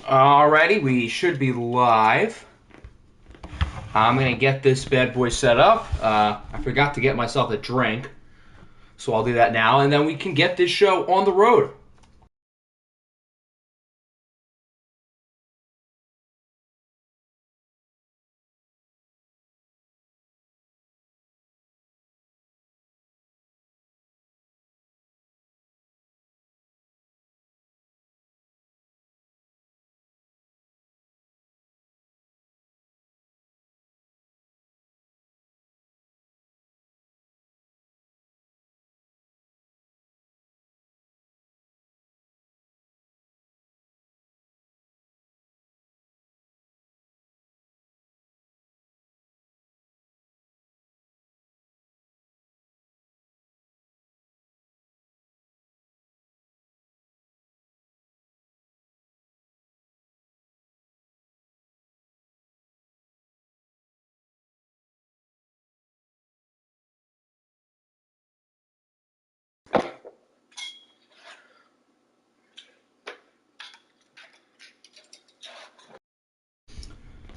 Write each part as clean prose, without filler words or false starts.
Alrighty, we should be live. I'm going to get this bad boy set up. I forgot to get myself a drink, so I'll do that now, and then we can get this show on the road.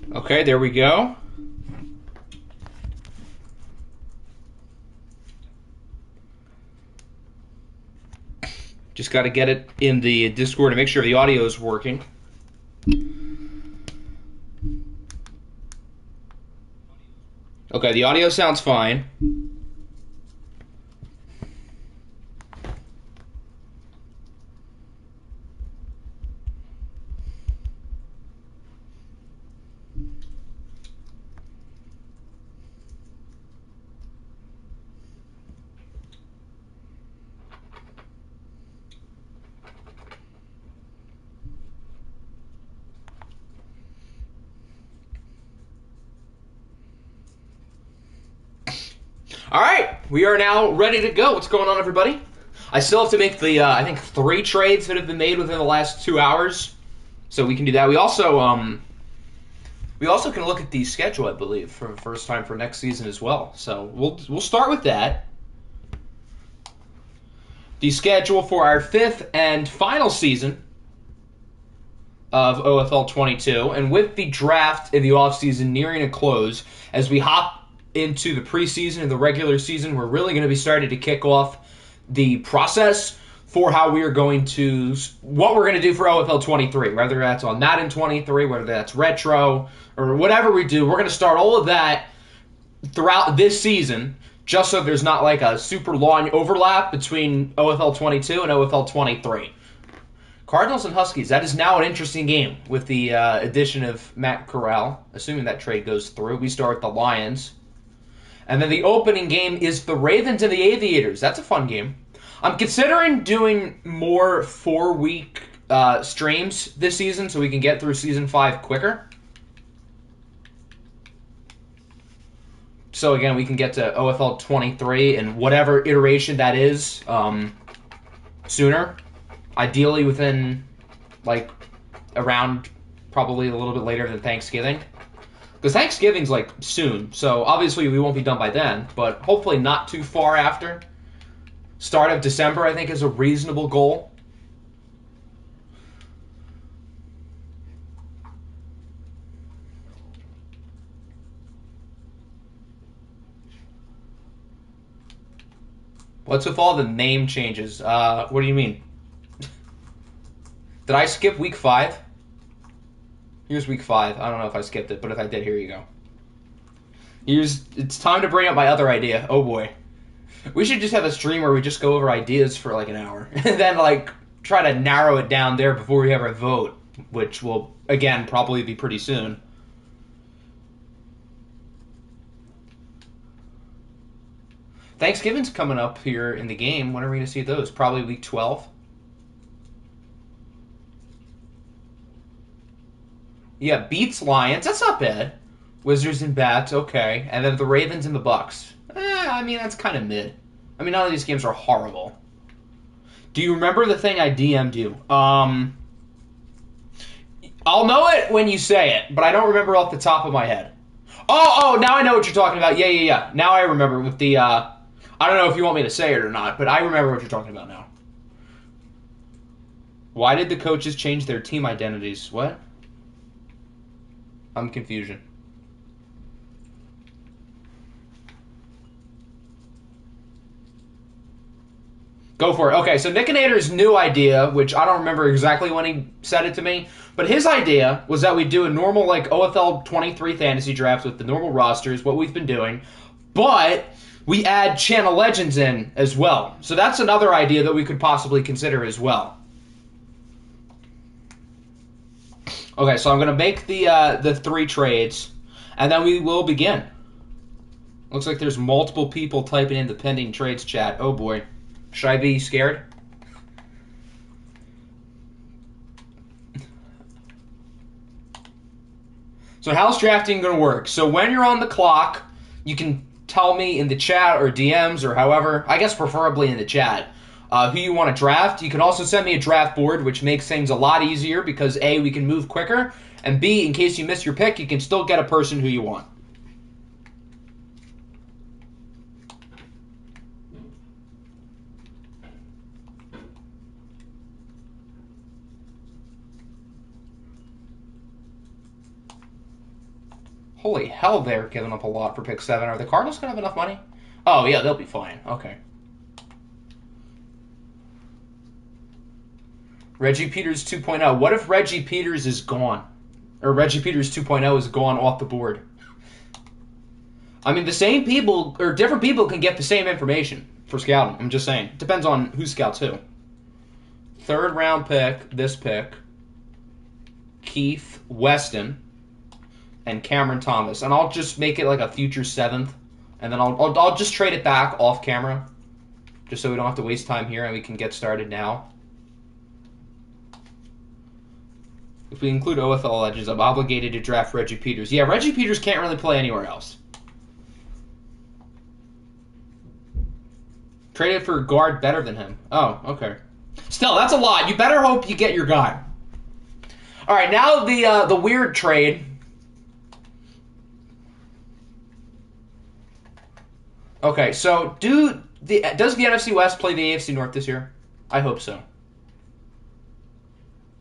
Okay, there we go. Just got to get it in the Discord to make sure the audio is working. Okay, the audio sounds fine. All right, we are now ready to go. What's going on, everybody? I still have to make the, I think, 3 trades that have been made within the last 2 hours, so we can do that. We also can look at the schedule, I believe, for the first time for next season as well. So we'll start with that. The schedule for our 5th and final season of OFL 22, and with the draft in the offseason nearing a close, as we hop into the preseason and the regular season, we're really going to be starting to kick off the process for how we are going to, what we're going to do for OFL 23, whether that's on Madden 23, whether that's retro, or whatever we do. We're going to start all of that throughout this season, just so there's not like a super long overlap between OFL 22 and OFL 23. Cardinals and Huskies, that is now an interesting game with the addition of Matt Corral, assuming that trade goes through. We start with the Lions. And then the opening game is the Ravens and the Aviators. That's a fun game. I'm considering doing more 4-week streams this season so we can get through Season 5 quicker. So again, we can get to OFL 23 and whatever iteration that is sooner. Ideally within, like, around probably a little bit later than Thanksgiving. Because Thanksgiving's, like, soon, so obviously we won't be done by then, but hopefully not too far after. Start of December, I think, is a reasonable goal. What's with all the name changes? What do you mean? Did I skip week 5? Here's week 5. I don't know if I skipped it, but if I did, here you go. It's time to bring up my other idea. Oh boy. We should just have a stream where we just go over ideas for like an hour. And then like try to narrow it down there before we have our vote, which will, again, probably be pretty soon. Thanksgiving's coming up here in the game. When are we going to see those? Probably week 12. Yeah, beats Lions. That's not bad. Wizards and Bats, okay. And then the Ravens and the Bucks. I mean, that's kind of mid. I mean, none of these games are horrible. Do you remember the thing I DM'd you? I'll know it when you say it, but I don't remember off the top of my head. Oh, now I know what you're talking about. Yeah. Now I remember with the, I don't know if you want me to say it or not, but I remember what you're talking about now. Why did the coaches change their team identities? What? I'm confusion. Go for it. Okay, so Nickinator's new idea, which I don't remember exactly when he said it to me, but his idea was that we do a normal, like, OFL 23 fantasy draft with the normal rosters, what we've been doing, but we add Channel Legends in as well. So that's another idea that we could possibly consider as well. Okay, so I'm going to make the 3 trades, and then we will begin. Looks like there's multiple people typing in the pending trades chat. Oh, boy. Should I be scared? So how's drafting going to work? So when you're on the clock, you can tell me in the chat or DMs or however, I guess preferably in the chat, who you want to draft. You can also send me a draft board, which makes things a lot easier because A, we can move quicker, and B, in case you miss your pick, you can still get a person who you want. Holy hell, they're giving up a lot for pick 7. Are the Cardinals going to have enough money? Oh, yeah, they'll be fine. Okay. Reggie Peters 2.0. What if Reggie Peters is gone? Or Reggie Peters 2.0 is gone off the board? I mean, the same people, or different people can get the same information for scouting. I'm just saying. It depends on who scouts who. 3rd round pick, this pick, Keith Weston, and Cameron Thomas. And I'll just make it like a future 7th. And then I'll just trade it back off camera. Just so we don't have to waste time here and we can get started now. If we include OFL Legends, I'm obligated to draft Reggie Peters. Yeah, Reggie Peters can't really play anywhere else. Traded for a guard better than him. Oh, okay. Still, that's a lot. You better hope you get your guy. All right, now the weird trade. Okay, so does the NFC West play the AFC North this year? I hope so.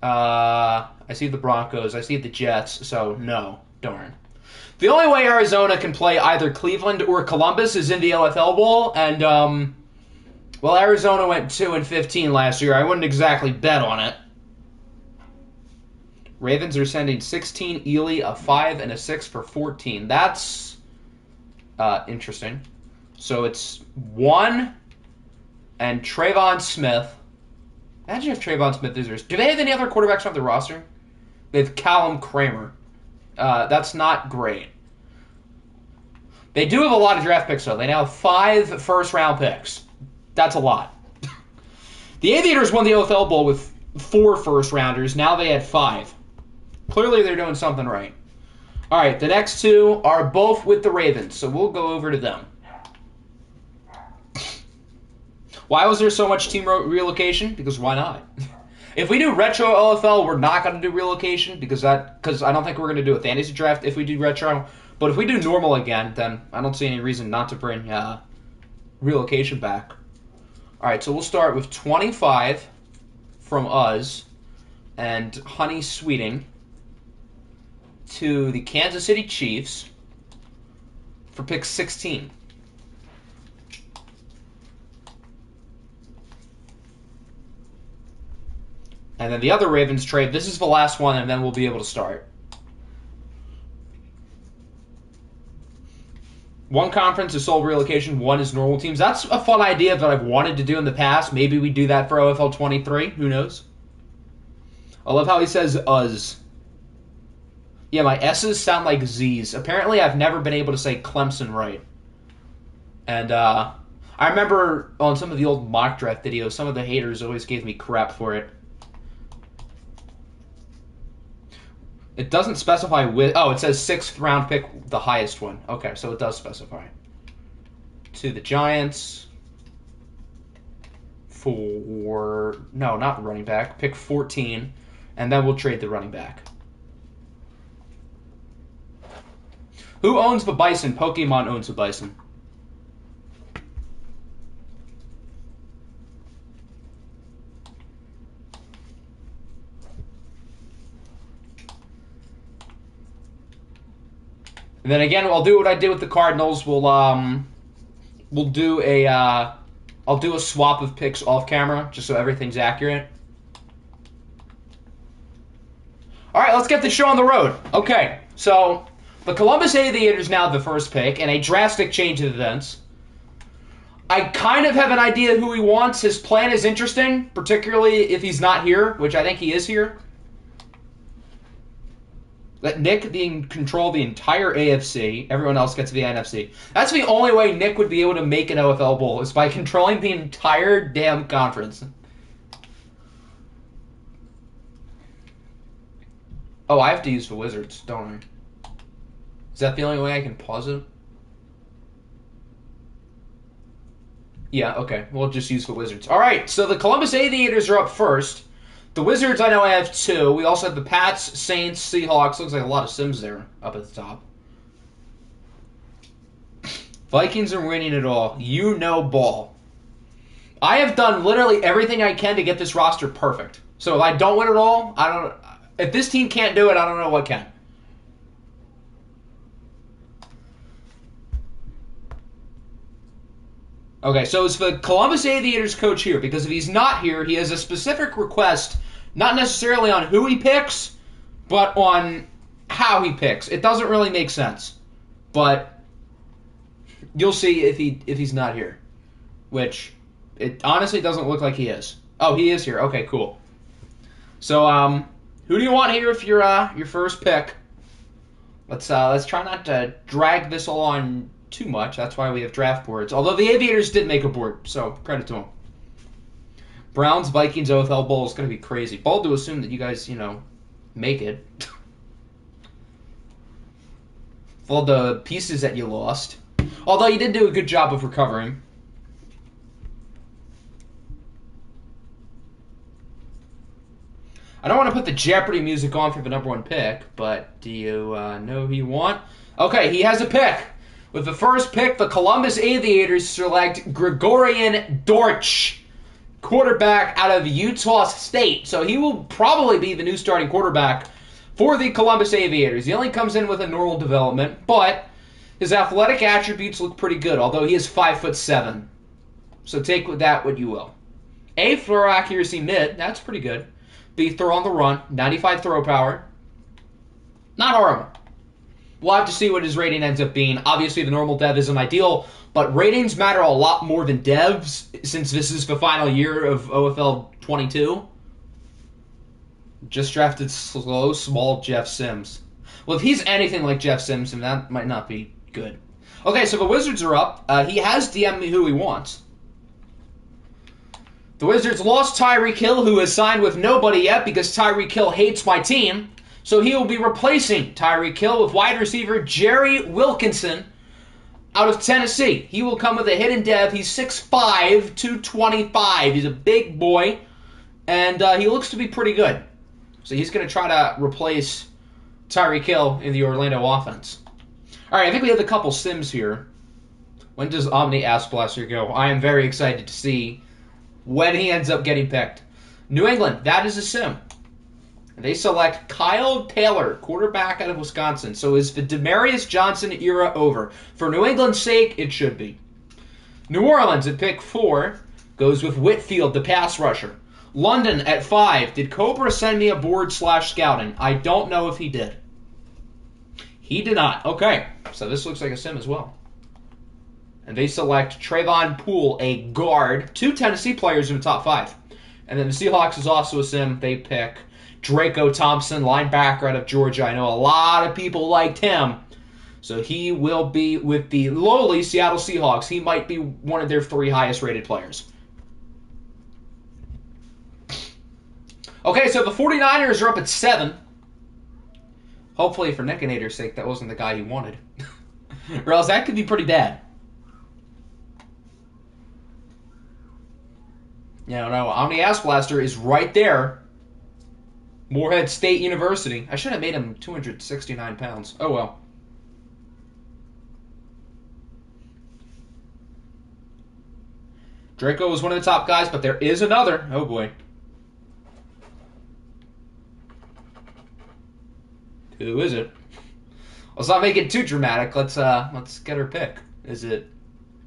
I see the Broncos. I see the Jets. So, no. Darn. The only way Arizona can play either Cleveland or Columbus is in the OFL Bowl. And, well, Arizona went 2-15 last year. I wouldn't exactly bet on it. Ravens are sending 16, Ely, a 5, and a 6 for 14. That's interesting. So it's 1 and Trayvon Smith. Imagine if Trayvon Smith is there. Do they have any other quarterbacks on the roster? They have Callum Kramer. That's not great. They do have a lot of draft picks, though. They now have 5 first-round picks. That's a lot. The Aviators won the OFL Bowl with 4 first-rounders. Now they had 5. Clearly, they're doing something right. All right, the next 2 are both with the Ravens, so we'll go over to them. Why was there so much team relocation? Because why not? If we do retro OFL, we're not going to do relocation because I don't think we're going to do a fantasy draft if we do retro. But if we do normal again, then I don't see any reason not to bring relocation back. All right, so we'll start with 25 from us and Honey Sweeting to the Kansas City Chiefs for pick 16. And then the other Ravens trade, this is the last one, and then we'll be able to start. One conference is sole relocation, 1 is normal teams. That's a fun idea that I've wanted to do in the past. Maybe we do that for OFL 23. Who knows? I love how he says us. Yeah, my S's sound like Z's. Apparently, I've never been able to say Clemson right. And I remember on some of the old mock draft videos, some of the haters always gave me crap for it. It doesn't specify with... Oh, it says 6th round pick, the highest one. Okay, so it does specify. To the Giants for... No, not running back. Pick 14, and then we'll trade the running back. Who owns the Bison? Pokemon owns the Bison. And then again, I'll do what I did with the Cardinals. We'll do a I'll do a swap of picks off camera just so everything's accurate. All right, let's get the show on the road. Okay, so the Columbus Aviators now the first pick, and a drastic change of events. I kind of have an idea who he wants. His plan is interesting, particularly if he's not here, which I think he is here. Let Nick control the entire AFC. Everyone else gets the NFC. That's the only way Nick would be able to make an OFL Bowl, is by controlling the entire damn conference. Oh, I have to use the Wizards, don't I? Is that the only way I can pause it? Yeah, okay. We'll just use the Wizards. All right, so the Columbus Aviators are up first. The Wizards, I know I have 2. We also have the Pats, Saints, Seahawks. Looks like a lot of Sims there up at the top. Vikings are winning it all. You know ball. I have done literally everything I can to get this roster perfect. So if I don't win it all, I don't... If this team can't do it, I don't know what can. Okay, so it's the Columbus Aviators coach here, because if he's not here, he has a specific request, not necessarily on who he picks, but on how he picks. It doesn't really make sense, but you'll see if he's not here, which it honestly doesn't look like he is. Oh, he is here. Okay, cool. So, who do you want here if you're your first pick? Let's try not to drag this along too much. That's why we have draft boards. Although the Aviators did make a board, so credit to them. Browns, Vikings, OFL Bowl is going to be crazy. Bold to assume that you guys, make it. All the pieces that you lost. Although you did do a good job of recovering. I don't want to put the Jeopardy music on for the number 1 pick, but do you know who you want? Okay, he has a pick. With the first pick, the Columbus Aviators select Gregorian Dortch, quarterback out of Utah State. So he will probably be the new starting quarterback for the Columbus Aviators. He only comes in with a normal development, but his athletic attributes look pretty good, although he is 5'7". So take with that what you will. A, throw accuracy mid. That's pretty good. B, throw on the run. 95 throw power. Not horrible. We'll have to see what his rating ends up being. Obviously, the normal dev isn't ideal, but ratings matter a lot more than devs, since this is the final year of OFL 22. Just drafted slow, small Jeff Sims. Well, if he's anything like Jeff Sims, then that might not be good. Okay, so the Wizards are up. He has DM'd me who he wants. The Wizards lost Tyreek Hill, who has signed with nobody yet because Tyreek Hill hates my team. So he will be replacing Tyreek Hill with wide receiver Jerry Wilkinson out of Tennessee. He will come with a hidden dev. He's 6'5", 225. He's a big boy, and he looks to be pretty good. So he's going to try to replace Tyreek Hill in the Orlando offense. All right, I think we have a couple Sims here. When does Omni Ass Blaster go? I am very excited to see when he ends up getting picked. New England, that is a Sim. They select Kyle Taylor, quarterback out of Wisconsin. So is the Demaryius Johnson era over? For New England's sake, it should be. New Orleans at pick 4 goes with Whitfield, the pass rusher. London at 5. Did Cobra send me a board/scouting? I don't know if he did. He did not. Okay, so this looks like a Sim as well. And they select Trayvon Poole, a guard. 2 Tennessee players in the top 5. And then the Seahawks is also a Sim. They pick Draco Thompson, linebacker out of Georgia. I know a lot of people liked him. So he will be with the lowly Seattle Seahawks. He might be one of their 3 highest rated players. Okay, so the 49ers are up at 7. Hopefully, for Nickinator's sake, that wasn't the guy he wanted. Or else that could be pretty bad. Yeah, no, Omni Ass Blaster is right there. Morehead State University. I should have made him 269 pounds. Oh, well. Draco was one of the top guys, but there is another. Oh, boy. Who is it? Let's not make it too dramatic. Let's get her pick. Is it?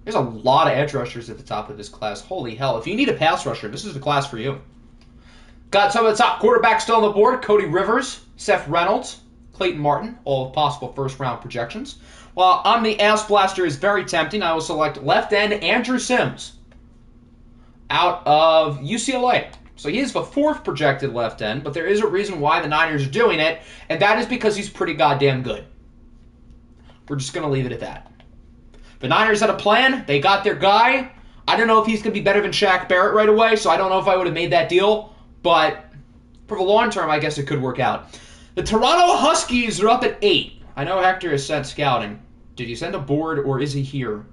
There's a lot of edge rushers at the top of this class. Holy hell! If you need a pass rusher, this is the class for you. Got some of the top quarterbacks still on the board: Cody Rivers, Seth Reynolds, Clayton Martin, all possible first-round projections. While on the ass blaster is very tempting, I will select left end Andrew Sims out of UCLA. So he is the 4th projected left end, but there is a reason why the Niners are doing it, and that is because he's pretty goddamn good. We're just going to leave it at that. The Niners had a plan. They got their guy. I don't know if he's going to be better than Shaq Barrett right away, so I don't know if I would have made that deal, but for the long term, I guess it could work out. The Toronto Huskies are up at 8. I know Hector has sent scouting. Did he send a board, or is he here?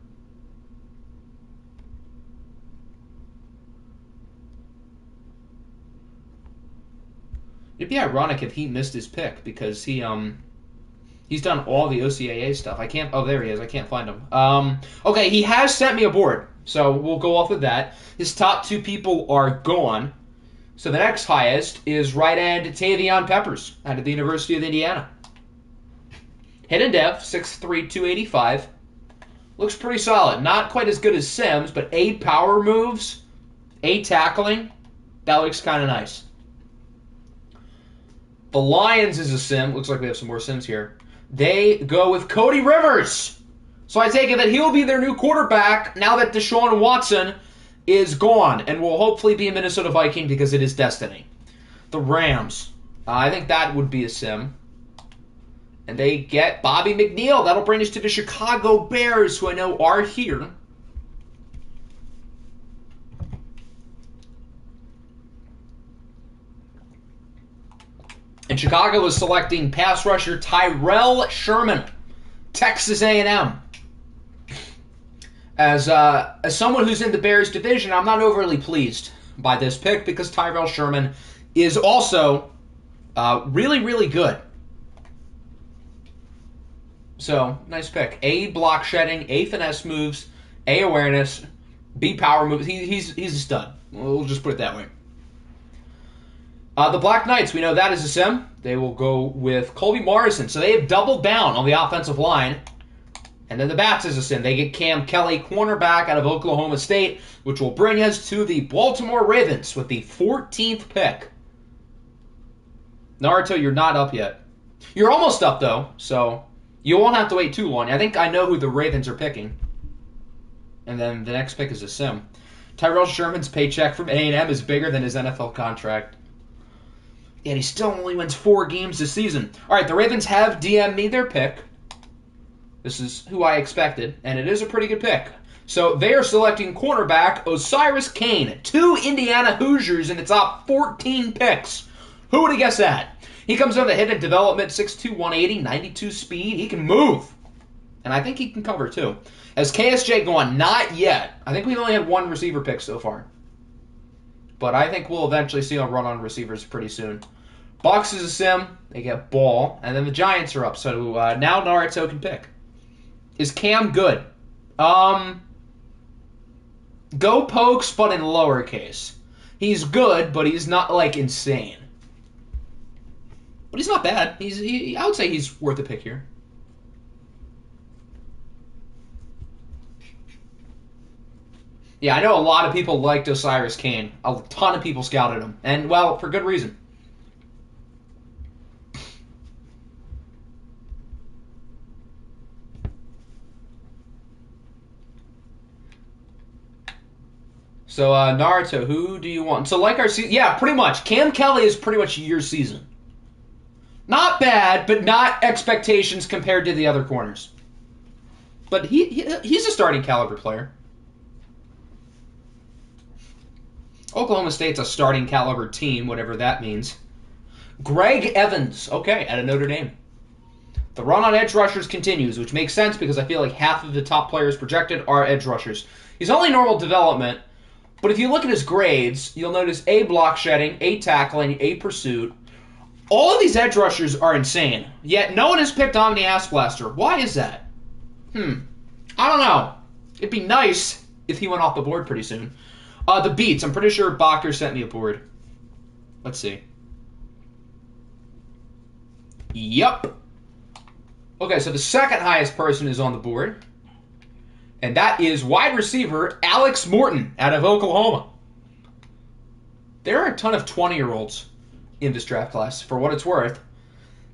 It'd be ironic if he missed his pick, because he's done all the OCAA stuff. I can't... Oh, there he is. I can't find him. Okay, he has sent me a board, so we'll go off of that. His top 2 people are gone. So the next highest is right end Tavion Peppers out of the University of Indiana. Hidden Dev, 6'3", 285. Looks pretty solid. Not quite as good as Sims, but A power moves, A tackling. That looks kind of nice. The Lions is a sim. Looks like we have some more sims here. They go with Cody Rivers. So I take it that he'll be their new quarterback now that Deshaun Watson is gone and will hopefully be a Minnesota Viking because it is destiny. The Rams. I think that would be a sim. And they get Bobby McNeil. That'll bring us to the Chicago Bears, who I know are here. And Chicago was selecting pass rusher Tyrell Sherman, Texas A&M. As someone who's in the Bears division, I'm not overly pleased by this pick because Tyrell Sherman is also really, really good. So, nice pick. A, block shedding. A, finesse moves. A, awareness. B, power moves. He's a stud. We'll just put it that way. The Black Knights, we know that is a sim. They will go with Colby Morrison. So they have doubled down on the offensive line. And then the Bats is a sim. They get Cam Kelly, cornerback out of Oklahoma State, which will bring us to the Baltimore Ravens with the 14th pick. Naruto, you're not up yet. You're almost up, though, so you won't have to wait too long. I think I know who the Ravens are picking. And then the next pick is a sim. Tyrell Sherman's paycheck from A&M is bigger than his NFL contract. And he still only wins 4 games this season. All right, the Ravens have DM'd me their pick. This is who I expected, and it is a pretty good pick. So they are selecting cornerback Osiris Kane, 2 Indiana Hoosiers in the top 14 picks. Who would have guessed that? He comes on the hidden development, 6'2", 180, 92 speed. He can move, and I think he can cover too. Has KSJ gone? Not yet. I think we've only had 1 receiver pick so far. But I think we'll eventually see a run on receivers pretty soon. Bucks is a sim. They get Ball. And then the Giants are up. So now Naruto can pick. Is Cam good? Go Pokes, but in lowercase. He's good, but he's not, like, insane. But he's not bad. I would say he's worth a pick here. Yeah, I know a lot of people liked Osiris Kane. A ton of people scouted him. And, well, for good reason. So, Naruto, who do you want? So, like our season... Yeah, pretty much. Cam Kelly is pretty much your season. Not bad, but not expectations compared to the other corners. But he's a starting caliber player. Oklahoma State's a starting caliber team, whatever that means. Greg Evans, okay, out of Notre Dame. The run on edge rushers continues, which makes sense because I feel like half of the top players projected are edge rushers. He's only normal development, but if you look at his grades, you'll notice A, block shedding, A, tackling, A, pursuit. All of these edge rushers are insane, yet no one has picked Omni Ass Blaster. Why is that? I don't know. It'd be nice if he went off the board pretty soon. The beats. I'm pretty sure Bacher sent me a board. Let's see. Yup. Okay, so the second highest person is on the board, and that is wide receiver Alex Morton out of Oklahoma. There are a ton of 20-year-olds in this draft class, for what it's worth.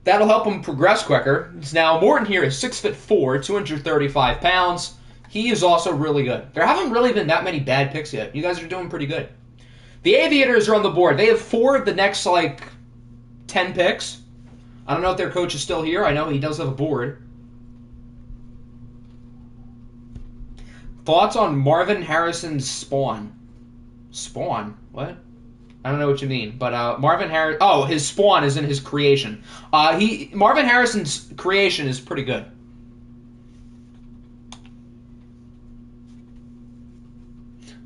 That'll help him progress quicker. Now, Morton here is 6'4", 235 pounds. He is also really good. There haven't really been that many bad picks yet. You guys are doing pretty good. The Aviators are on the board. They have 4 of the next, 10 picks. I don't know if their coach is still here. I know he does have a board. Thoughts on Marvin Harrison's spawn? Spawn? What? I don't know what you mean, but Marvin Harris. Oh, his spawn is in his creation. Marvin Harrison's creation is pretty good.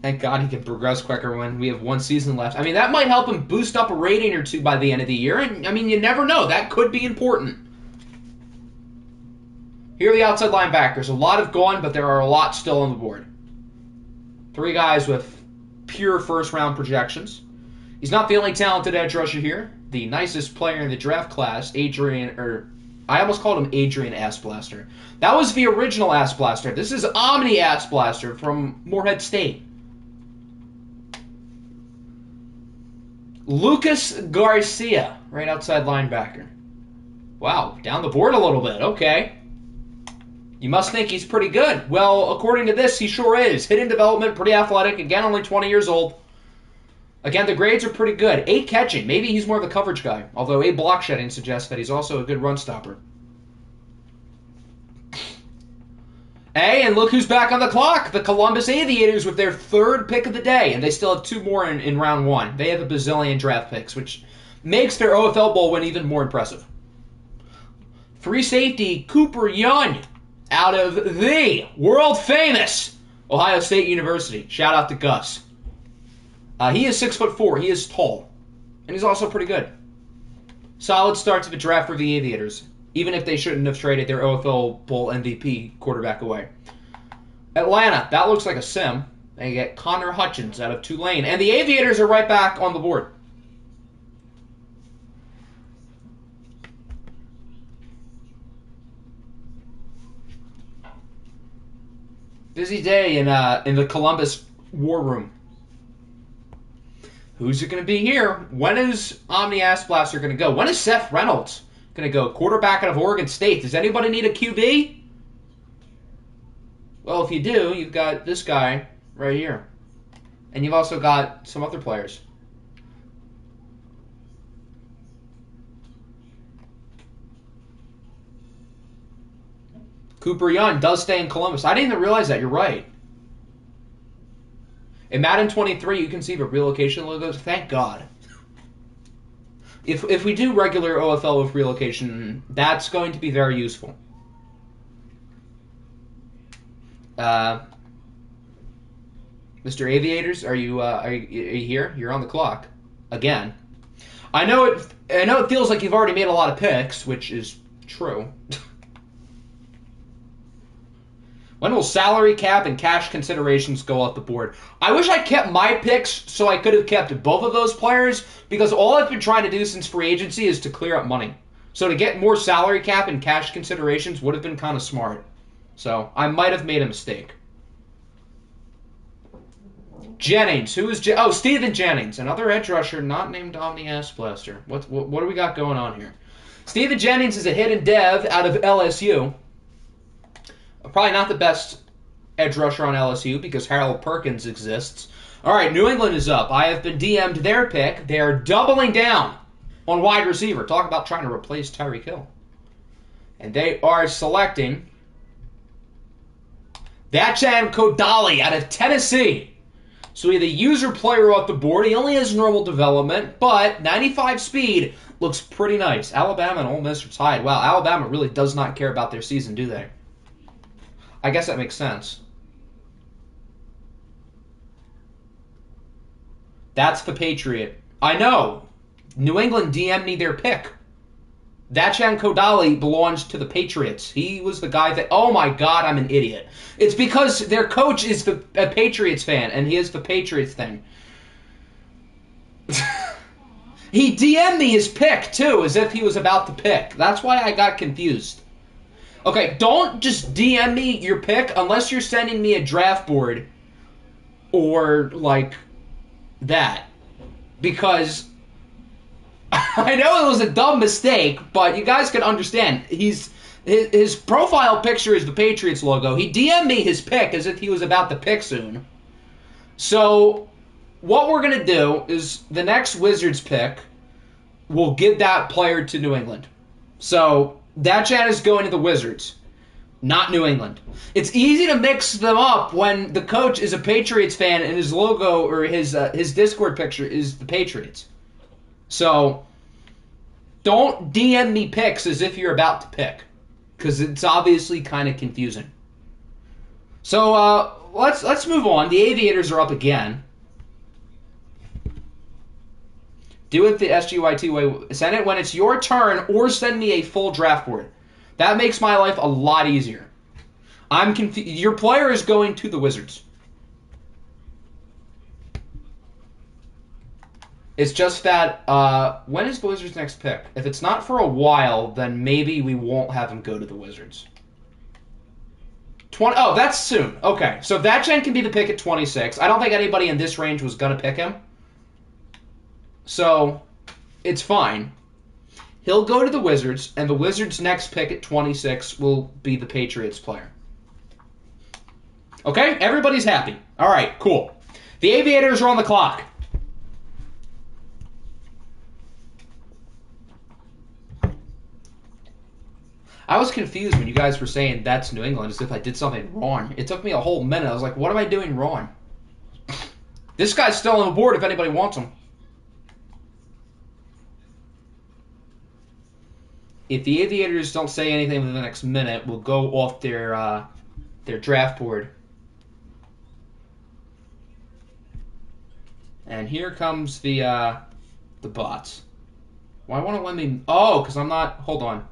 Thank God he can progress quicker when we have 1 season left. I mean, that might help him boost up a rating or 2 by the end of the year, and I mean, you never know. That could be important. Here are the outside linebackers. A lot have gone, but there are a lot still on the board. 3 guys with pure first-round projections. He's not the only talented edge rusher here. The nicest player in the draft class, I almost called him Adrian Ass Blaster. That was the original Ass Blaster. This is Omni Ass Blaster from Morehead State. Lucas Garcia, right outside linebacker. Wow, down the board a little bit. Okay. You must think he's pretty good. Well, according to this, he sure is. Hidden development, pretty athletic. Again, only 20 years old. Again, the grades are pretty good. 8 catching. Maybe he's more of a coverage guy. Although 8 block shedding suggests that he's also a good run stopper. Hey, and look who's back on the clock. The Columbus Aviators with their 3rd pick of the day. And they still have 2 more in round 1. They have a bazillion draft picks, which makes their OFL Bowl win even more impressive. Free safety Cooper Young out of the world-famous Ohio State University. Shout out to Gus. He is 6'4". He is tall. And he's also pretty good. Solid start to the draft for the Aviators, even if they shouldn't have traded their OFL Bowl MVP quarterback away. Atlanta, that looks like a sim. They get Connor Hutchins out of Tulane. And the Aviators are right back on the board. Busy day in the Columbus War Room. Who's it going to be here? When is Omni Ass Blaster going to go? When is Seth Reynolds going to go? Quarterback out of Oregon State. Does anybody need a QB? Well, if you do, you've got this guy right here. And you've also got some other players. Cooper Young does stay in Columbus. I didn't even realize that. You're right. In Madden 23, you can see the relocation logos. Thank God. If we do regular OFL with relocation, that's going to be very useful. Mr. Aviators, are you here? You're on the clock again. I know it feels like you've already made a lot of picks, which is true. When will salary cap and cash considerations go off the board? I wish I kept my picks so I could have kept both of those players, because all I've been trying to do since free agency is to clear up money. So to get more salary cap and cash considerations would have been kind of smart. So I might have made a mistake. Jennings. Who is Steven Jennings, another edge rusher not named Omni Ass Blaster. What do we got going on here? Steven Jennings is a hidden dev out of LSU. Probably not the best edge rusher on LSU because Harold Perkins exists. All right, New England is up. I have been DM'd their pick. They're doubling down on wide receiver. Talk about trying to replace Tyreek Hill. And they are selecting Dachan Kodali out of Tennessee. So he had a user player off the board. He only has normal development, but 95 speed looks pretty nice. Alabama and Ole Miss are tied. Wow, Alabama really does not care about their season, do they? I guess that makes sense. That's the Patriot. I know. New England DM'd me their pick. Dachan Kodali belongs to the Patriots. He was the guy that... Oh my God, I'm an idiot. It's because their coach is a Patriots fan, and he is the Patriots thing. He DM'd me his pick, too, as if he was about to pick. That's why I got confused. Okay, don't just DM me your pick unless you're sending me a draft board or, like, that. Because I know it was a dumb mistake, but you guys can understand. His profile picture is the Patriots logo. He DM'd me his pick as if he was about to pick soon. So, what we're going to do is the next Wizards pick, we'll give that player to New England. So, that chat is going to the Wizards, not New England. It's easy to mix them up when the coach is a Patriots fan and his logo or his Discord picture is the Patriots. So, don't DM me picks as if you're about to pick, because it's obviously kind of confusing. So, let's move on. The Aviators are up again. Do it the SGYT way. Send it when it's your turn, or send me a full draft board. That makes my life a lot easier. I'm confused. Your player is going to the Wizards. It's just that, when is the Wizards' next pick? If it's not for a while, then maybe we won't have him go to the Wizards. Oh, that's soon. Okay, so that gen can be the pick at 26. I don't think anybody in this range was going to pick him. So, it's fine. He'll go to the Wizards, and the Wizards' next pick at 26 will be the Patriots player. Okay, everybody's happy. All right, cool. The Aviators are on the clock. I was confused when you guys were saying that's New England as if I did something wrong. It took me a whole minute. I was like, what am I doing wrong? This guy's still on the board if anybody wants him. If the Aviators don't say anything within the next minute, we'll go off their draft board. And here comes the bots. Why won't it let me... Oh, because I'm not... Hold on.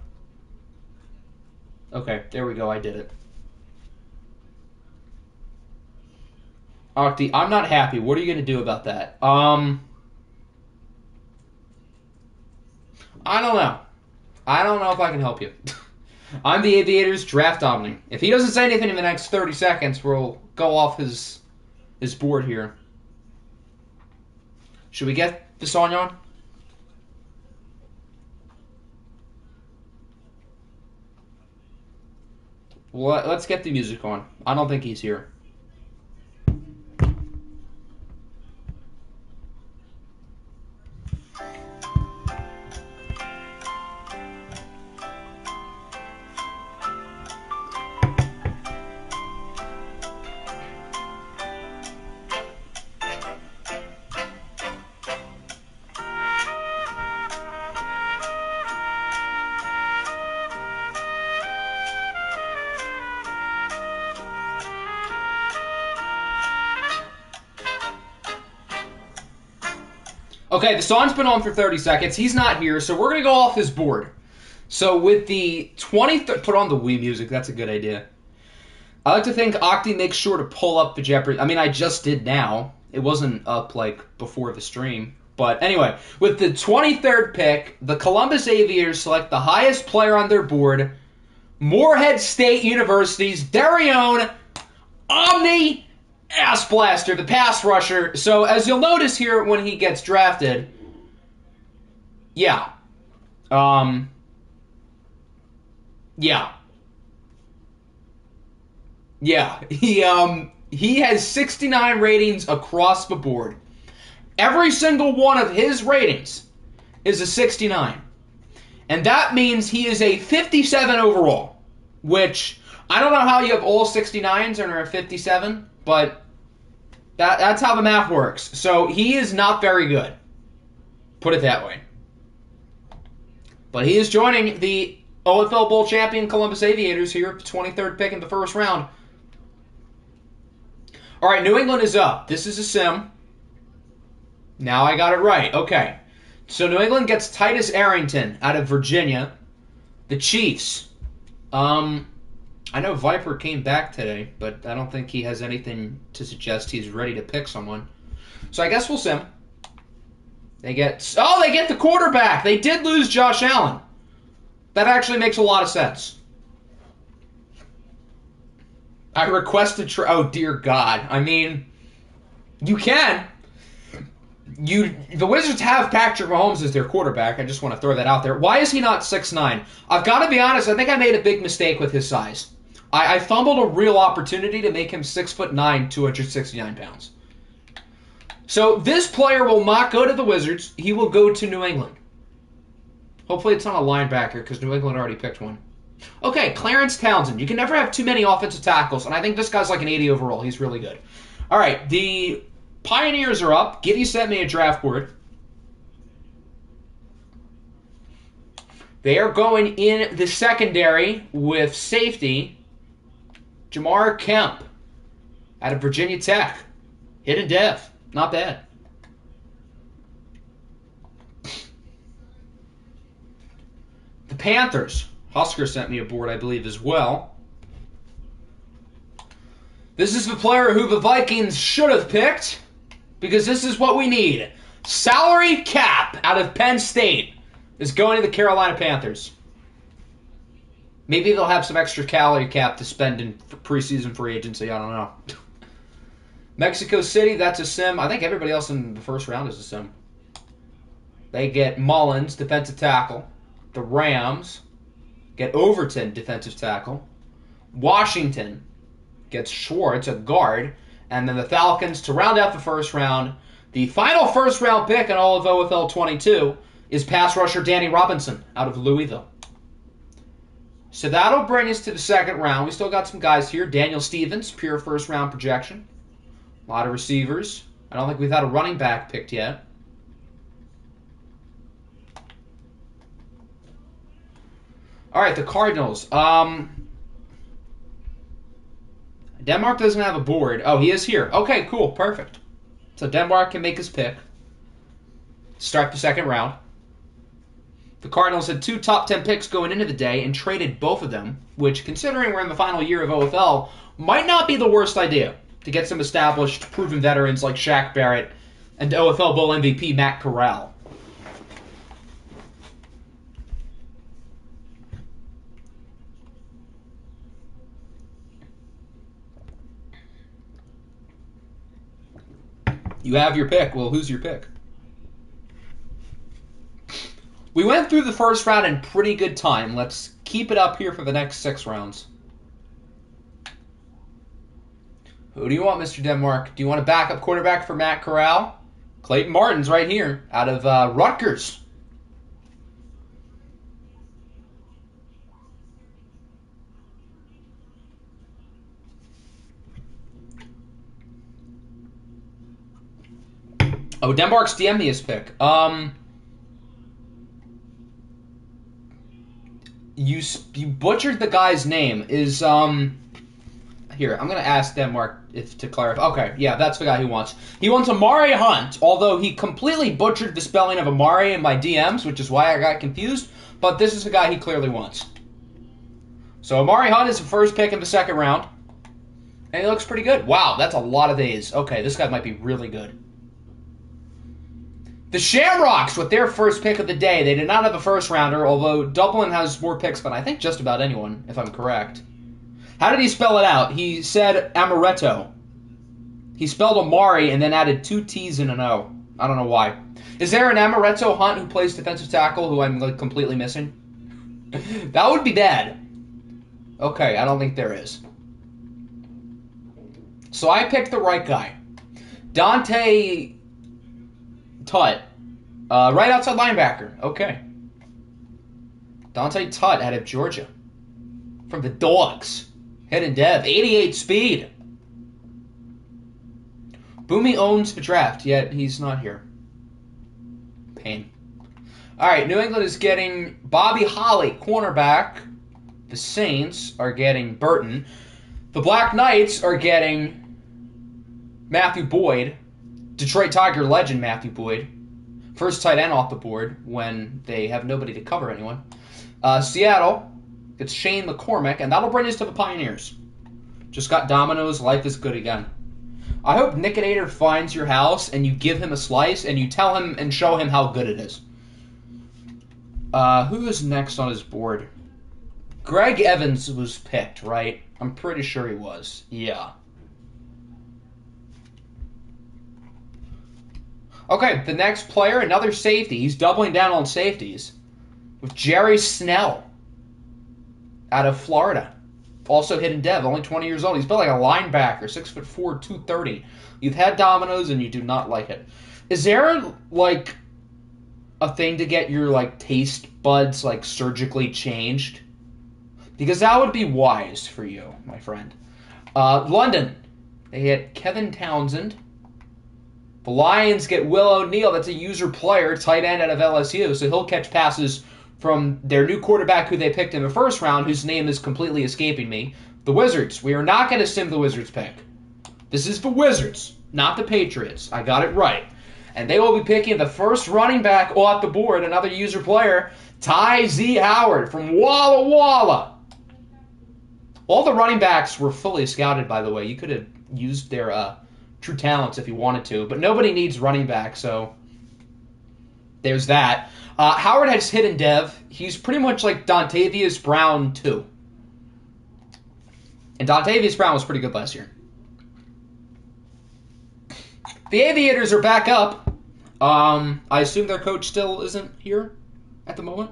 Okay, there we go. I did it. Octi, I'm not happy. What are you going to do about that? I don't know. I don't know if I can help you. I'm the Aviators draft dominating. If he doesn't say anything in the next 30 seconds, we'll go off his board here. Should we get the song on? Well, let's get the music on. I don't think he's here. Okay, the song's been on for 30 seconds. He's not here, so we're going to go off his board. So with the 23rd... Put on the Wii music. That's a good idea. I like to think Octi makes sure to pull up the Jeopardy... I mean, I just did now. It wasn't up, like, before the stream. But anyway, with the 23rd pick, the Columbus Aviators select the highest player on their board, Morehead State University's very own Omni Ass Blaster, the pass rusher. So, as you'll notice here when he gets drafted, yeah. He has 69 ratings across the board. Every single one of his ratings is a 69. And that means he is a 57 overall, which I don't know how you have all 69s and are a 57, but that's how the math works. So he is not very good. Put it that way. But he is joining the OFL Bowl champion Columbus Aviators here at the 23rd pick in the first round. All right, New England is up. This is a sim. Now I got it right. Okay. So New England gets Titus Arrington out of Virginia. The Chiefs. I know Viper came back today, but I don't think he has anything to suggest he's ready to pick someone. So I guess we'll sim. They get the quarterback. They did lose Josh Allen. That actually makes a lot of sense. I requested... Oh, dear God. I mean, you can. The Wizards have Patrick Mahomes as their quarterback. I just want to throw that out there. Why is he not 6'9"? I've got to be honest, I think I made a big mistake with his size. I fumbled a real opportunity to make him 6'9", 269 pounds. So this player will not go to the Wizards. He will go to New England. Hopefully it's not a linebacker because New England already picked one. Okay, Clarence Townsend. You can never have too many offensive tackles, and I think this guy's like an 80 overall. He's really good. All right, the Pioneers are up. Giddy sent me a draft board. They are going in the secondary with safety Jamar Kemp out of Virginia Tech. Hidden dev. Not bad. The Panthers. Husker sent me a board, I believe, as well. This is the player who the Vikings should have picked, because this is what we need. Salary cap out of Penn State is going to the Carolina Panthers. Maybe they'll have some extra salary cap to spend in preseason free agency. I don't know. Mexico City, that's a sim. I think everybody else in the first round is a sim. They get Mullins, defensive tackle. The Rams get Overton, defensive tackle. Washington gets Schwartz, a guard. And then the Falcons, to round out the first round, the final first-round pick in all of OFL 22 is pass rusher Danny Robinson out of Louisville. So that'll bring us to the second round. We still got some guys here. Daniel Stevens, pure first-round projection. A lot of receivers. I don't think we've had a running back picked yet. All right, the Cardinals. Denmark doesn't have a board. Oh, he is here. Okay, cool. Perfect. So Denmark can make his pick. Start the second round. The Cardinals had 2 top 10 picks going into the day and traded both of them, which, considering we're in the final year of OFL, might not be the worst idea to get some established, proven veterans like Shaq Barrett and OFL Bowl MVP Matt Corral. You have your pick. Well, who's your pick? We went through the first round in pretty good time. Let's keep it up here for the next 6 rounds. Who do you want, Mr. Denmark? Do you want a backup quarterback for Matt Corral? Clayton Martin's right here, out of Rutgers. Oh, Denmark's DM'd me his pick. You butchered the guy's name. Is here, I'm gonna ask Denmark to clarify. Okay, yeah, that's the guy he wants. He wants Amari Hunt, although he completely butchered the spelling of Amari in my DMs, which is why I got confused. But this is the guy he clearly wants. So Amari Hunt is the first pick in the second round, and he looks pretty good. Wow, that's a lot of days. Okay, this guy might be really good. The Shamrocks with their first pick of the day. They did not have a first rounder, although Dublin has more picks than I think just about anyone, if I'm correct. How did he spell it out? He said Amaretto. He spelled Amari and then added 2 T's and an O. I don't know why. Is there an Amaretto Hunt who plays defensive tackle who I'm like completely missing? That would be bad. Okay, I don't think there is. So I picked the right guy. Dante Tutt. Right outside linebacker. Okay. Dante Tutt out of Georgia. From the Dogs. Hidden dev. 88 speed. Boomy owns the draft, yet he's not here. Pain. Alright, New England is getting Bobby Holly, cornerback. The Saints are getting Burton. The Black Knights are getting Matthew Boyd. Detroit Tiger legend Matthew Boyd. First tight end off the board when they have nobody to cover anyone. Seattle gets Shane McCormick, and that'll bring us to the Pioneers. Just got Domino's. Life is good again. I hope Nickinator finds your house and you give him a slice and you tell him and show him how good it is. Who is next on his board? Greg Evans was picked, right? I'm pretty sure he was. Yeah. Okay, the next player, another safety. He's doubling down on safeties with Jerry Snell out of Florida. Also hidden dev, only 20 years old. He's built like a linebacker, 6'4", 230. You've had dominoes and you do not like it. Is there like a thing to get your like taste buds like surgically changed? Because that would be wise for you, my friend. London, they hit Kevin Townsend. The Lions get Will O'Neal. That's a user player, tight end out of LSU, so he'll catch passes from their new quarterback who they picked in the first round, whose name is completely escaping me. The Wizards. We are not going to sim the Wizards pick. This is the Wizards, not the Patriots. I got it right. And they will be picking the first running back off the board, another user player, Ty Z. Howard from Walla Walla. All the running backs were fully scouted, by the way. You could have used their true talents if you wanted to, but nobody needs running back, so there's that. Howard has hidden dev. He's pretty much like Dontavius Brown, too. And Dontavius Brown was pretty good last year. The Aviators are back up. I assume their coach still isn't here at the moment.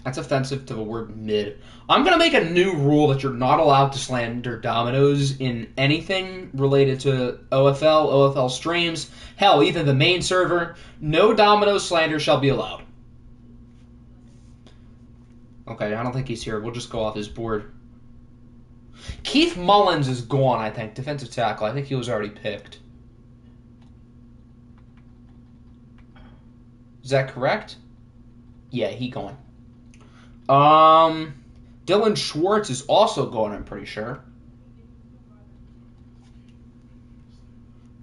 That's offensive to the word mid. I'm going to make a new rule that you're not allowed to slander dominoes in anything related to OFL, OFL streams, hell, even the main server. No domino slander shall be allowed. Okay, I don't think he's here. We'll just go off his board. Keith Mullins is gone, I think. Defensive tackle. I think he was already picked. Is that correct? Yeah, he gone. Dylan Schwartz is also going, I'm pretty sure.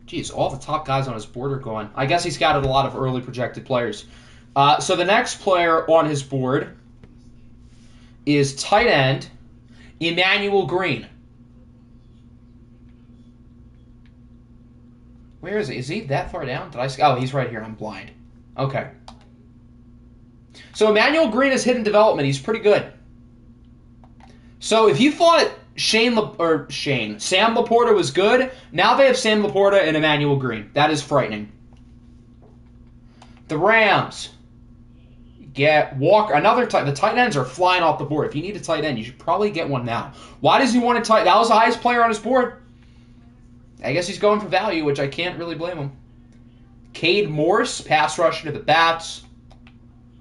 Jeez, all the top guys on his board are going. I guess he scouted a lot of early projected players. So the next player on his board is tight end Emmanuel Green. Where is he? Is he that far down? Did I see? Oh, he's right here. I'm blind. Okay. So Emmanuel Green is hidden development. He's pretty good. So if you thought Sam Laporta was good, now they have Sam Laporta and Emmanuel Green. That is frightening. The Rams get Walker. Another tight. The tight ends are flying off the board. If you need a tight end, you should probably get one now. Why does he want a tight? That was the highest player on his board. I guess he's going for value, which I can't really blame him. Cade Morse, pass rusher to the Bats.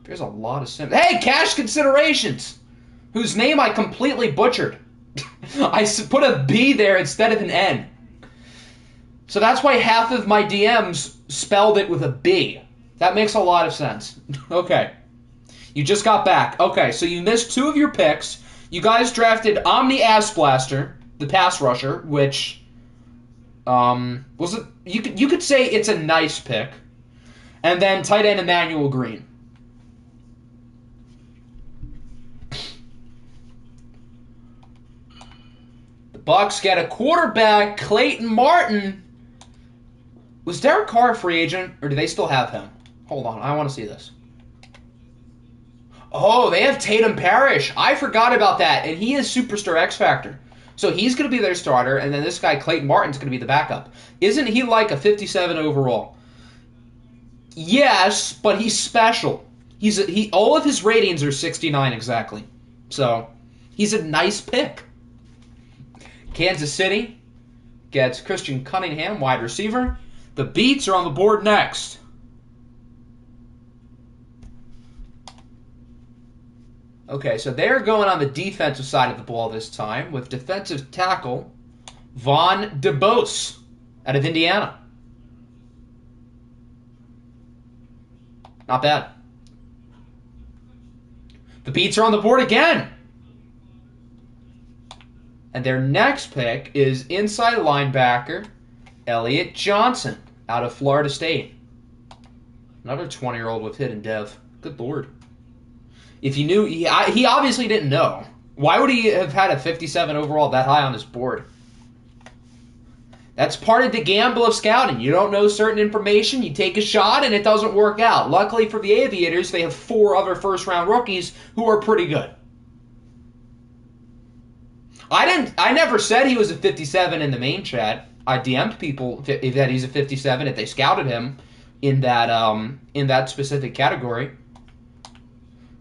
There's a lot of sim. Hey, cash considerations, whose name I completely butchered. I put a B there instead of an N. So that's why half of my DMs spelled it with a B. That makes a lot of sense. Okay. You just got back. Okay, so you missed two of your picks. You guys drafted Omni Ass Blaster, the pass rusher, which was it? You could say it's a nice pick. And then tight end Emmanuel Green. Bucks get a quarterback, Clayton Martin. Was Derek Carr a free agent, or do they still have him? Hold on, I want to see this. Oh, they have Tatum Parrish. I forgot about that, and he is Superstar X Factor. So he's going to be their starter, and then this guy, Clayton Martin's going to be the backup. Isn't he like a 57 overall? Yes, but he's special. All of his ratings are 69 exactly. So he's a nice pick. Kansas City gets Christian Cunningham, wide receiver. The Beats are on the board next. Okay, so they're going on the defensive side of the ball this time with defensive tackle Von DeBose out of Indiana. Not bad. The Beats are on the board again. And their next pick is inside linebacker Elliott Johnson out of Florida State. Another 20-year-old with hidden dev. Good lord. If you knew, he obviously didn't know. Why would he have had a 57 overall that high on his board? That's part of the gamble of scouting. You don't know certain information, you take a shot, and it doesn't work out. Luckily for the Aviators, they have 4 other first-round rookies who are pretty good. I never said he was a 57 in the main chat. I DM'd people that he's a 57 if they scouted him in that specific category.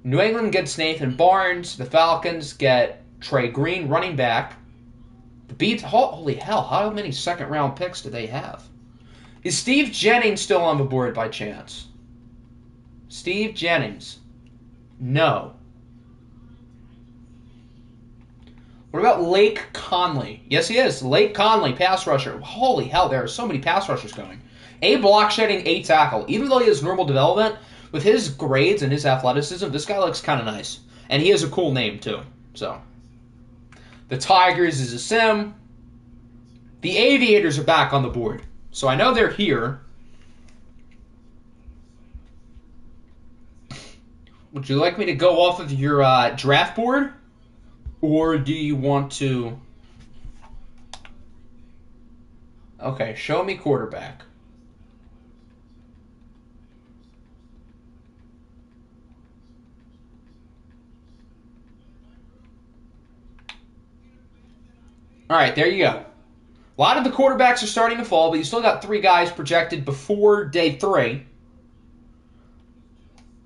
New England gets Nathan Barnes. The Falcons get Trey Green, running back. The Beats, holy hell, how many second-round picks do they have? Is Steve Jennings still on the board by chance? Steve Jennings. No. What about Lake Conley? Yes, he is. Lake Conley, pass rusher. Holy hell, there are so many pass rushers going. A block shedding, A tackle. Even though he has normal development, with his grades and his athleticism, this guy looks kind of nice. And he has a cool name, too. So, the Tigers is a sim. The Aviators are back on the board. So I know they're here. Would you like me to go off of your draft board? Or do you want to... Okay, show me quarterback. All right, there you go. A lot of the quarterbacks are starting to fall, but you still got 3 guys projected before day 3.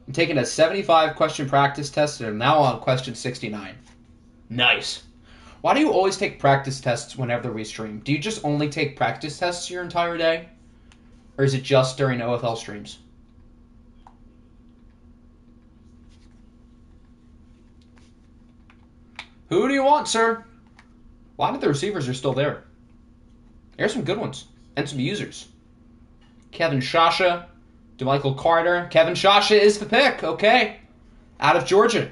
I'm taking a 75-question practice test, and I'm now on question 69. Nice. Why do you always take practice tests whenever we stream? Do you just only take practice tests your entire day? Or is it just during OFL streams? Who do you want, sir? A lot of the receivers are still there. There's some good ones. And some users. Kevin Shasha. DeMichael Carter. Kevin Shasha is the pick. Okay. Out of Georgia.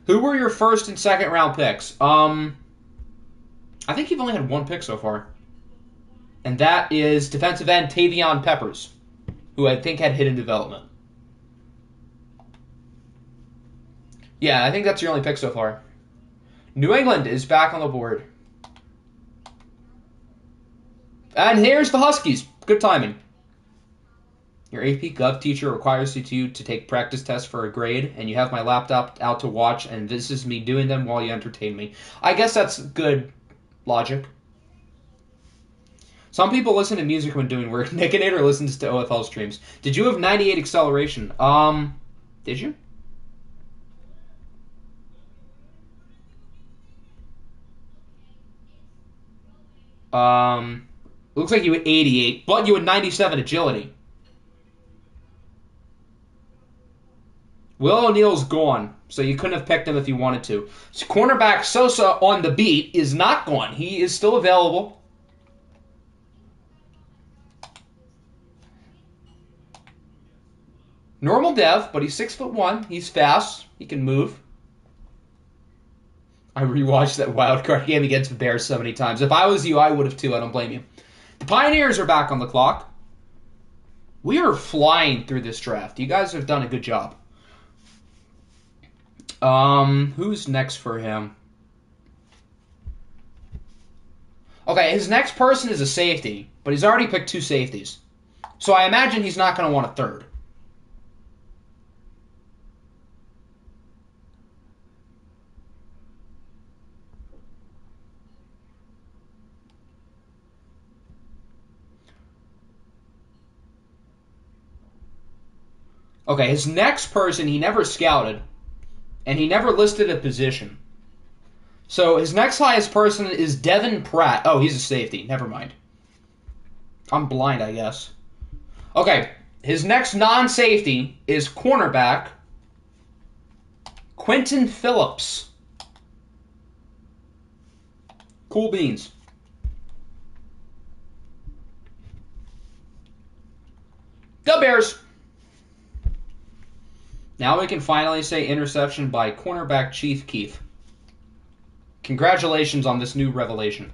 Who were your first and second round picks? I think you've only had 1 pick so far. And that is defensive end Tavion Peppers, who I think had hidden development. Yeah, I think that's your only pick so far. New England is back on the board. And here's the Huskies. Good timing. Your AP Gov teacher requires you to take practice tests for a grade, and you have my laptop out to watch, and this is me doing them while you entertain me. I guess that's good logic. Some people listen to music when doing work. Nickinator listens to OFL streams. Did you have 98 acceleration? Did you? Looks like you had 88, but you had 97 agility. Will O'Neal's gone, so you couldn't have picked him if you wanted to. So cornerback Sosa on the beat is not gone. He is still available. Normal dev, but he's 6'1". He's fast. He can move. I rewatched that wild card game against the Bears so many times. If I was you, I would have too. I don't blame you. The Pioneers are back on the clock. We are flying through this draft. You guys have done a good job. Who's next for him? Okay, his next person is a safety, but he's already picked 2 safeties. So I imagine he's not going to want a third. Okay, his next person he never scouted, and he never listed a position. So his next highest person is Devin Pratt. Oh, he's a safety. Never mind. I'm blind, I guess. Okay, his next non-safety is cornerback Quentin Phillips. Cool beans. The Bears. Now we can finally say interception by cornerback Chief Keith. Congratulations on this new revelation.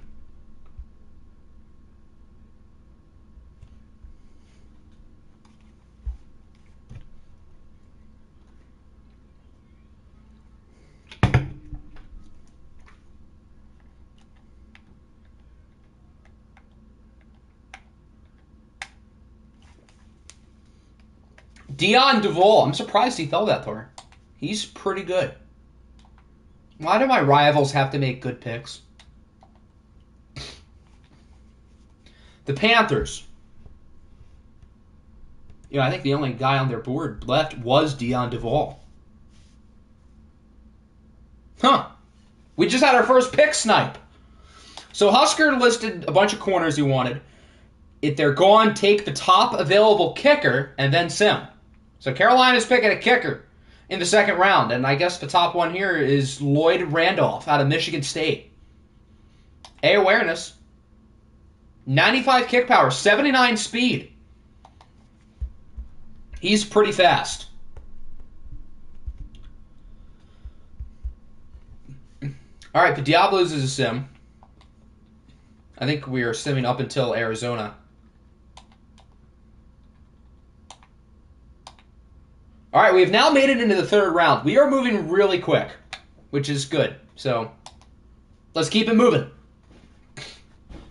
Dion Duvall. I'm surprised he fell that far. He's pretty good. Why do my rivals have to make good picks? The Panthers. You know, I think the only guy on their board left was Dion Duvall. Huh. We just had our first pick snipe. So Husker listed a bunch of corners he wanted. If they're gone, take the top available kicker and then sim. So Carolina's picking a kicker in the second round, and I guess the top one here is Lloyd Randolph out of Michigan State. A awareness. 95 kick power, 79 speed. He's pretty fast. All right, the Diablos is a sim. I think we are simming up until Arizona. All right, we've now made it into the third round. We are moving really quick, which is good. So let's keep it moving.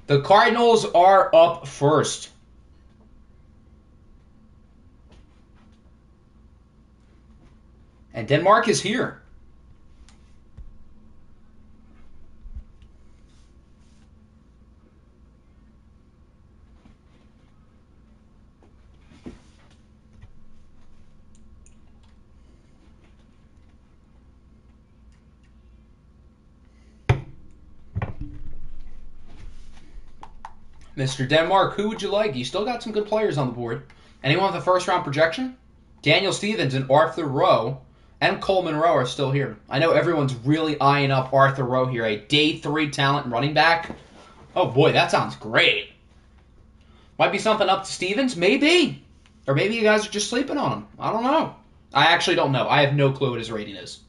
The Cardinals are up first. And Denmark is here. Mr. Denmark, who would you like? You still got some good players on the board. Anyone with a first-round projection? Daniel Stevens and Arthur Rowe and Coleman Rowe are still here. I know everyone's really eyeing up Arthur Rowe here, a day 3 talent running back. Oh boy, that sounds great. Might be something up to Stevens? Maybe. Or maybe you guys are just sleeping on him. I don't know. I actually don't know. I have no clue what his rating is.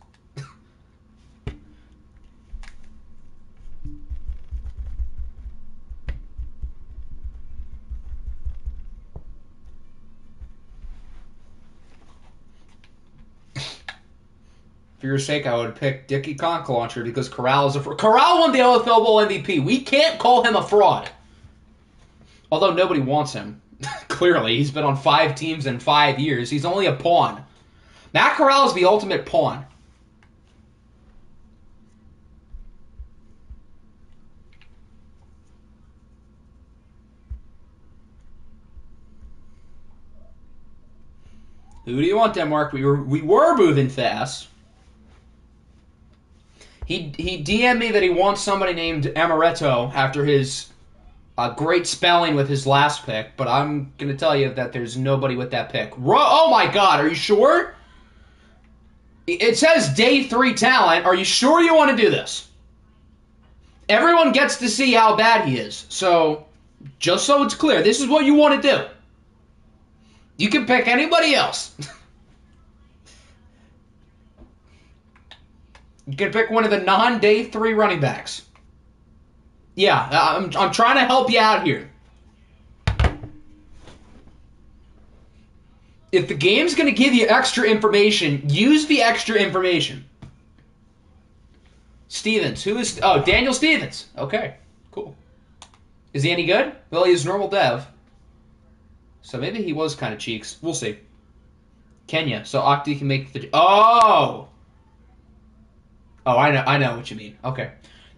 For your sake, I would pick Dickie Conch-Launcher because Corral is a fraud. Corral won the OFL Bowl MVP. We can't call him a fraud. Although nobody wants him. Clearly, he's been on 5 teams in 5 years. He's only a pawn. Matt Corral is the ultimate pawn. Who do you want, Denmark? We were moving fast. He DM'd me that he wants somebody named Amaretto after his great spelling with his last pick, but I'm going to tell you that there's nobody with that pick. Oh my god, are you sure? It says day 3 talent. Are you sure you want to do this? Everyone gets to see how bad he is. So, just so it's clear, this is what you want to do. You can pick anybody else. You can pick one of the non-day 3 running backs. Yeah, I'm trying to help you out here. If the game's going to give you extra information, use the extra information. Stevens. Who is... Oh, Daniel Stevens. Okay, cool. Is he any good? Well, he's normal dev. So maybe he was kind of cheeks. We'll see. Kenya. So Octi can make the... Oh! Oh, I know what you mean. Okay.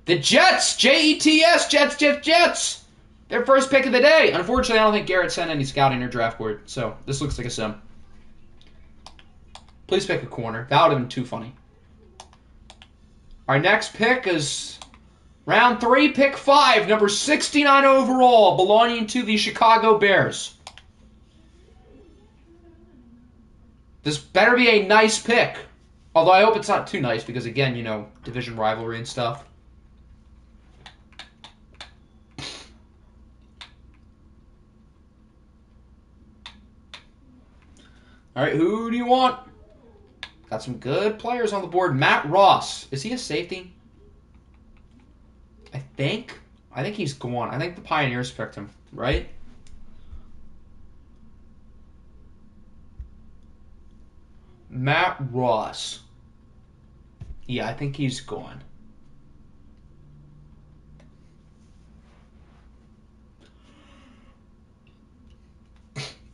The Jets! Jets, Jets! Their first pick of the day. Unfortunately, I don't think Garrett sent any scouting or draft board, so this looks like a sim. Please pick a corner. That would have been too funny. Our next pick is round 3, pick 5, number 69 overall, belonging to the Chicago Bears. This better be a nice pick. Although I hope it's not too nice because, again, you know, division rivalry and stuff. All right, who do you want? Got some good players on the board. Matt Ross. Is he a safety? I think he's gone. I think the Pioneers picked him, right? Matt Ross. Yeah, I think he's gone.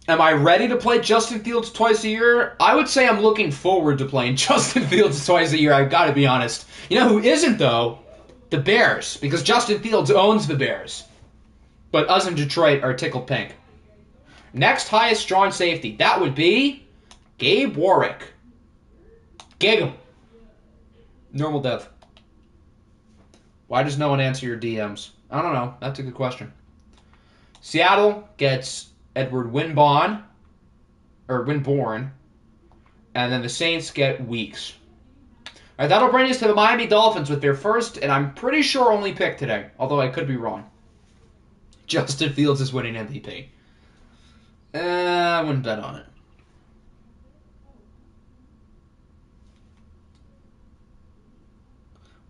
Am I ready to play Justin Fields twice a year? I would say I'm looking forward to playing Justin Fields twice a year. I've got to be honest. You know who isn't, though? The Bears. Because Justin Fields owns the Bears. But us in Detroit are tickled pink. Next highest drawn safety. That would be Gabe Warwick. Gig him. Normal dev. Why does no one answer your DMs? I don't know. That's a good question. Seattle gets Edward Winborn. And then the Saints get Weeks. All right, that'll bring us to the Miami Dolphins with their first, and I'm pretty sure only pick today, although I could be wrong. Justin Fields is winning MVP. I wouldn't bet on it.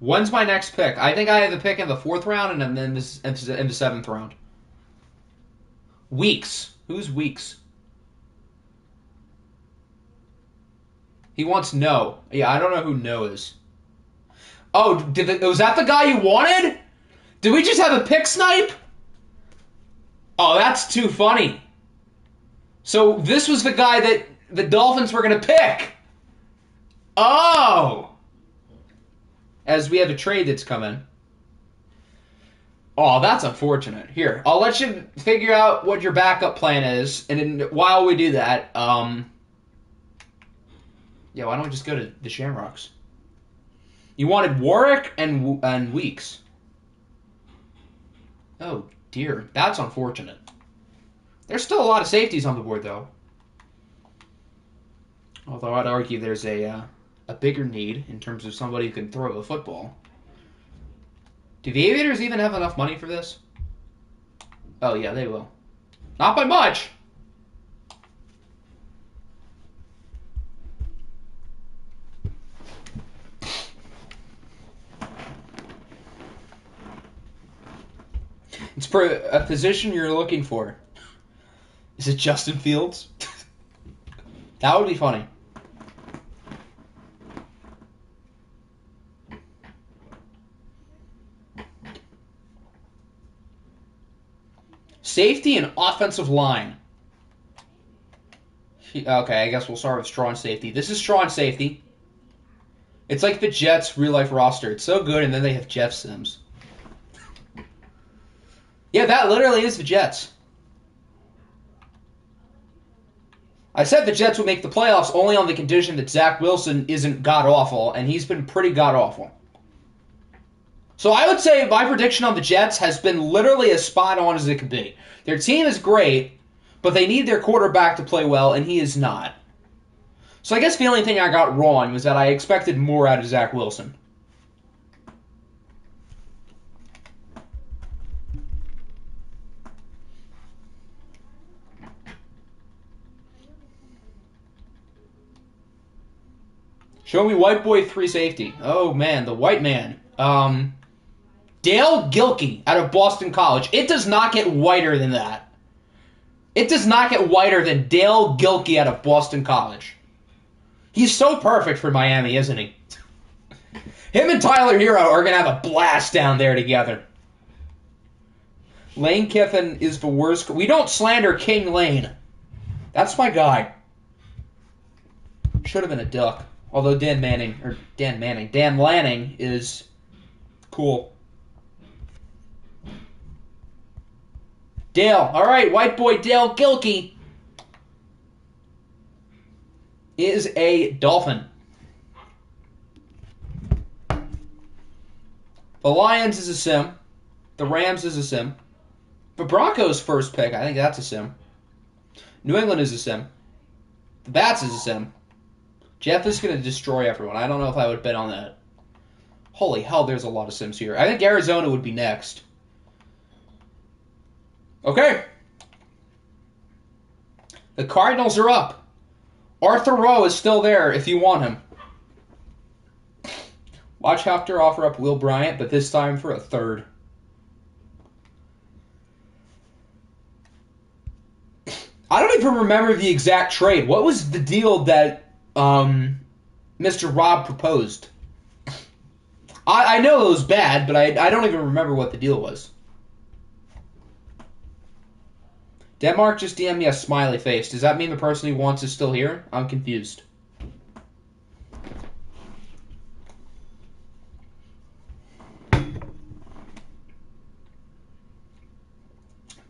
When's my next pick? I think I have the pick in the 4th round and then in the 7th round. Weeks. Who's Weeks? He wants No. Yeah, I don't know who No is. Oh, was that the guy you wanted? Did we just have a pick snipe? Oh, that's too funny. So this was the guy that the Dolphins were going to pick. Oh. As we have a trade that's coming. Oh, that's unfortunate. Here, I'll let you figure out what your backup plan is, and while we do that, yeah, why don't we just go to the Shamrocks? You wanted Warwick and Weeks. Oh dear, that's unfortunate. There's still a lot of safeties on the board, though. Although I'd argue there's a bigger need in terms of somebody who can throw a football. Do the Aviators even have enough money for this? Oh, yeah, they will. Not by much. It's a position you're looking for. Is it Justin Fields? That would be funny. Safety and offensive line. Okay, I guess we'll start with strong safety. This is strong safety. It's like the Jets' real-life roster. It's so good, and then they have Jeff Sims. Yeah, that literally is the Jets. I said the Jets would make the playoffs only on the condition that Zach Wilson isn't god-awful, and he's been pretty god-awful. So I would say my prediction on the Jets has been literally as spot on as it could be. Their team is great, but they need their quarterback to play well, and he is not. So I guess the only thing I got wrong was that I expected more out of Zach Wilson. Show me white boy 3 safety. Oh, man, the white man. Dale Gilkey out of Boston College. It does not get whiter than that. It does not get whiter than Dale Gilkey out of Boston College. He's so perfect for Miami, isn't he? Him and Tyler Hero are going to have a blast down there together. Lane Kiffin is the worst. We don't slander King Lane. That's my guy. Should have been a Duck. Although Dan Lanning is cool. Dale. All right, white boy Dale Gilkey is a Dolphin. The Lions is a sim. The Rams is a sim. The Broncos' first pick, I think that's a sim. New England is a sim. The Bats is a sim. Jeff is going to destroy everyone. I don't know if I would bet on that. Holy hell, there's a lot of sims here. I think Arizona would be next. Okay. The Cardinals are up. Arthur Rowe is still there if you want him. Watch Hafter offer up Will Bryant, but this time for a 3rd. I don't even remember the exact trade. What was the deal that Mr. Rob proposed? I know it was bad, but I don't even remember what the deal was. Denmark just DM'd me a smiley face. Does that mean the person he wants is still here? I'm confused.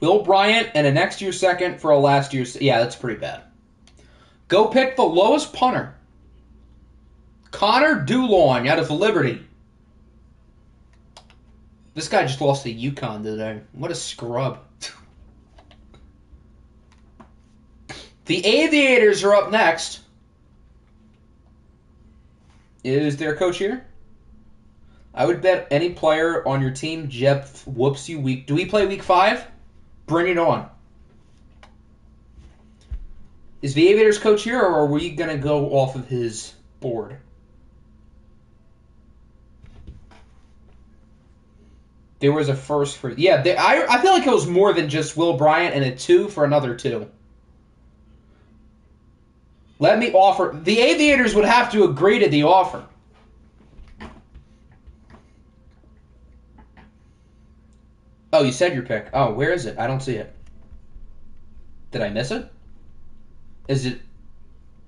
Will Bryant and a next year second for a last year's... Yeah, that's pretty bad. Go pick the lowest punter. Connor Dulon out of Liberty. This guy just lost to UConn today. What a scrub. The Aviators are up next. Is their coach here? I would bet any player on your team, Jeff, whoops you week. Do we play week 5? Bring it on. Is the Aviators coach here, or are we going to go off of his board? There was a first for... Yeah, I feel like it was more than just Will Bryant and a 2 for another 2. Let me offer... The Aviators would have to agree to the offer. Oh, you said your pick. Oh, where is it? I don't see it. Did I miss it? Is it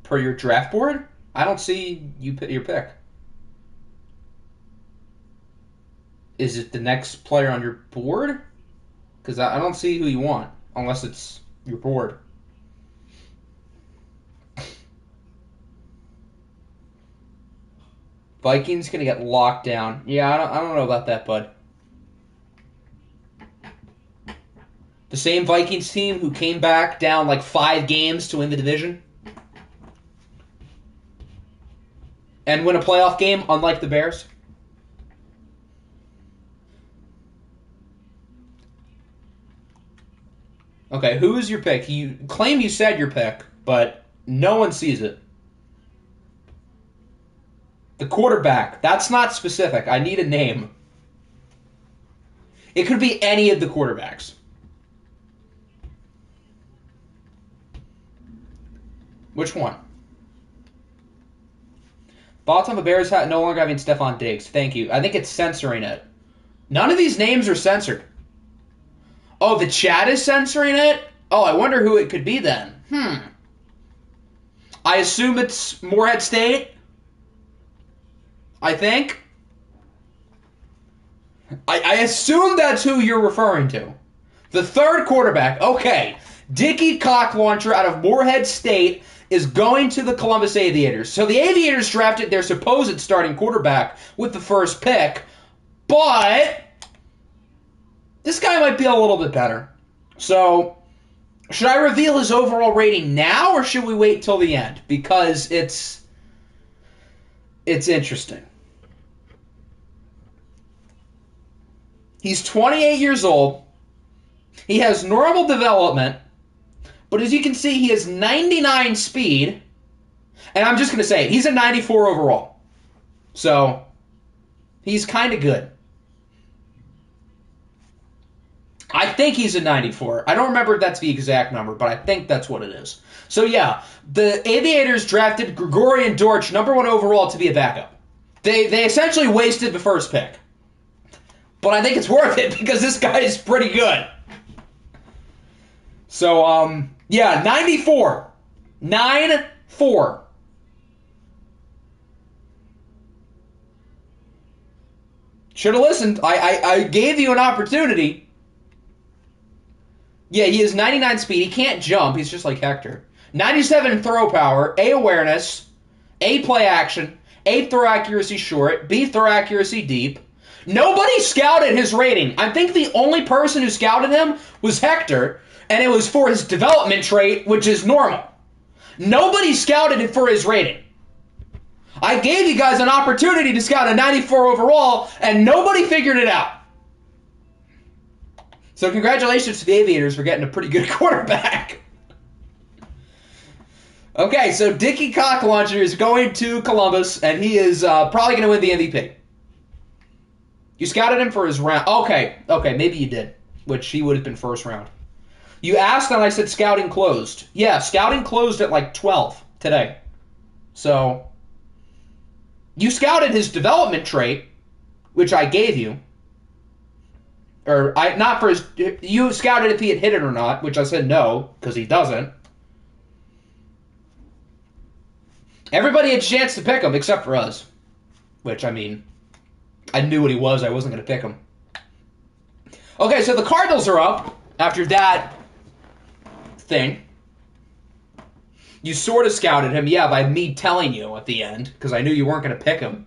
per your draft board? I don't see your pick. Is it the next player on your board? Because I don't see who you want, unless it's your board. Vikings going to get locked down. Yeah, I don't know about that, bud. The same Vikings team who came back down like 5 games to win the division. And win a playoff game, unlike the Bears. Okay, who is your pick? You claim you said your pick, but no one sees it. The quarterback. That's not specific. I need a name. It could be any of the quarterbacks. Which one? Bottom of Bears hat no longer having Stephon Diggs. Thank you. I think it's censoring it. None of these names are censored. Oh, the chat is censoring it? Oh, I wonder who it could be then. I assume it's Morehead State. I think. I assume that's who you're referring to. The third quarterback. Okay. Dickie Cocklauncher out of Morehead State is going to the Columbus Aviators. So the Aviators drafted their supposed starting quarterback with the first pick, but this guy might be a little bit better. So, should I reveal his overall rating now, or should we wait till the end? Because it's interesting. He's 28 years old. He has normal development. But as you can see, he has 99 speed. And I'm just going to say, he's a 94 overall. So, he's kind of good. I think he's a 94. I don't remember if that's the exact number, but I think that's what it is. So, yeah, the Aviators drafted Gregorian Dortch, number 1 overall, to be a backup. They essentially wasted the first pick. But I think it's worth it because this guy is pretty good. So, yeah, 94. 9-4. Should have listened. I gave you an opportunity. Yeah, he has 99 speed. He can't jump. He's just like Hector. 97 throw power, A awareness, A play action, A throw accuracy short, B throw accuracy deep. Nobody scouted his rating. I think the only person who scouted him was Hector, and it was for his development trait, which is normal. Nobody scouted it for his rating. I gave you guys an opportunity to scout a 94 overall, and nobody figured it out. So congratulations to the Aviators for getting a pretty good quarterback. Okay, so Dickie Cocklauncher is going to Columbus, and he is probably going to win the MVP. You scouted him for his round. Okay, maybe you did, which he would have been first round. You asked, and I said scouting closed. Yeah, scouting closed at like 12 today. So, you scouted his development trait, which I gave you. Not for his. You scouted if he had hit it or not, which I said no, because he doesn't. Everybody had a chance to pick him except for us. Which, I mean, I knew what he was. I wasn't going to pick him. Okay, so the Cardinals are up after that thing. You sort of scouted him, yeah, by me telling you at the end, because I knew you weren't going to pick him.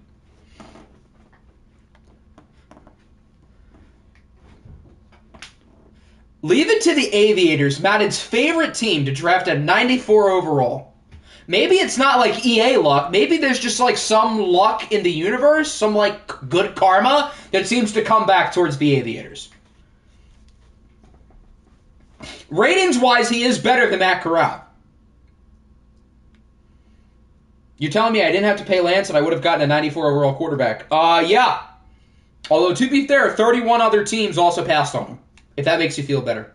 Leave it to the Aviators, Madden's favorite team, to draft at 94 overall. Maybe it's not like EA luck. Maybe there's just like some luck in the universe, some like good karma that seems to come back towards the Aviators. Ratings-wise, he is better than Matt Corral. You're telling me I didn't have to pay Lance and I would have gotten a 94 overall quarterback? Yeah. Although, to be fair, 31 other teams also passed on him, if that makes you feel better.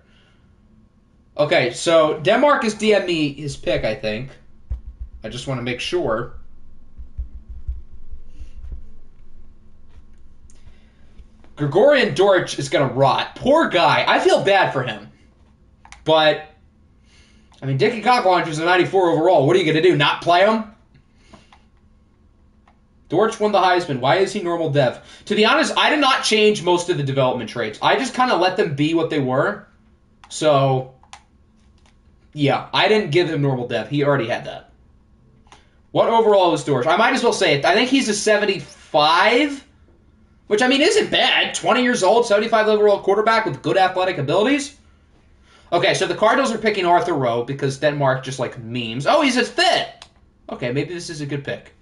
Okay, so Denmark has DM'd me his pick, I think. I just want to make sure. Gregorian Dortch is going to rot. Poor guy. I feel bad for him. But, I mean, Dickie Cocklauncher's a 94 overall. What are you going to do, not play him? Dortch won the Heisman. Why is he normal dev? To be honest, I did not change most of the development traits. I just kind of let them be what they were. So, yeah, I didn't give him normal dev. He already had that. What overall is Dortch? I might as well say it. I think he's a 75, which, I mean, isn't bad. 20 years old, 75 overall quarterback with good athletic abilities. Okay, so the Cardinals are picking Arthur Rowe because Denmark just, like, memes. Oh, he's a fit! Okay, maybe this is a good pick.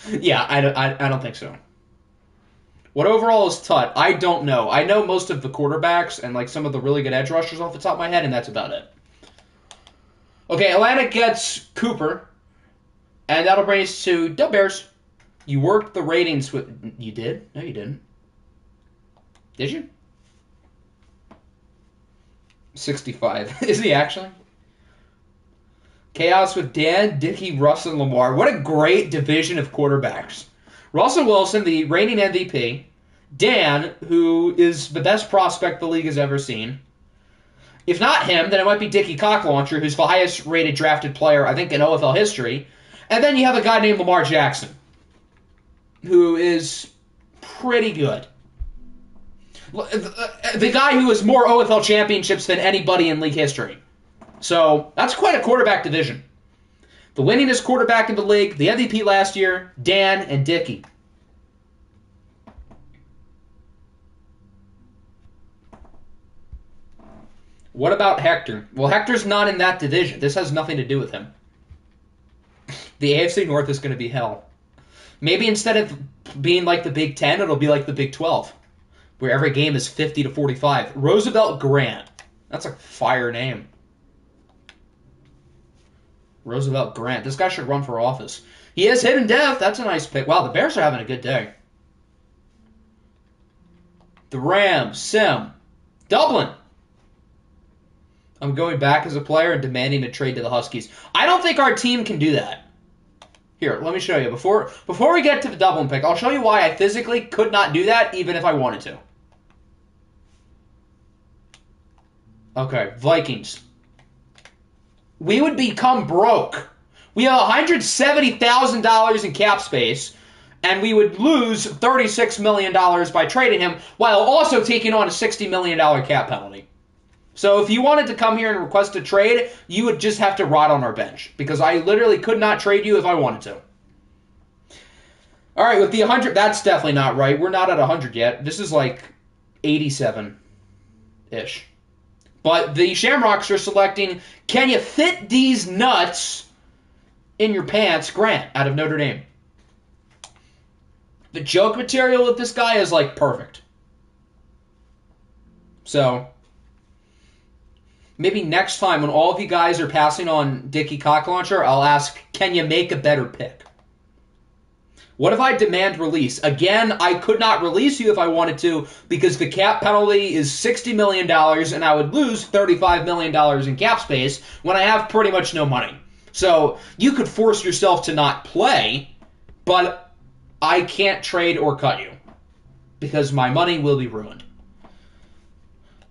Yeah, I don't think so. What overall is Tut? I don't know. I know most of the quarterbacks and like some of the really good edge rushers off the top of my head, and that's about it. Okay, Atlanta gets Cooper, and that'll bring us to the Bears. You worked the ratings with... You did? No, you didn't. Did you? 65. Is he actually? Chaos with Dan, Dickey, Russell, and Lamar. What a great division of quarterbacks. Russell Wilson, the reigning MVP. Dan, who is the best prospect the league has ever seen. If not him, then it might be Dickie Cocklauncher, who's the highest rated drafted player, I think, in OFL history. And then you have a guy named Lamar Jackson, who is pretty good. The guy who has more OFL championships than anybody in league history. So, that's quite a quarterback division. The winningest quarterback in the league, the MVP last year, Dan and Dickey. What about Hector? Well, Hector's not in that division. This has nothing to do with him. The AFC North is going to be hell. Maybe instead of being like the Big Ten, it'll be like the Big 12, where every game is 50-45. Roosevelt Grant. That's a fire name. Roosevelt Grant. This guy should run for office. He is hidden dev. That's a nice pick. Wow, the Bears are having a good day. The Rams. Sim. Dublin. I'm going back as a player and demanding a trade to the Huskies. I don't think our team can do that. Here, let me show you. Before we get to the Dublin pick, I'll show you why I physically could not do that even if I wanted to. Okay, Vikings. We would become broke. We have $170,000 in cap space, and we would lose $36 million by trading him while also taking on a $60 million cap penalty. So if you wanted to come here and request a trade, you would just have to rot on our bench, because I literally could not trade you if I wanted to. All right, with the 100, that's definitely not right. We're not at 100 yet. This is like 87-ish. But the Shamrocks are selecting, can you fit these nuts in your pants, Grant, out of Notre Dame. The joke material with this guy is, like, perfect. So, maybe next time when all of you guys are passing on Dickie Cocklauncher, I'll ask, can you make a better pick? What if I demand release? Again, I could not release you if I wanted to because the cap penalty is $60 million and I would lose $35 million in cap space when I have pretty much no money. So you could force yourself to not play, but I can't trade or cut you because my money will be ruined.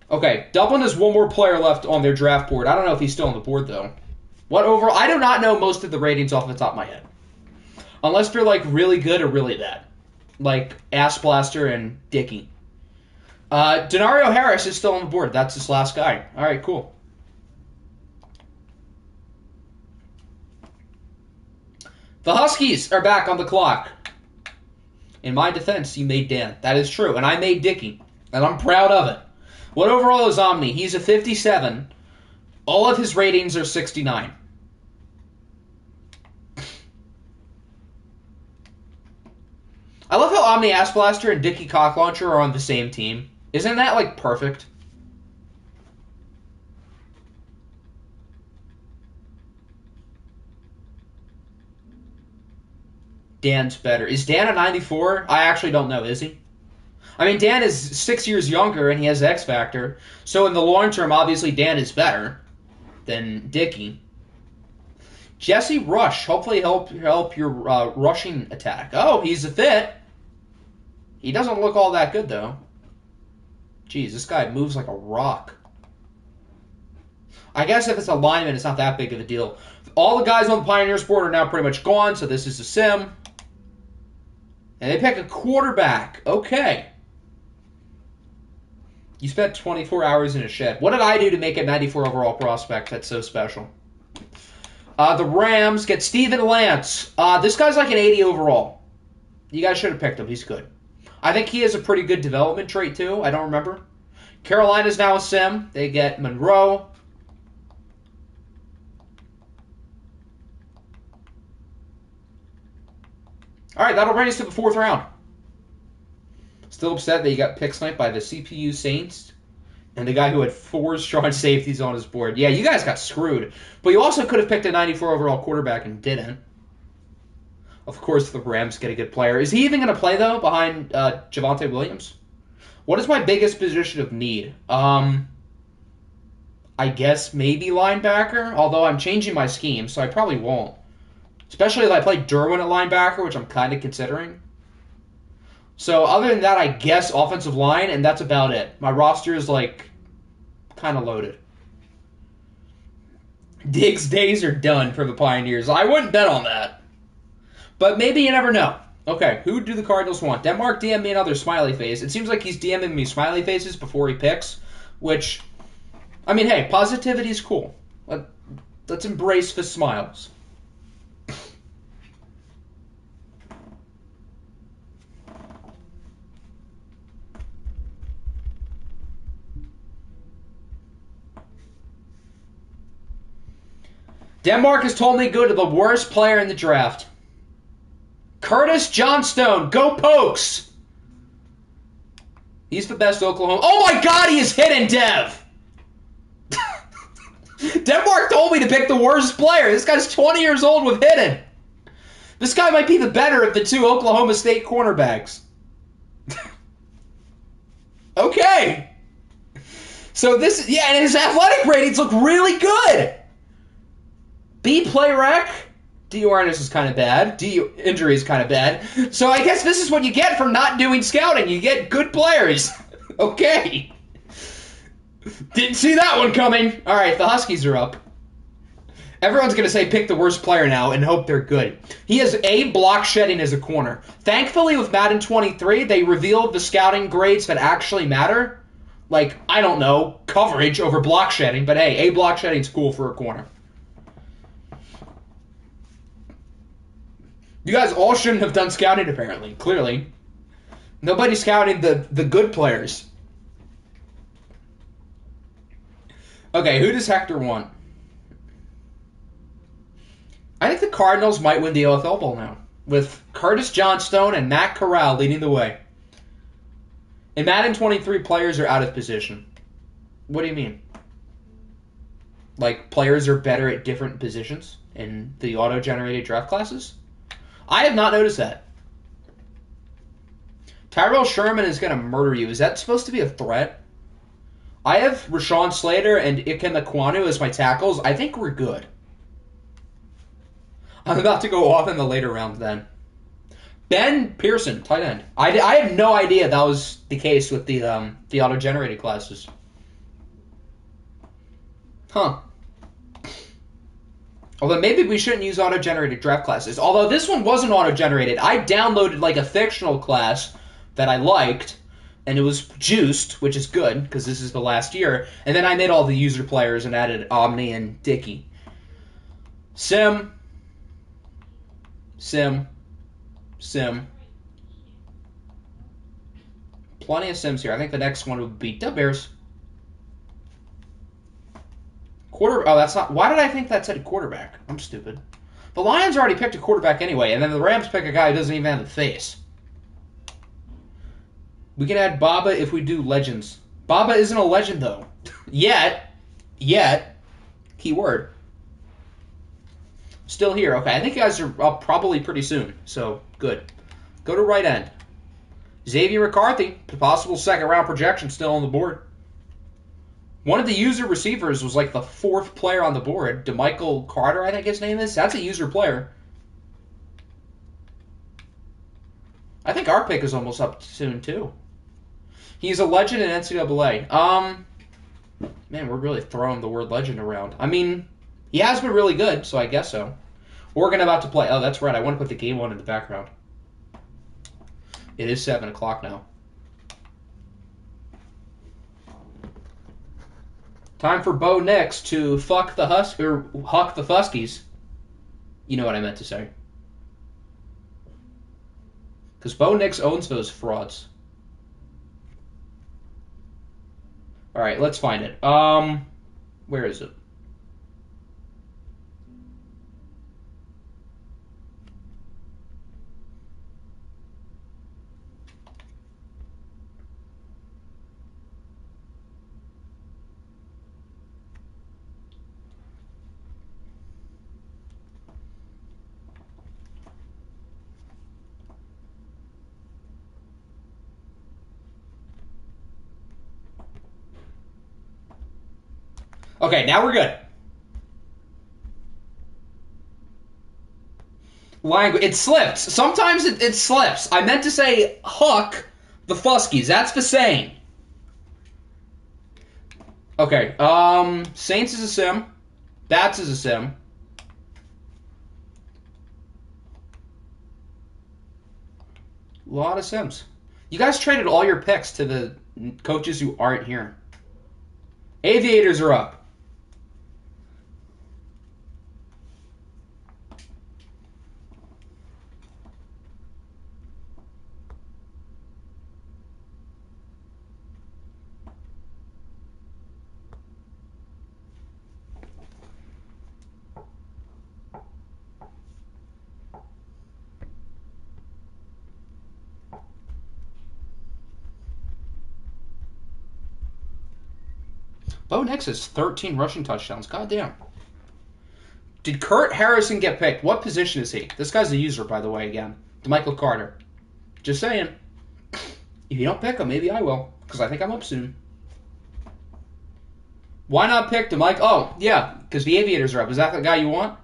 Okay, Dublin has one more player left on their draft board. I don't know if he's still on the board, though. What overall? I do not know most of the ratings off the top of my head. Unless they're, like, really good or really bad. Like Ass Blaster and Dickey. Denario Harris is still on the board. That's his last guy. All right, cool. The Huskies are back on the clock. In my defense, you made Dan. That is true. And I made Dickey. And I'm proud of it. What overall is Omni? He's a 57. All of his ratings are 69. I love how Omni Ass Blaster and Dickey Cock Launcher are on the same team. Isn't that, like, perfect? Dan's better. Is Dan a 94? I actually don't know. Is he? I mean, Dan is 6 years younger, and he has X Factor. So in the long term, obviously, Dan is better than Dickey. Jesse Rush. Hopefully help your rushing attack. Oh, he's a fit. He doesn't look all that good, though. Jeez, this guy moves like a rock. I guess if it's a lineman, it's not that big of a deal. All the guys on the Pioneers board are now pretty much gone, so this is a sim. And they pick a quarterback. Okay. You spent 24 hours in a shed. What did I do to make a 94 overall prospect that's so special? The Rams get Steven Lance. This guy's like an 80 overall. You guys should have picked him. He's good. I think he has a pretty good development trait, too. I don't remember. Carolina's now a sim. They get Monroe. All right, that'll bring us to the 4th round. Still upset that you got pick sniped by the CPU Saints and the guy who had 4 strong safeties on his board. Yeah, you guys got screwed. But you also could have picked a 94 overall quarterback and didn't. Of course, the Rams get a good player. Is he even going to play, though, behind Javonte Williams? What is my biggest position of need? I guess maybe linebacker, although I'm changing my scheme, so I probably won't. Especially if I play Derwin at linebacker, which I'm kind of considering. So other than that, I guess offensive line, and that's about it. My roster is, like, kind of loaded. Diggs' days are done for the Pioneers. I wouldn't bet on that. But maybe you never know. Okay, who do the Cardinals want? Denmark DM me another smiley face. It seems like he's DMing me smiley faces before he picks, which, I mean, hey, positivity is cool. Let's embrace the smiles. Denmark has told me to go to the worst player in the draft. Curtis Johnstone. Go Pokes! He's the best Oklahoma. Oh my god, he is hidden, Dev! Denmark told me to pick the worst player. This guy's 20 years old with hidden. This guy might be the better of the 2 Oklahoma State cornerbacks. Okay. So this, yeah, and his athletic ratings look really good. B play rec. D awareness is kind of bad. D injury is kind of bad. So I guess this is what you get from not doing scouting. You get good players. Okay. Didn't see that one coming. All right, the Huskies are up. Everyone's going to say pick the worst player now and hope they're good. He has A, block shedding as a corner. Thankfully, with Madden 23, they revealed the scouting grades that actually matter. Like, I don't know, coverage over block shedding. But hey, A, block shedding is cool for a corner. You guys all shouldn't have done scouting, apparently. Clearly. Nobody's scouting the good players. Okay, who does Hector want? I think the Cardinals might win the OFL Bowl now, with Curtis Johnstone and Matt Corral leading the way. In Madden 23, players are out of position. What do you mean? Like, players are better at different positions in the auto-generated draft classes? I have not noticed that. Tyrell Sherman is going to murder you. Is that supposed to be a threat? I have Rashawn Slater and Ikem Ekwonu as my tackles. I think we're good. I'm about to go off in the later rounds then. Ben Pearson, tight end. I had no idea that was the case with the auto-generated classes. Huh. Although maybe we shouldn't use auto-generated draft classes. Although this one wasn't auto-generated. I downloaded like a fictional class that I liked, and it was juiced, which is good, because this is the last year. And then I made all the user players and added Omni and Dicky. Sim. Plenty of Sims here. I think the next one would be the Bears. Oh, that's not... Why did I think that said quarterback? I'm stupid. The Lions already picked a quarterback anyway, and then the Rams pick a guy who doesn't even have a face. We can add Baba if we do legends. Baba isn't a legend, though. Yet. Keyword. Still here. Okay, I think you guys are up probably pretty soon, so good. Go to right end. Xavier McCarthy, possible second-round projection still on the board. One of the user receivers was like the 4th player on the board. DeMichael Carter, I think his name is. That's a user player. I think our pick is almost up soon, too. He's a legend in NCAA. Man, we're really throwing the word legend around. I mean, he has been really good, so I guess so. Oregon about to play. Oh, that's right. I want to put the game on in the background. It is 7 o'clock now. Time for Bo Nix to huck the Fuskies. You know what I meant to say. Because Bo Nix owns those frauds. Alright, let's find it. Where is it? Okay, now we're good. Language. It slips. Sometimes it slips. I meant to say huck the Fuskies. That's the saying. Okay, Saints is a sim. Bats is a sim. A lot of sims. You guys traded all your picks to the coaches who aren't here. Aviators are up. Bo Nix has 13 rushing touchdowns. Goddamn. Did Kurt Harrison get picked? What position is he? This guy's a user, by the way, again. DeMichael Carter. Just saying. If you don't pick him, maybe I will. Because I think I'm up soon. Why not pick DeMichael? Oh, yeah. Because the Aviators are up. Is that the guy you want?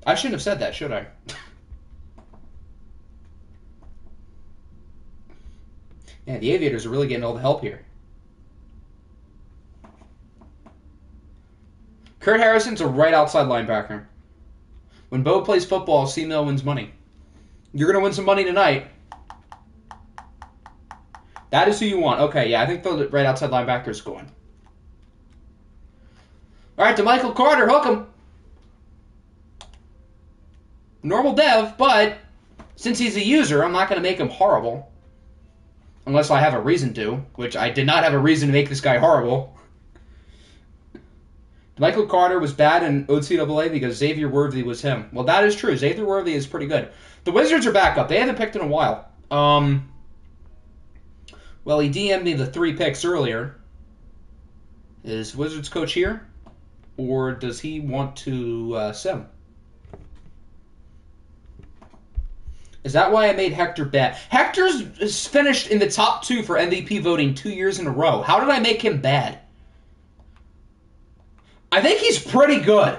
I shouldn't have said that, should I? Yeah, the Aviators are really getting all the help here. Kurt Harrison's a right outside linebacker. When Bo plays football, C-Mill wins money. You're going to win some money tonight. That is who you want. Okay, yeah, I think the right outside linebacker is going. All right, DeMichael Carter, hook him. Normal dev, but since he's a user, I'm not going to make him horrible. Unless I have a reason to, which I did not have a reason to make this guy horrible. Michael Carter was bad in OCAA because Xavier Worthy was him. Well, that is true. Xavier Worthy is pretty good. The Wizards are back up. They haven't picked in a while. Well, he DM'd me the 3 picks earlier. Is Wizards coach here? Or does he want to sim? Is that why I made Hector bad? Hector's finished in the top 2 for MVP voting 2 years in a row. How did I make him bad? I think he's pretty good.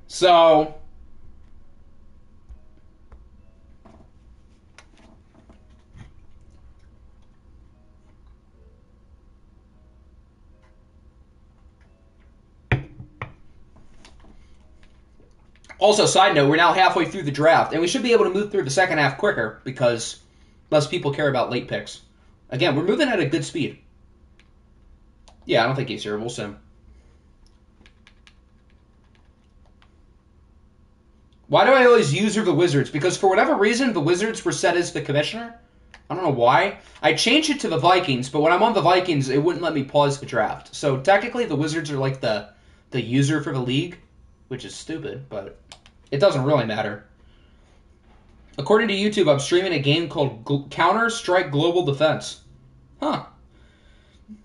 So, Also, side note, we're now halfway through the draft, and we should be able to move through the second half quicker because less people care about late picks. Again, we're moving at a good speed. Yeah, I don't think he's here. We'll see him. Why do I always user the Wizards? Because for whatever reason, the Wizards were set as the commissioner. I don't know why. I changed it to the Vikings, but when I'm on the Vikings, it wouldn't let me pause the draft. So technically, the Wizards are like the user for the league, which is stupid, but it doesn't really matter. According to YouTube, I'm streaming a game called Counter-Strike Global Defense. Huh.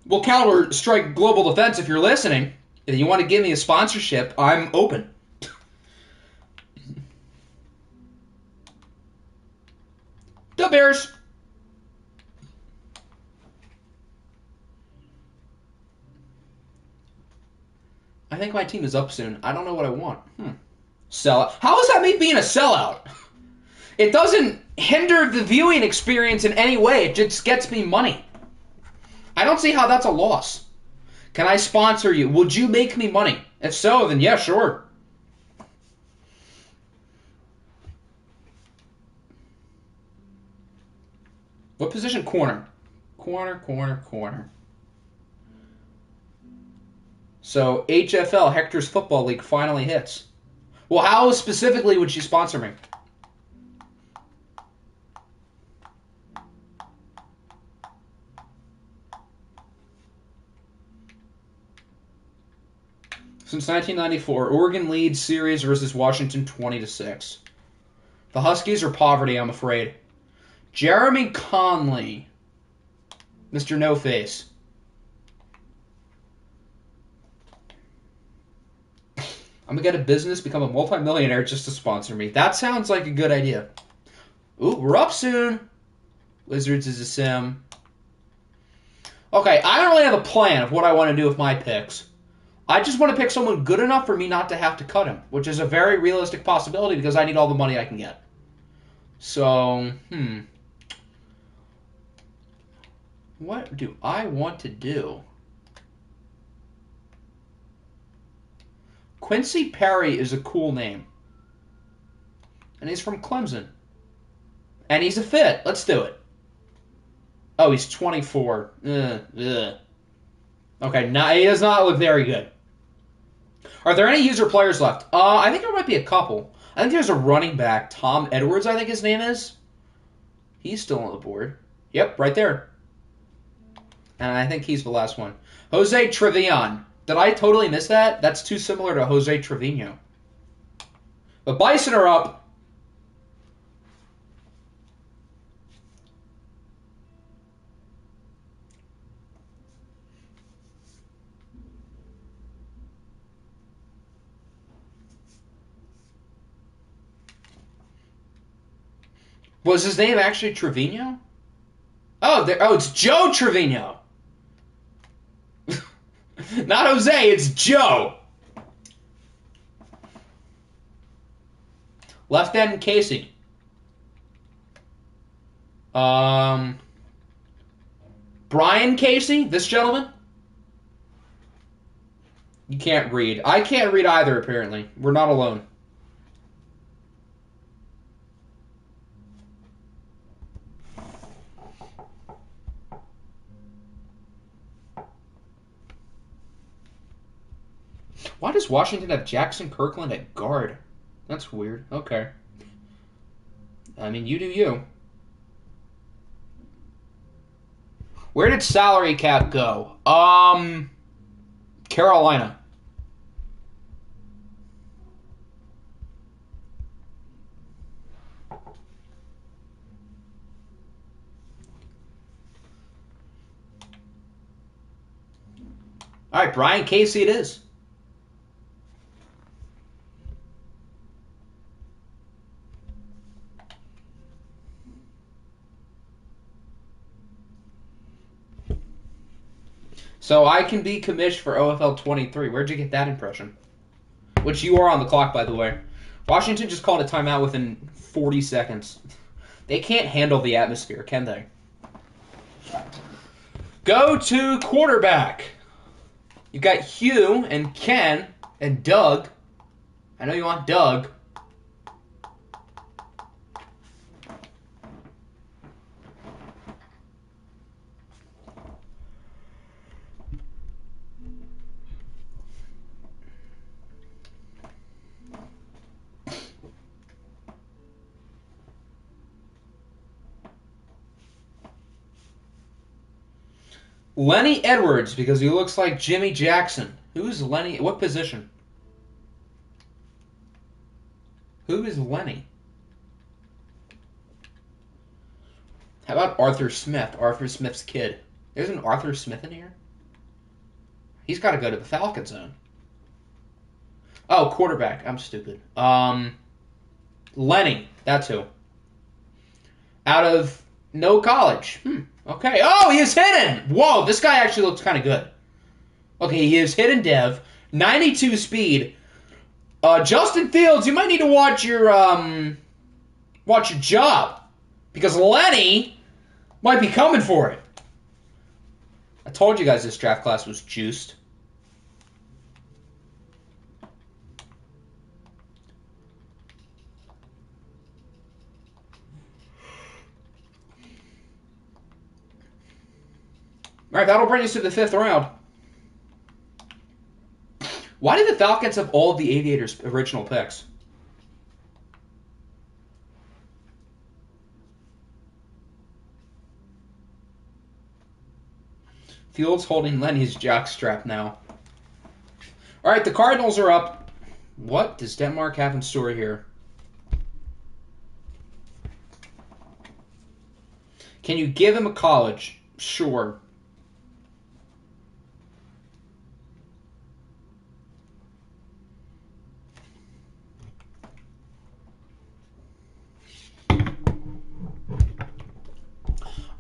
Well, Counter-Strike Global Defense, if you're listening, and you want to give me a sponsorship, I'm open. The Bears. I think my team is up soon. I don't know what I want. Sellout. How is that me being a sellout? It doesn't hinder the viewing experience in any way. It just gets me money. I don't see how that's a loss. Can I sponsor you? Would you make me money? If so, then yeah, sure. What position? Corner. Corner. So, HFL, Hector's Football League, finally hits. Well, how specifically would you sponsor me? Since 1994, Oregon leads series versus Washington 20-6. The Huskies are poverty, I'm afraid. Jeremy Conley. Mr. No Face. I'm going to get a business, become a multimillionaire just to sponsor me. That sounds like a good idea. Ooh, we're up soon. Wizards is a sim. Okay, I don't really have a plan of what I want to do with my picks. I just want to pick someone good enough for me not to have to cut him, which is a very realistic possibility because I need all the money I can get. So, what do I want to do? Quincy Perry is a cool name. And he's from Clemson. And he's a fit. Let's do it. Oh, he's 24. Okay, he does not look very good. Are there any user players left? I think there might be a couple. I think there's a running back, Tom Edwards, I think his name is. He's still on the board. Yep, right there. And I think he's the last one. Jose Trevion. Did I totally miss that? That's too similar to Jose Trevino. The Bison are up. Was his name actually Trevino? Oh, it's Joe Trevino. Not Jose, it's Joe. Left end Casey. Brian Casey, this gentleman. You can't read. I can't read either, apparently. We're not alone. Why does Washington have Jackson Kirkland at guard? That's weird. Okay. I mean, you do you. Where did salary cap go? Carolina. All right, Brian Casey it is. So I can be commissioned for OFL 23. Where'd you get that impression? Which you are on the clock, by the way. Washington just called a timeout within 40 seconds. They can't handle the atmosphere, can they? Go to quarterback. You've got Hugh and Ken and Doug. I know you want Doug. Lenny Edwards, because he looks like Jimmy Jackson. Who's Lenny? What position? Who is Lenny? How about Arthur Smith? Arthur Smith's kid. There's an Arthur Smith in here? He's got to go to the Falcon zone. Oh, quarterback. I'm stupid. Lenny. That's who. Out of no college. Okay. Oh, he is hidden. Whoa, this guy actually looks kind of good. Okay, he is hidden dev. 92 speed. Justin Fields, you might need to watch your job. Because Lenny might be coming for it. I told you guys this draft class was juiced. All right, that'll bring us to the 5th round. Why did the Falcons have all of the Aviators' original picks? Fields holding Lenny's jockstrap now. All right, the Cardinals are up. What does Denmark have in store here? Can you give him a college? Sure.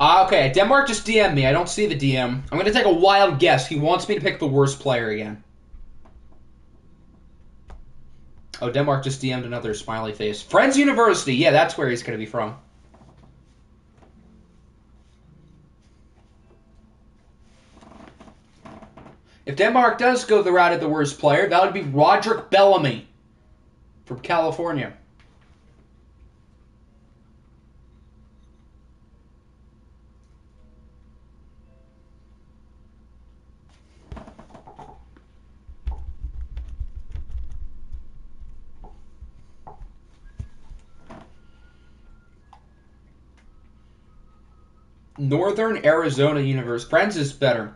Okay, Denmark just DM'd me. I don't see the DM. I'm going to take a wild guess. He wants me to pick the worst player again. Oh, Denmark just DM'd another smiley face. Friends University. Yeah, that's where he's going to be from. If Denmark does go the route of the worst player, that would be Roderick Bellamy from California. Northern Arizona University. Friends is better.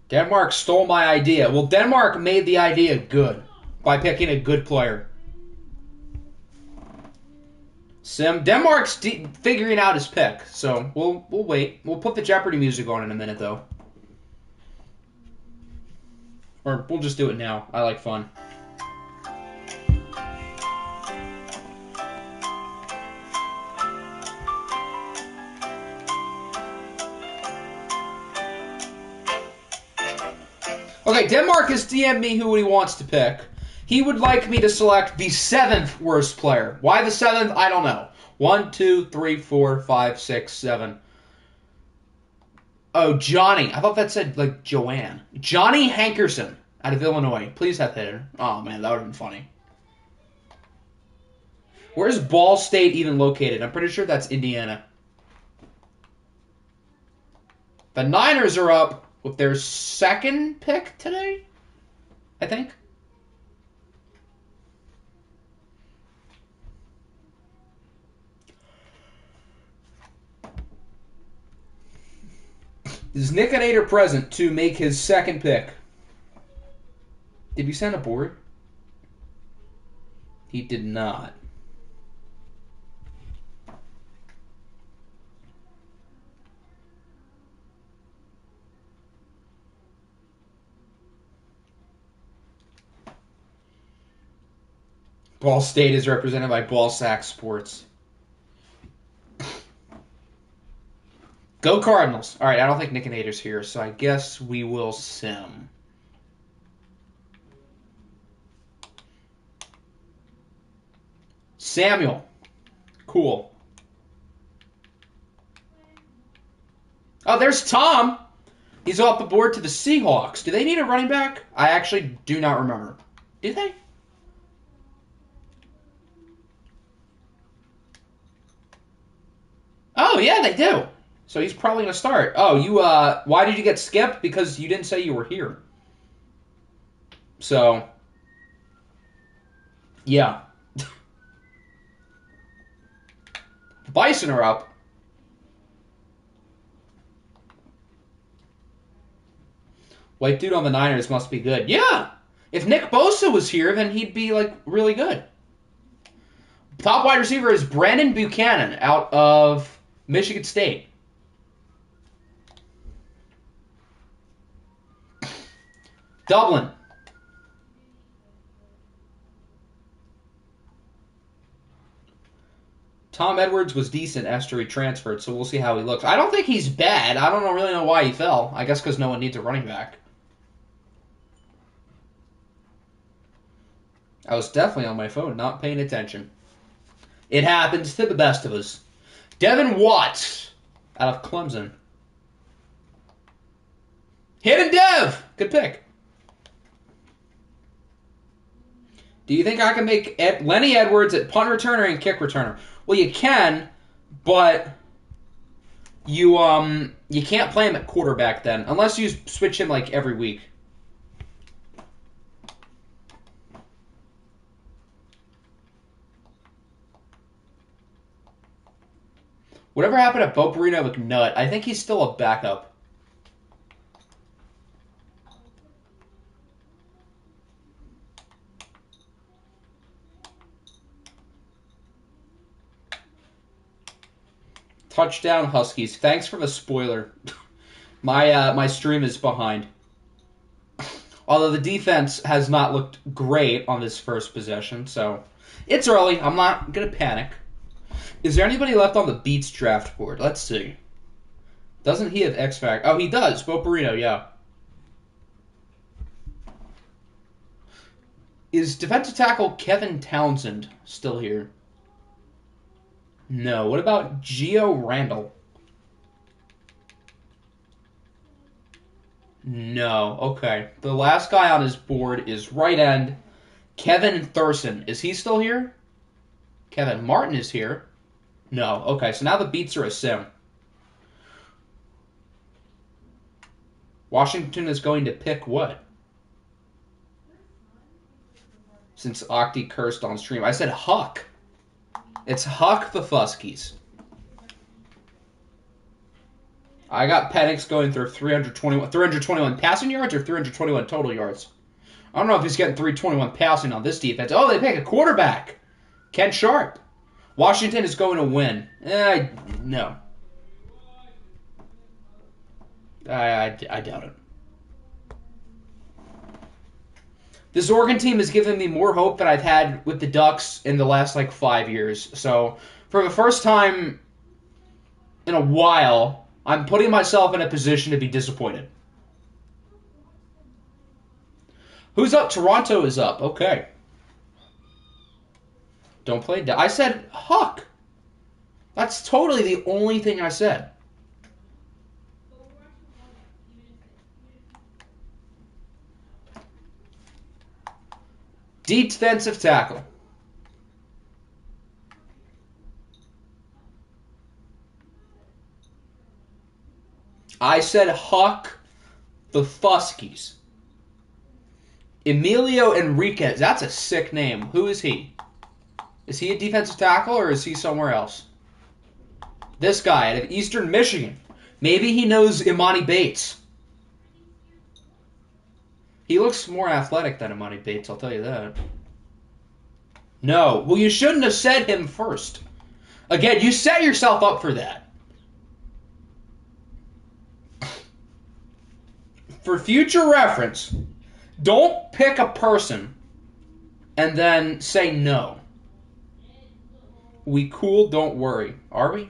Denmark stole my idea. Well, Denmark made the idea good by picking a good player. Denmark's figuring out his pick, so we'll wait. We'll put the Jeopardy music on in a minute, though. Or we'll just do it now. I like fun. Okay, Denmark has DM'd me who he wants to pick. He would like me to select the 7th worst player. Why the 7th? I don't know. 1, 2, 3, 4, 5, 6, 7. Oh, Johnny. I thought that said, like, Joanne. Johnny Hankerson out of Illinois. Please have hitter. Oh, man, that would have been funny. Where's Ball State even located? I'm pretty sure that's Indiana. The Niners are up with their 2nd pick today, I think. Is Nickinator present to make his 2nd pick? Did you send a board? He did not. Ball State is represented by Ballsack Sports. Go Cardinals. All right, I don't think Nickinator's here, so I guess we will sim. Samuel. Cool. Oh, there's Tom. He's off the board to the Seahawks. Do they need a running back? I actually do not remember. Do they? Oh, yeah, they do. So he's probably going to start. Oh, why did you get skipped? Because you didn't say you were here. So, yeah. Bison are up. White dude on the Niners must be good. Yeah! If Nick Bosa was here, then he'd be, like, really good. Top wide receiver is Brandon Buchanan out of Michigan State. Dublin. Tom Edwards was decent after he transferred, so we'll see how he looks. I don't think he's bad. I don't really know why he fell. I guess because no one needs a running back. I was definitely on my phone, not paying attention. It happens to the best of us. Devin Watts out of Clemson. Hidden Dev! Good pick. Do you think I can make Lenny Edwards at punt returner and kick returner? Well, you can, but you can't play him at quarterback then, unless you switch him like every week. Whatever happened to Bo Burrito McNutt? I think he's still a backup. Touchdown Huskies. Thanks for the spoiler. My stream is behind. Although the defense has not looked great on this first possession, so it's early. I'm not going to panic. Is there anybody left on the Beats draft board? Let's see. Doesn't he have X Factor? Oh, he does. Bo Burrito, yeah. Is defensive tackle Kevin Townsend still here? No. What about Gio Randall? No. Okay. The last guy on his board is right end Kevin Thurston. Is he still here? Kevin Martin is here. No. Okay, so now the Beats are a sim. Washington is going to pick what? Since Octi cursed on stream. I said Huck. It's Huck the Fuskies. I got Penix going through 321 passing yards or 321 total yards. I don't know if he's getting 321 passing on this defense. Oh, they pick a quarterback. Ken Sharp. Washington is going to win. No. I doubt it. This Oregon team has given me more hope than I've had with the Ducks in the last, 5 years. So, for the first time in a while, I'm putting myself in a position to be disappointed. Who's up? Toronto is up. Okay. Don't play. I said Huck. That's totally the only thing I said. Defensive tackle. I said Huck the Fuskies. Emilio Enriquez. That's a sick name. Who is he? Is he a defensive tackle or is he somewhere else? This guy out of Eastern Michigan. Maybe he knows Imani Bates. He looks more athletic than Imani Bates, I'll tell you that. No. Well, you shouldn't have said him first. Again, you set yourself up for that. For future reference, don't pick a person and then say no. We cool, don't worry. Are we?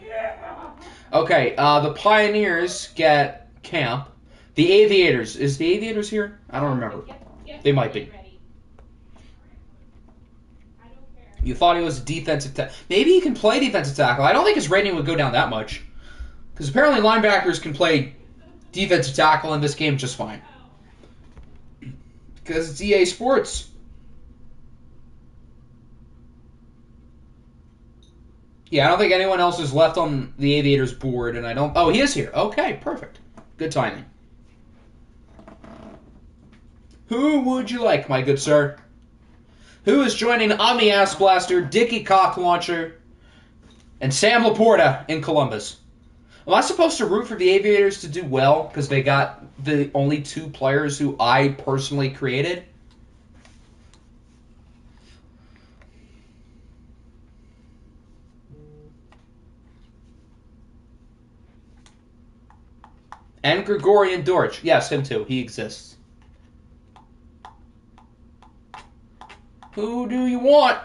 Okay, the Pioneers get Camp. The Aviators. Is the Aviators here? I don't remember. They might be. You thought he was a defensive tackle. Maybe he can play defensive tackle. I don't think his rating would go down that much. Because apparently linebackers can play defensive tackle in this game just fine. Because it's EA Sports. Yeah, I don't think anyone else is left on the Aviators board, and I don't... Oh, he is here. Okay, perfect. Good timing. Who would you like, my good sir? Who is joining Omni Ass Blaster, Dicky Cock Launcher, And Sam Laporta in Columbus. Am I supposed to root for the Aviators to do well because they got the only 2 players who I personally created? And Gregorian Dortch. Yes, him too. He exists. Who do you want?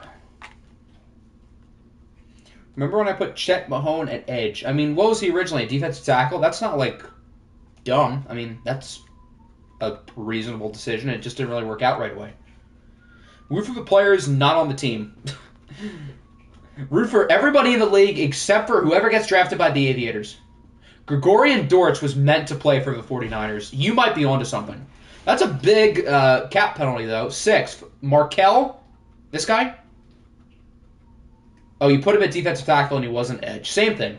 Remember when I put Chet Mahone at edge? I mean, what was he originally? A defensive tackle? That's not, like, dumb. I mean, that's a reasonable decision. It just didn't really work out right away. Root for the players not on the team. Root for everybody in the league except for whoever gets drafted by the Aviators. Gregorian Dortch was meant to play for the 49ers. You might be onto something. That's a big cap penalty, though. 6. Markel? This guy? Oh, you put him at defensive tackle and he wasn't edge. Same thing.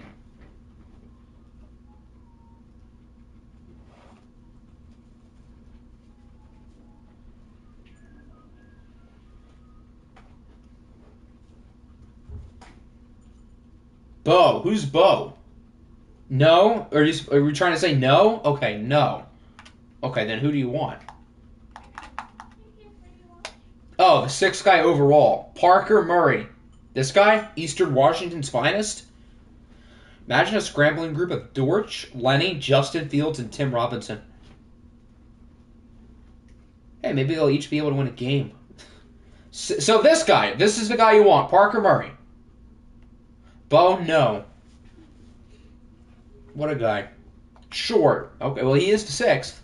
Bo. Who's Bo? No? Are we trying to say no? Okay, no. Okay, then who do you want? Oh, the 6th guy overall. Parker Murray. This guy? Eastern Washington's finest? Imagine a scrambling group of Dortch, Lenny, Justin Fields, and Tim Robinson. Hey, maybe they'll each be able to win a game. So this guy. This is the guy you want. Parker Murray. Bo, no. What a guy. Short. Okay, well, he is the 6th.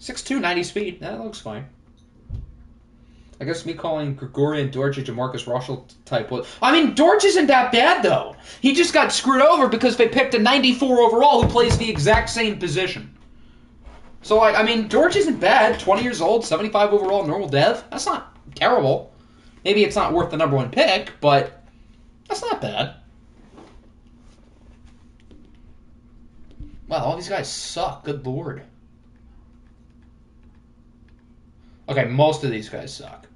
6'2", 90 speed. That looks fine. I guess me calling Gregorian Dortch a Jamarcus Russell type was... I mean, Dortch isn't that bad, though. He just got screwed over because they picked a 94 overall who plays the exact same position. So, like, I mean, Dortch isn't bad. 20 years old, 75 overall, normal dev. That's not terrible. Maybe it's not worth the number 1 pick, but that's not bad. Wow, all these guys suck. Good lord. Okay, most of these guys suck.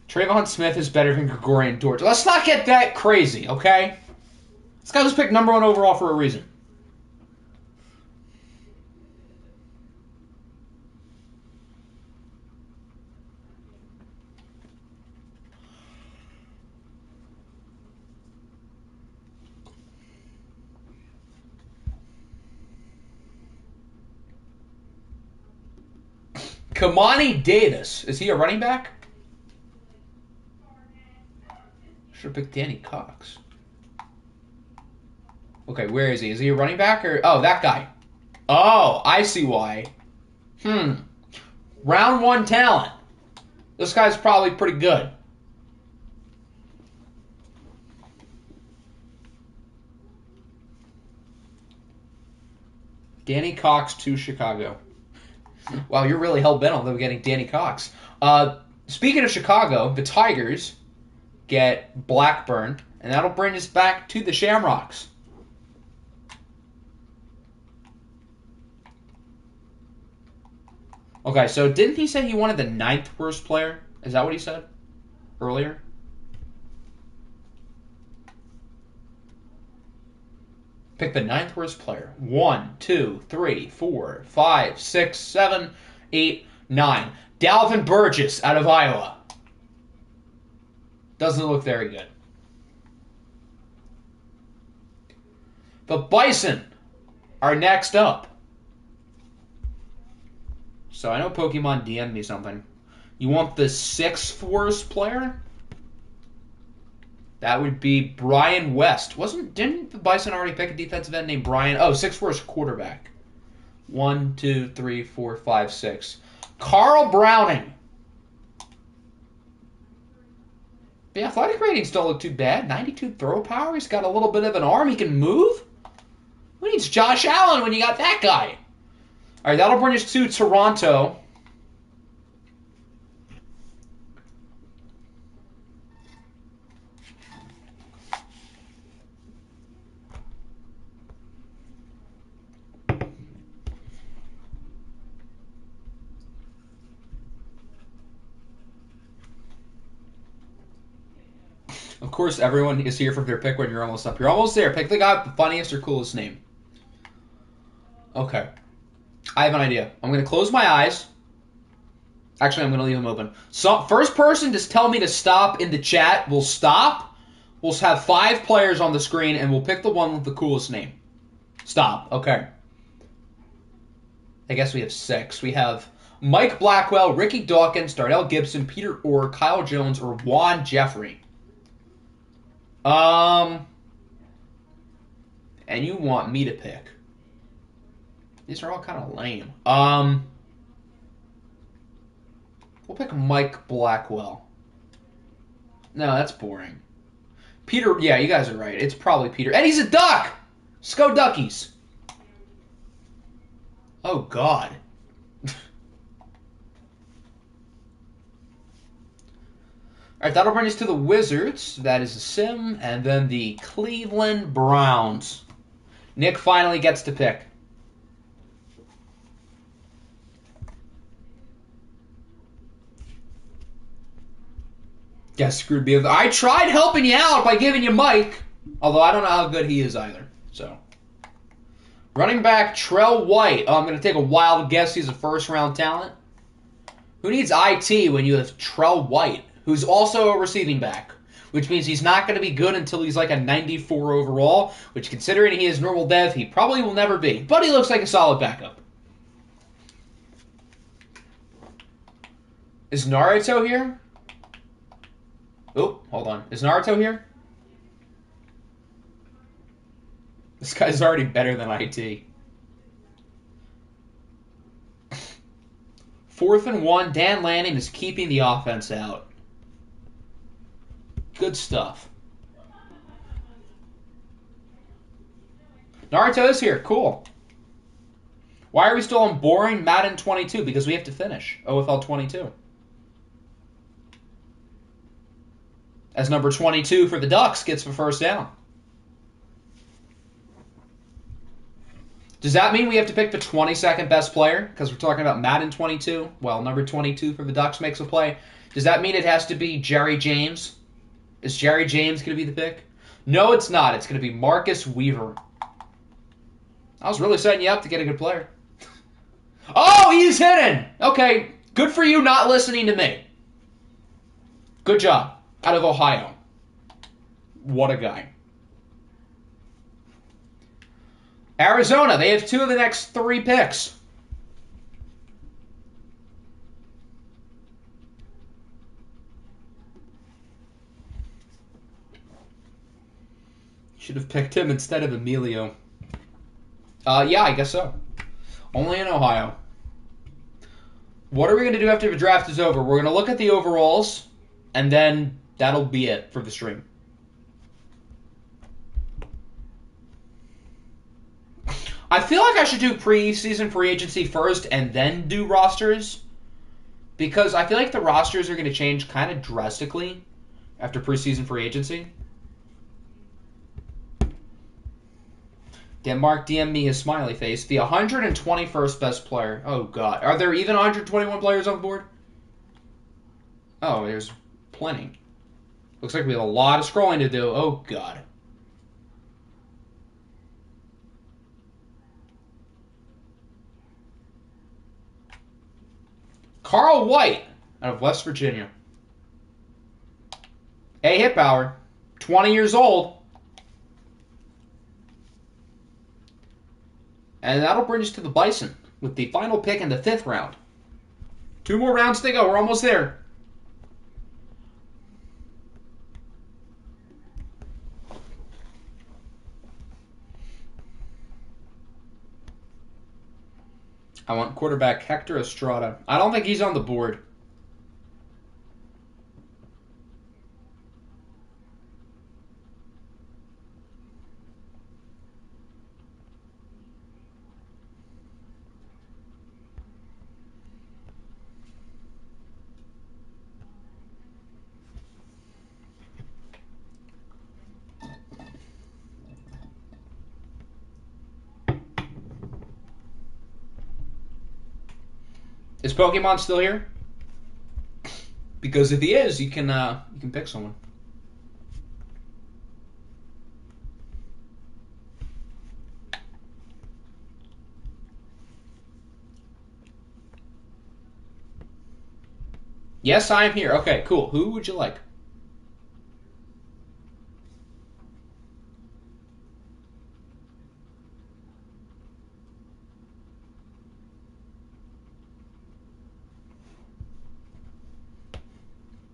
Trayvon Smith is better than Gregorian Dortch. Let's not get that crazy, okay? This guy was picked number 1 overall for a reason. Kamani Davis. Is he a running back? Should have picked Danny Cox. Okay, where is he? Is he a running back or... Oh, that guy. Oh, I see why. Round 1 talent. This guy's probably pretty good. Danny Cox to Chicago. Wow, you're really hell-bent on them getting Danny Cox. Speaking of Chicago, the Tigers get Blackburn, and that'll bring us back to the Shamrocks. Okay, so didn't he say he wanted the 9th worst player? Is that what he said earlier? Pick the 9th worst player. 1, 2, 3, 4, 5, 6, 7, 8, 9. Dalvin Burgess out of Iowa. Doesn't look very good. The Bison are next up. So I know Pokemon DM'd me something. You want the 6th worst player? That would be Brian West. Didn't the Bison already pick a defensive end named Brian? Oh, 6th worst quarterback. 1, 2, 3, 4, 5, 6. Carl Browning. The athletic ratings don't look too bad. 92 throw power. He's got a little bit of an arm. He can move. Who needs Josh Allen when you got that guy? All right, that'll bring us to Toronto. course, everyone is here for their pick when you're almost up. You're almost there. Pick the guy with the funniest or coolest name. Okay. I have an idea. I'm going to close my eyes. Actually, I'm going to leave them open. So, first person to tell me to stop in the chat will stop. We'll have 5 players on the screen, and we'll pick the one with the coolest name. Stop. Okay. I guess we have 6. We have Mike Blackwell, Ricky Dawkins, Darnell Gibson, Peter Orr, Kyle Jones, or Juan Jeffrey. And you want me to pick. These are all kind of lame. We'll pick Mike Blackwell. No, that's boring. Peter, yeah, you guys are right. It's probably Peter. And he's a duck! Let's go Duckies. Oh, God. Alright, that'll bring us to the Wizards. That is the Sim. And then the Cleveland Browns. Nick finally gets to pick. Yeah, screwed me. I tried helping you out by giving you Mike. Although I don't know how good he is either. So, running back Trell White. Oh, I'm going to take a wild guess he's a first-round talent. Who needs IT when you have Trell White, who's also a receiving back? Which means he's not going to be good until he's like a 94 overall, which considering he is normal dev, he probably will never be. But he looks like a solid backup. Is Naruto here? Oh, hold on. Is Naruto here? This guy's already better than IT. 4th and 1. Dan Lanning is keeping the offense out. Good stuff. Naruto is here. Cool. Why are we still on boring Madden 22? Because we have to finish OFL 22. As number 22 for the Ducks gets the first down. Does that mean we have to pick the 22nd best player? Because we're talking about Madden 22. Well, number 22 for the Ducks makes a play. Does that mean it has to be Jerry James? Is Jerry James going to be the pick? No, it's not. It's going to be Marcus Weaver. I was really setting you up to get a good player. Oh, he's hidden! Okay, good for you not listening to me. Good job. Out of Ohio. What a guy. Arizona, they have 2 of the next 3 picks. Should have picked him instead of Emilio. Yeah, I guess so. Only in Ohio. What are we going to do after the draft is over? We're going to look at the overalls, and then that'll be it for the stream. I feel like I should do preseason free agency first and then do rosters. Because I feel like the rosters are going to change kind of drastically after preseason free agency. Denmark DM me his smiley face. The 121st best player. Oh, God. Are there even 121 players on the board? Oh, there's plenty. Looks like we have a lot of scrolling to do. Oh, God. Carl White out of West Virginia. Hey, hit power. 20 years old. And that'll bring us to the Bison with the final pick in the 5th round. 2 more rounds to go. We're almost there. I want quarterback Hector Estrada. I don't think he's on the board. Is Pokemon still here? Because if he is, you can pick someone. Yes, I am here. Okay, cool. Who would you like?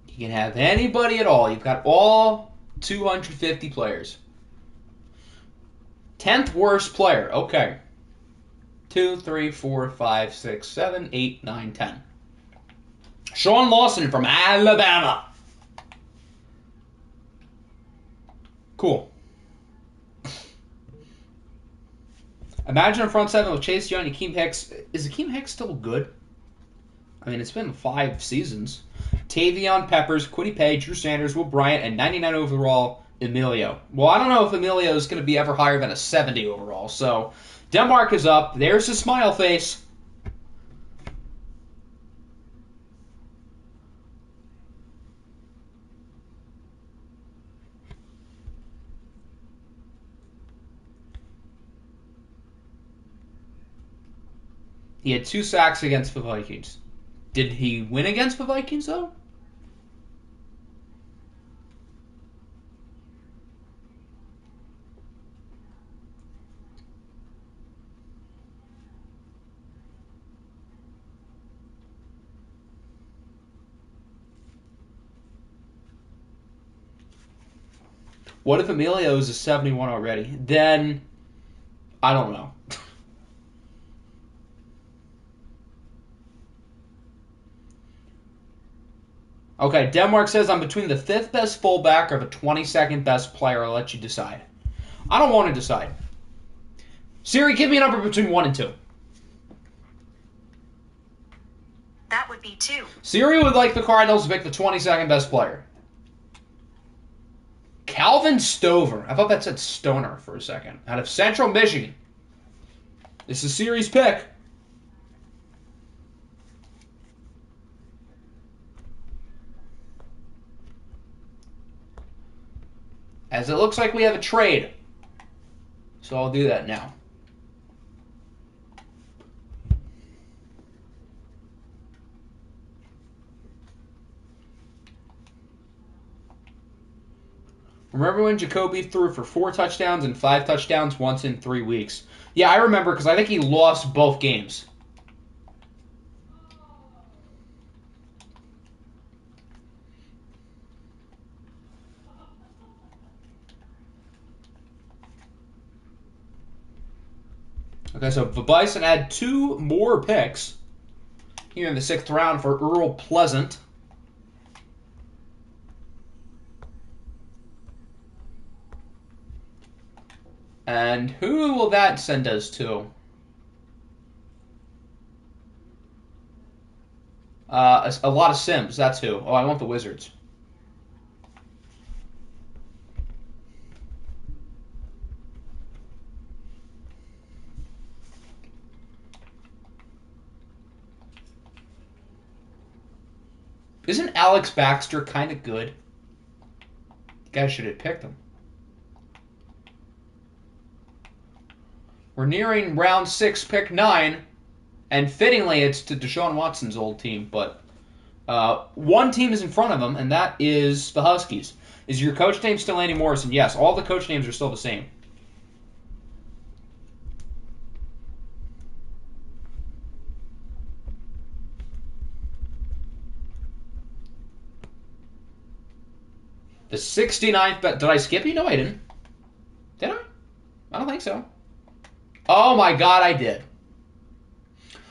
You can have anybody at all. You've got all 250 players. 10th worst player. Okay. 2, 3, 4, 5, 6, 7, 8, 9, 10. Sean Lawson from Alabama. Cool. Imagine a front seven with Chase Young and Akeem Hicks. Is Akeem Hicks still good? I mean, it's been 5 seasons. Tavion Peppers, Kwity Paye, Drew Sanders, Will Bryant, and 99 overall, Emilio. Well, I don't know if Emilio is going to be ever higher than a 70 overall. So, Denmark is up. There's his smile face. He had 2 sacks against the Vikings. Did he win against the Vikings, though? What if Emilio is a 71 already? Then, I don't know. Okay, Denmark says I'm between the 5th best fullback or the 22nd best player. I'll let you decide. I don't want to decide. Siri, give me a number between 1 and 2. That would be 2. Siri would like the Cardinals to pick the 22nd best player. Calvin Stover. I thought that said Stoner for a second. Out of Central Michigan. This is Siri's pick. As it looks like we have a trade. So I'll do that now. Remember when Jacoby threw for 4 touchdowns and 5 touchdowns once in 3 weeks? Yeah, I remember because I think he lost both games. Okay, so the Bison had 2 more picks here in the 6th round for Earl Pleasant. And who will that send us to? A lot of Sims, that's who. Oh, I want the Wizards. Isn't Alex Baxter kind of good? You guys should have picked him. We're nearing round 6, pick 9. And fittingly, it's to Deshaun Watson's old team. But one team is in front of him, and that is the Huskies. Is your coach name still Andy Morrison? Yes, all the coach names are still the same. The 69th bet. Did I skip you? No, I didn't. Did I? I don't think so. Oh my god, I did.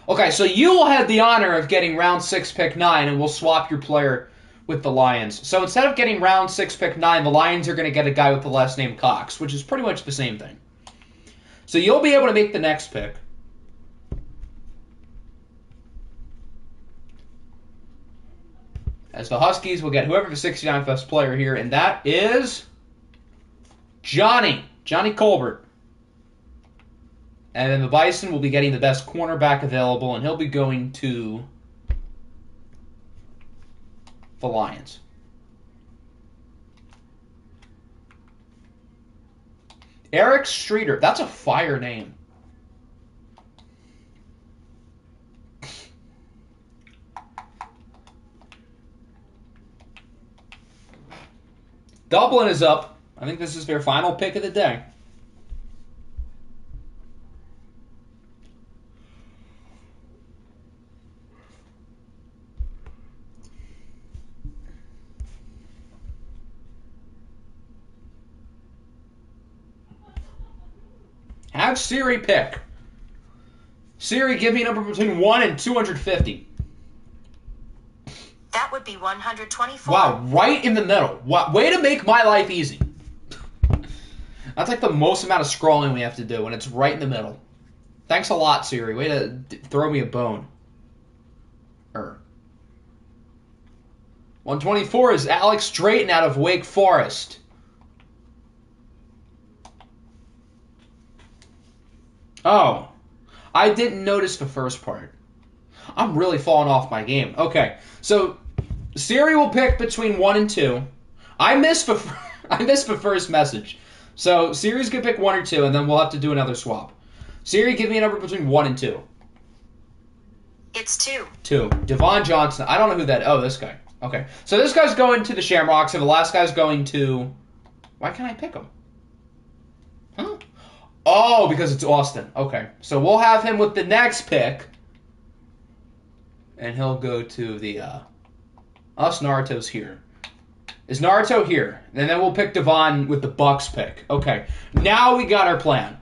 Okay, so you will have the honor of getting round 6, pick 9, and we'll swap your player with the Lions. So instead of getting round 6, pick 9, the Lions are going to get a guy with the last name Cox, which is pretty much the same thing. So you'll be able to make the next pick. As the Huskies will get whoever the 69th best player here, and that is Johnny Colbert. And then the Bison will be getting the best cornerback available, and he'll be going to the Lions. Eric Streeter. That's a fire name. Dublin is up. I think this is their final pick of the day. Have Siri pick. Siri, give me a number between 1 and 250. That would be 124. Wow, right in the middle. Way to make my life easy. That's like the most amount of scrolling we have to do, and it's right in the middle. Thanks a lot, Siri. Way to throw me a bone. 124 is Alex Drayton out of Wake Forest. Oh, I didn't notice the first part. I'm really falling off my game. Okay, so Siri will pick between 1 and 2. I missed the first message. So Siri's going to pick 1 or 2, and then we'll have to do another swap. Siri, give me a number between 1 and 2. It's 2. 2. Devon Johnson. I don't know who that... Oh, this guy. Okay. So this guy's going to the Shamrocks, and the last guy's going to... Why can't I pick him? Huh? Oh, because it's Austin. Okay. So we'll have him with the next pick. And he'll go to the... Us, Naruto's here. Is Naruto here? And then we'll pick Devon with the Bucks pick. Okay. Now we got our plan.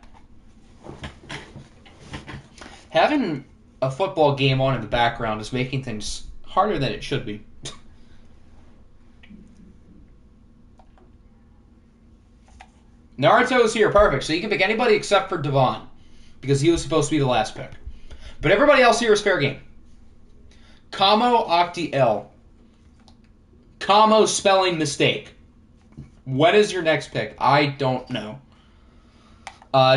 Having a football game on in the background is making things harder than it should be. Naruto's here. Perfect. So you can pick anybody except for Devon, because he was supposed to be the last pick. But everybody else here is fair game. Kamo Octi L. Kamo spelling mistake. When is your next pick? I don't know.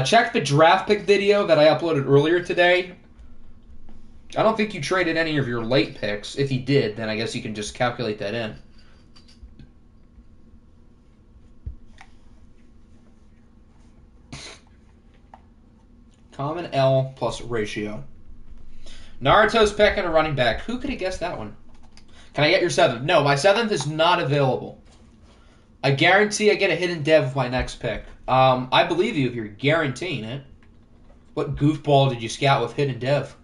Check the draft pick video that I uploaded earlier today. I don't think you traded any of your late picks. If you did, then I guess you can just calculate that in. Common L plus ratio. Naruto's picking a running back. Who could have guessed that one? Can I get your 7th? No, my 7th is not available. I guarantee I get a hidden dev with my next pick. I believe you if you're guaranteeing it. What goofball did you scout with hidden dev?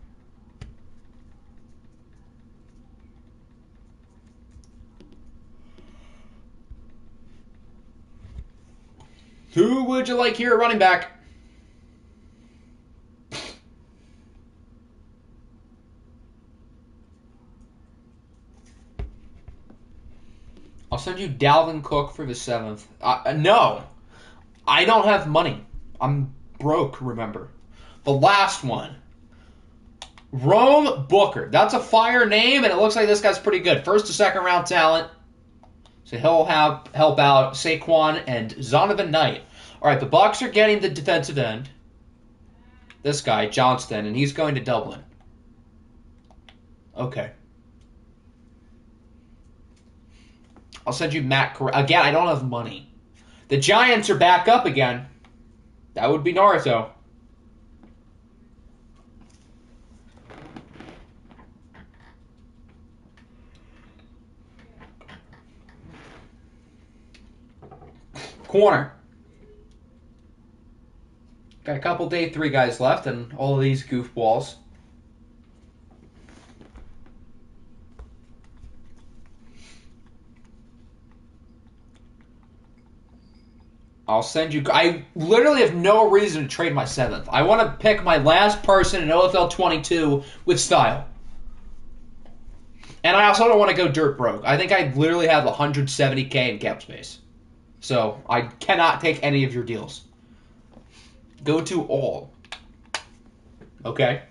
Who would you like here at running back? I'll send you Dalvin Cook for the 7th. No. I don't have money. I'm broke, remember. The last one. Rome Booker. That's a fire name, and it looks like this guy's pretty good. First to second round talent. So he'll help out Saquon and Zonovan Knight. All right, the Bucs are getting the defensive end. This guy, Johnston, and he's going to Dublin. Okay. I'll send you Matt. Again, I don't have money. The Giants are back up again. That would be Naruto. Corner. Got a couple day 3 guys left and all of these goofballs. I'll send you... I literally have no reason to trade my 7th. I want to pick my last person in OFL 22 with style. And I also don't want to go dirt broke. I think I literally have 170k in cap space. So I cannot take any of your deals. Go to all. Okay?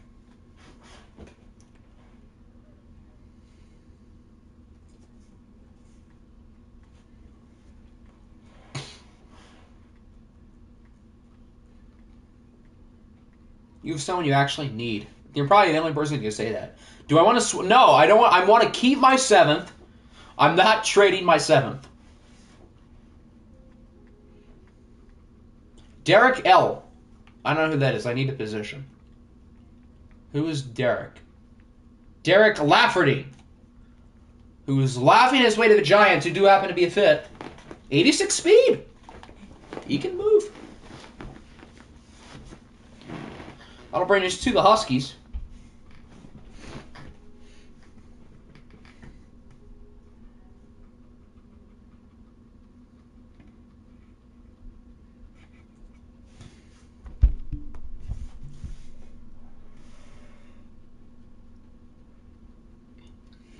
You have someone you actually need. You're probably the only person who can say that. Do I want to... No, I don't want... I want to keep my 7th. I'm not trading my 7th. Derek L. I don't know who that is. I need a position. Who is Derek? Derek Lafferty. Who is laughing his way to the Giants, who do happen to be a fit. 86 speed. He can move. That'll bring us to the Huskies.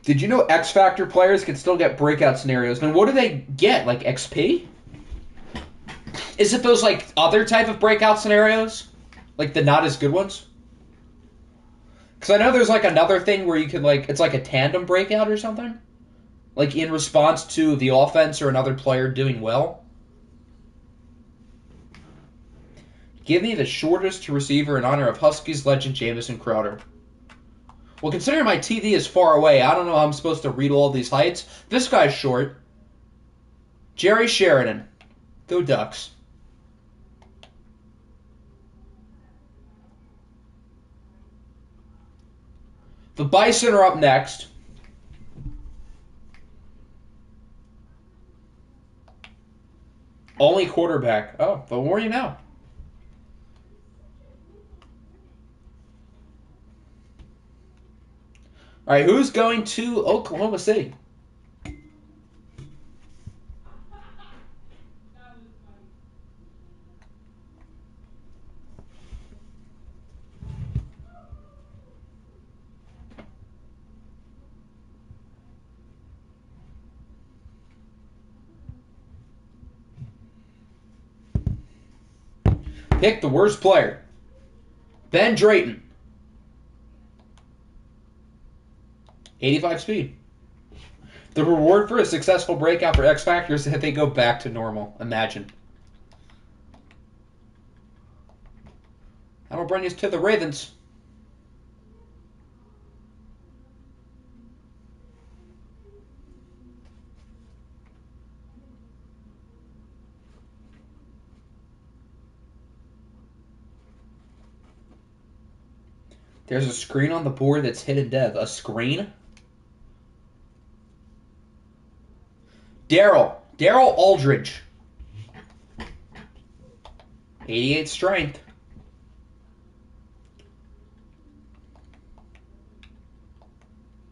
Did you know X Factor players can still get breakout scenarios? And what do they get? Like XP? Is it those like other type of breakout scenarios? Like the not as good ones? Because I know there's like another thing where you can like, it's like a tandem breakout or something? Like in response to the offense or another player doing well? Give me the shortest receiver in honor of Huskies legend Jamison Crowder. Well, considering my TV is far away, I don't know how I'm supposed to read all these heights. This guy's short. Jerry Sheridan. Go Ducks. The Bison are up next. Only quarterback. Oh, they'll warn you now. All right, who's going to Oklahoma City? Pick the worst player. Ben Drayton. 85 speed. The reward for a successful breakout for X Factor is that they go back to normal. Imagine. That'll bring us to the Ravens. There's a screen on the board that's hidden dev. A screen? Daryl Aldridge. 88 strength.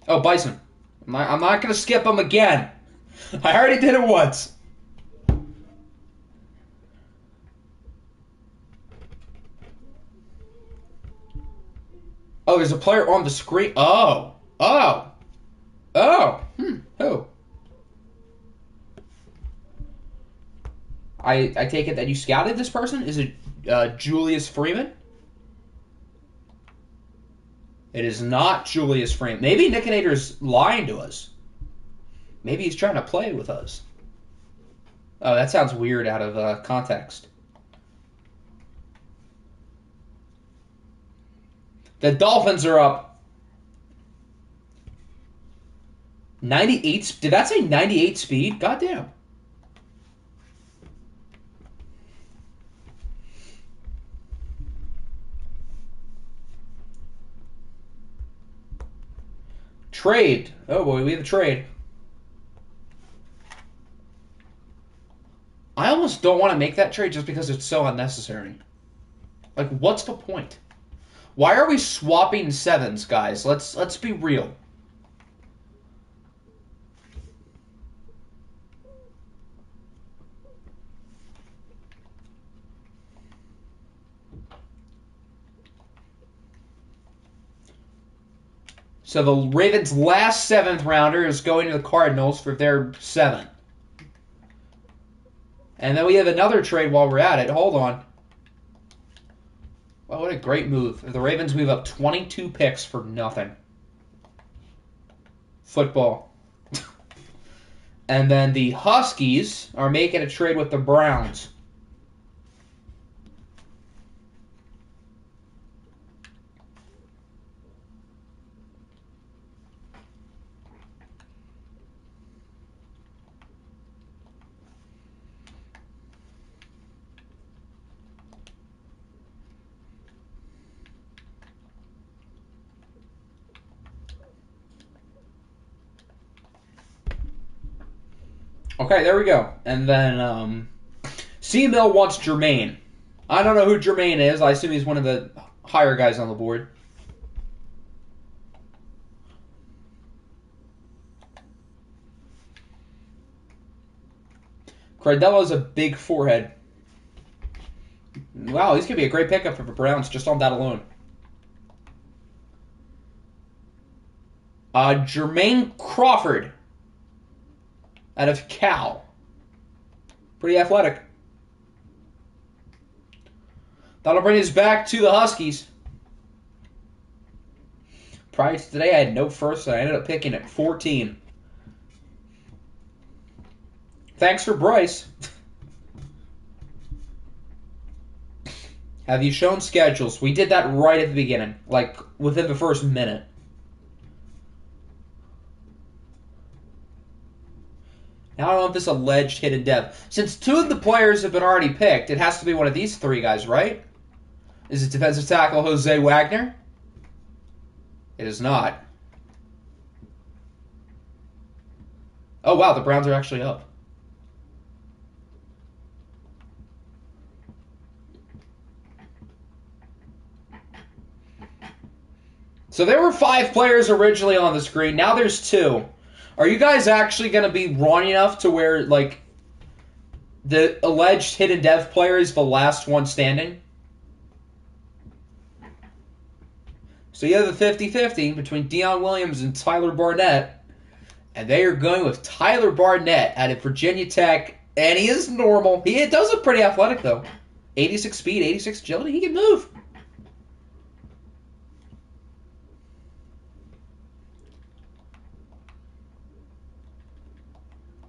Oh, Bison. I'm not going to skip him again. I already did it once. Oh, there's a player on the screen. Oh. Who? I take it that you scouted this person? Is it Julius Freeman? It is not Julius Freeman. Maybe Nickinator's lying to us. Maybe he's trying to play with us. Oh, that sounds weird out of context. The Dolphins are up. 98. Did that say 98 speed? Goddamn. Trade. Oh boy, we have a trade. I almost don't want to make that trade just because it's so unnecessary. Like, what's the point? Why are we swapping sevens, guys? Let's be real. So the Ravens' last 7th rounder is going to the Cardinals for their 7. And then we have another trade while we're at it. Hold on. Wow, what a great move. The Ravens move up 22 picks for nothing. Football. And then the Huskies are making a trade with the Browns. Okay, there we go. And then C-Mill wants Jermaine. I don't know who Jermaine is. I assume he's one of the higher guys on the board. Cardello's a big forehead. Wow, he's going to be a great pickup for the Browns just on that alone. Jermaine Crawford out of Cal. Pretty athletic. That'll bring us back to the Huskies. Prior to today, I had no first, so I ended up picking at 14. Thanks for Bryce. Have you shown schedules? We did that right at the beginning, like within the first minute. Now I don't know if this alleged hidden depth. Since two of the players have been already picked, it has to be one of these three guys, right? Is it defensive tackle Jose Wagner? It is not. Oh, wow, the Browns are actually up. So there were 5 players originally on the screen. Now there's 2. Are you guys actually going to be wrong enough to where, like, the alleged hidden depth player is the last one standing? So you have the 50-50 between Deion Williams and Tyler Barnett. And they are going with Tyler Barnett out of Virginia Tech. And he is normal. He does look pretty athletic, though. 86 speed, 86 agility. He can move.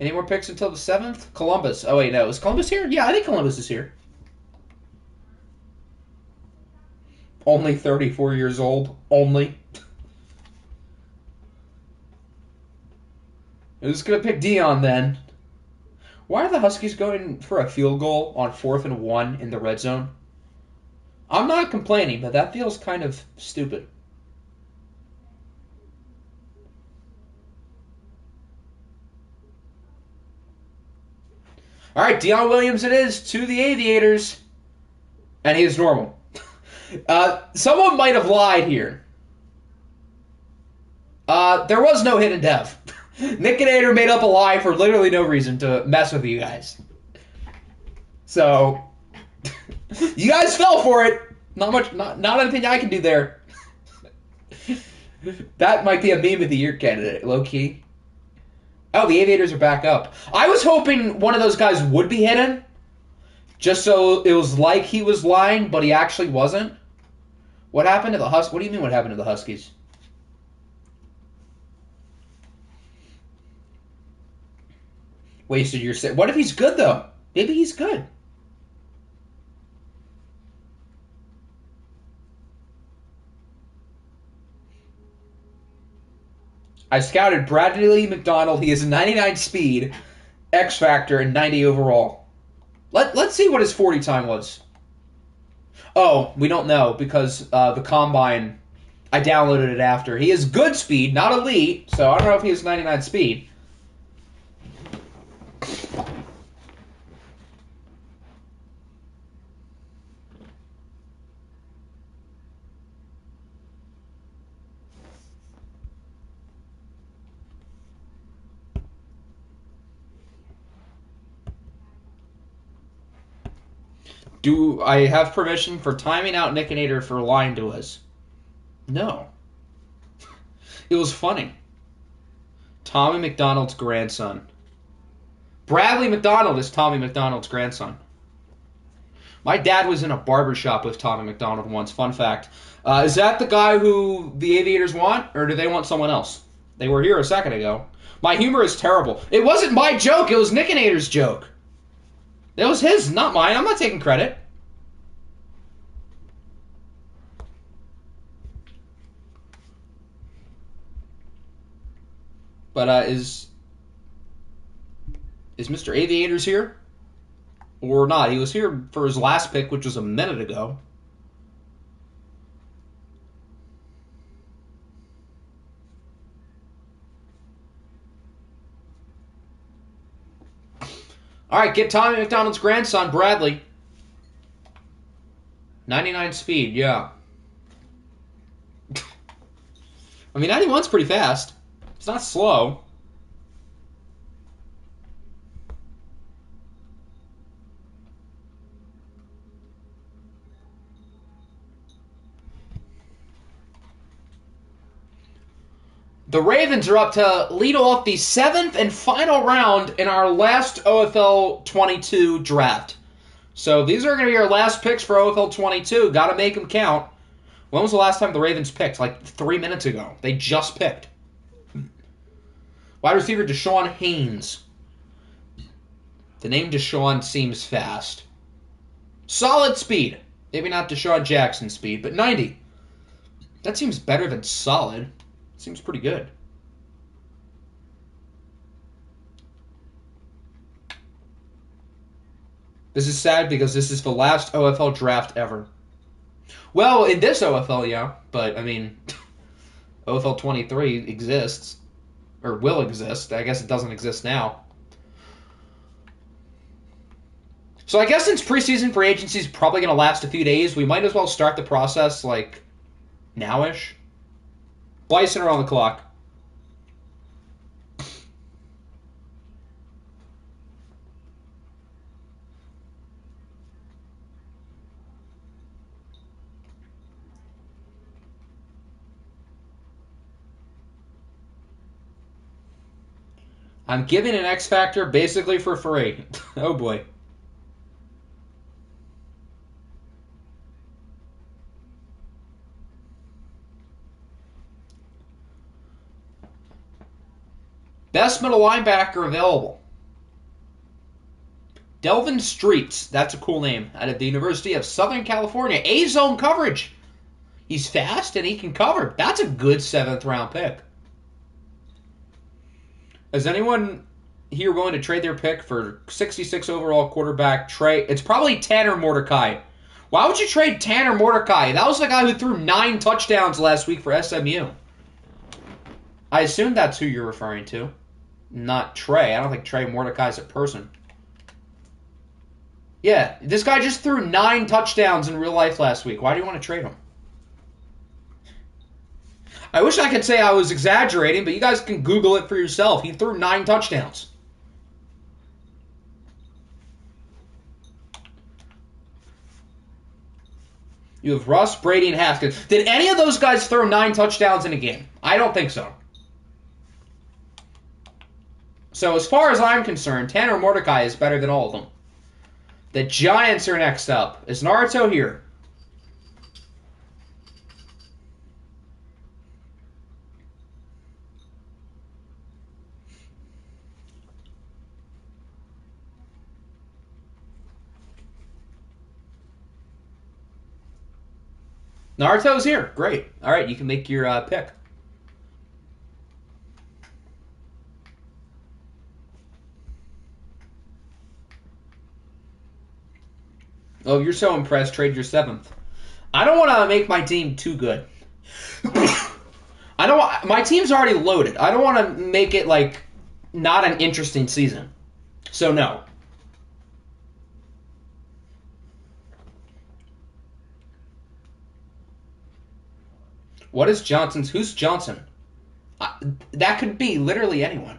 Any more picks until the 7th? Columbus. Oh, wait, no. Is Columbus here? Yeah, I think Columbus is here. Only 34 years old. Only. Who's going to pick Deion then? Why are the Huskies going for a field goal on 4th and 1 in the red zone? I'm not complaining, but that feels kind of stupid. All right, Deion Williams it is to the Aviators. And he is normal. Someone might have lied here. There was no hidden depth. Nickinator made up a lie for literally no reason to mess with you guys. So, you guys fell for it. Not anything I can do there. That might be a meme of the year candidate, low key. Oh, the Aviators are back up. I was hoping one of those guys would be hidden, just so it was like he was lying, but he actually wasn't. What happened to the Huskies? What do you mean what happened to the Huskies? Wasted your set. What if he's good, though? Maybe he's good. I scouted Bradley McDonald. He is 99 speed, X Factor, and 90 overall. Let's see what his 40 time was. Oh, we don't know because the Combine, I downloaded it after. He is good speed, not elite, so I don't know if he has 99 speed. Do I have permission for timing out Nickinator for lying to us? No. It was funny. Tommy McDonald's grandson. Bradley McDonald is Tommy McDonald's grandson. My dad was in a barbershop with Tommy McDonald once. Fun fact. Is that the guy who the Aviators want, or do they want someone else? They were here a second ago. My humor is terrible. It wasn't my joke. It was Nickinator's joke. It was his, not mine. I'm not taking credit. But is Mr. Aviators here? Or not? He was here for his last pick, which was a minute ago. All right, get Tommy McDonald's grandson, Bradley. 99 speed, yeah. I mean, 91's pretty fast. It's not slow. The Ravens are up to lead off the 7th and final round in our last OFL 22 draft. So these are going to be our last picks for OFL 22. Got to make them count. When was the last time the Ravens picked? Like 3 minutes ago. They just picked. Wide receiver Deshaun Haynes. The name Deshaun seems fast. Solid speed. Maybe not Deshaun Jackson speed, but 90. That seems better than solid. Seems pretty good. This is sad because this is the last OFL draft ever. Well, in this OFL, yeah. But, I mean, OFL 23 exists. Or will exist. I guess it doesn't exist now. So I guess since preseason free agency is probably going to last a few days, we might as well start the process, like, now-ish. Bison are on the clock. I'm giving an X Factor basically for free. Oh boy. Best middle linebacker available. Delvin Streets. That's a cool name. Out of the University of Southern California. A-zone coverage. He's fast and he can cover. That's a good 7th round pick. Is anyone here willing to trade their pick for 66 overall quarterback Trey? It's probably Tanner Mordecai. Why would you trade Tanner Mordecai? That was the guy who threw 9 touchdowns last week for SMU. I assume that's who you're referring to. Not Trey. I don't think Trey Mordecai's a person. Yeah, this guy just threw 9 touchdowns in real life last week. Why do you want to trade him? I wish I could say I was exaggerating, but you guys can Google it for yourself. He threw 9 touchdowns. You have Russ, Brady, and Haskins. Did any of those guys throw 9 touchdowns in a game? I don't think so. So as far as I'm concerned, Tanner Mordecai is better than all of them. The Giants are next up. Is Naruto here? Naruto's here. Great. All right, you can make your pick. Oh, you're so impressed. Trade your 7th. I don't want to make my team too good. I don't want, my team's already loaded. I don't want to make it like not an interesting season. So no. What is Johnson's? Who's Johnson? That could be literally anyone.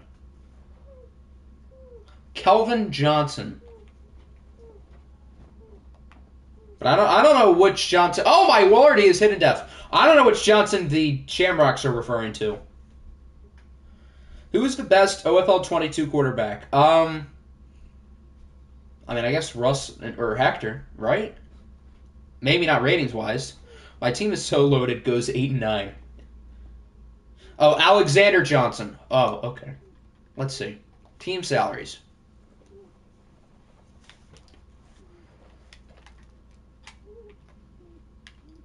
Kelvin Johnson. But I don't know which Johnson. Oh, my Lord, he is hidden depth. I don't know which Johnson the Shamrocks are referring to. Who is the best OFL 22 quarterback? I mean, I guess Russ or Hector, right? Maybe not ratings wise. My team is so loaded, goes 8-9. Oh, Alexander Johnson. Oh, okay. Let's see. Team salaries.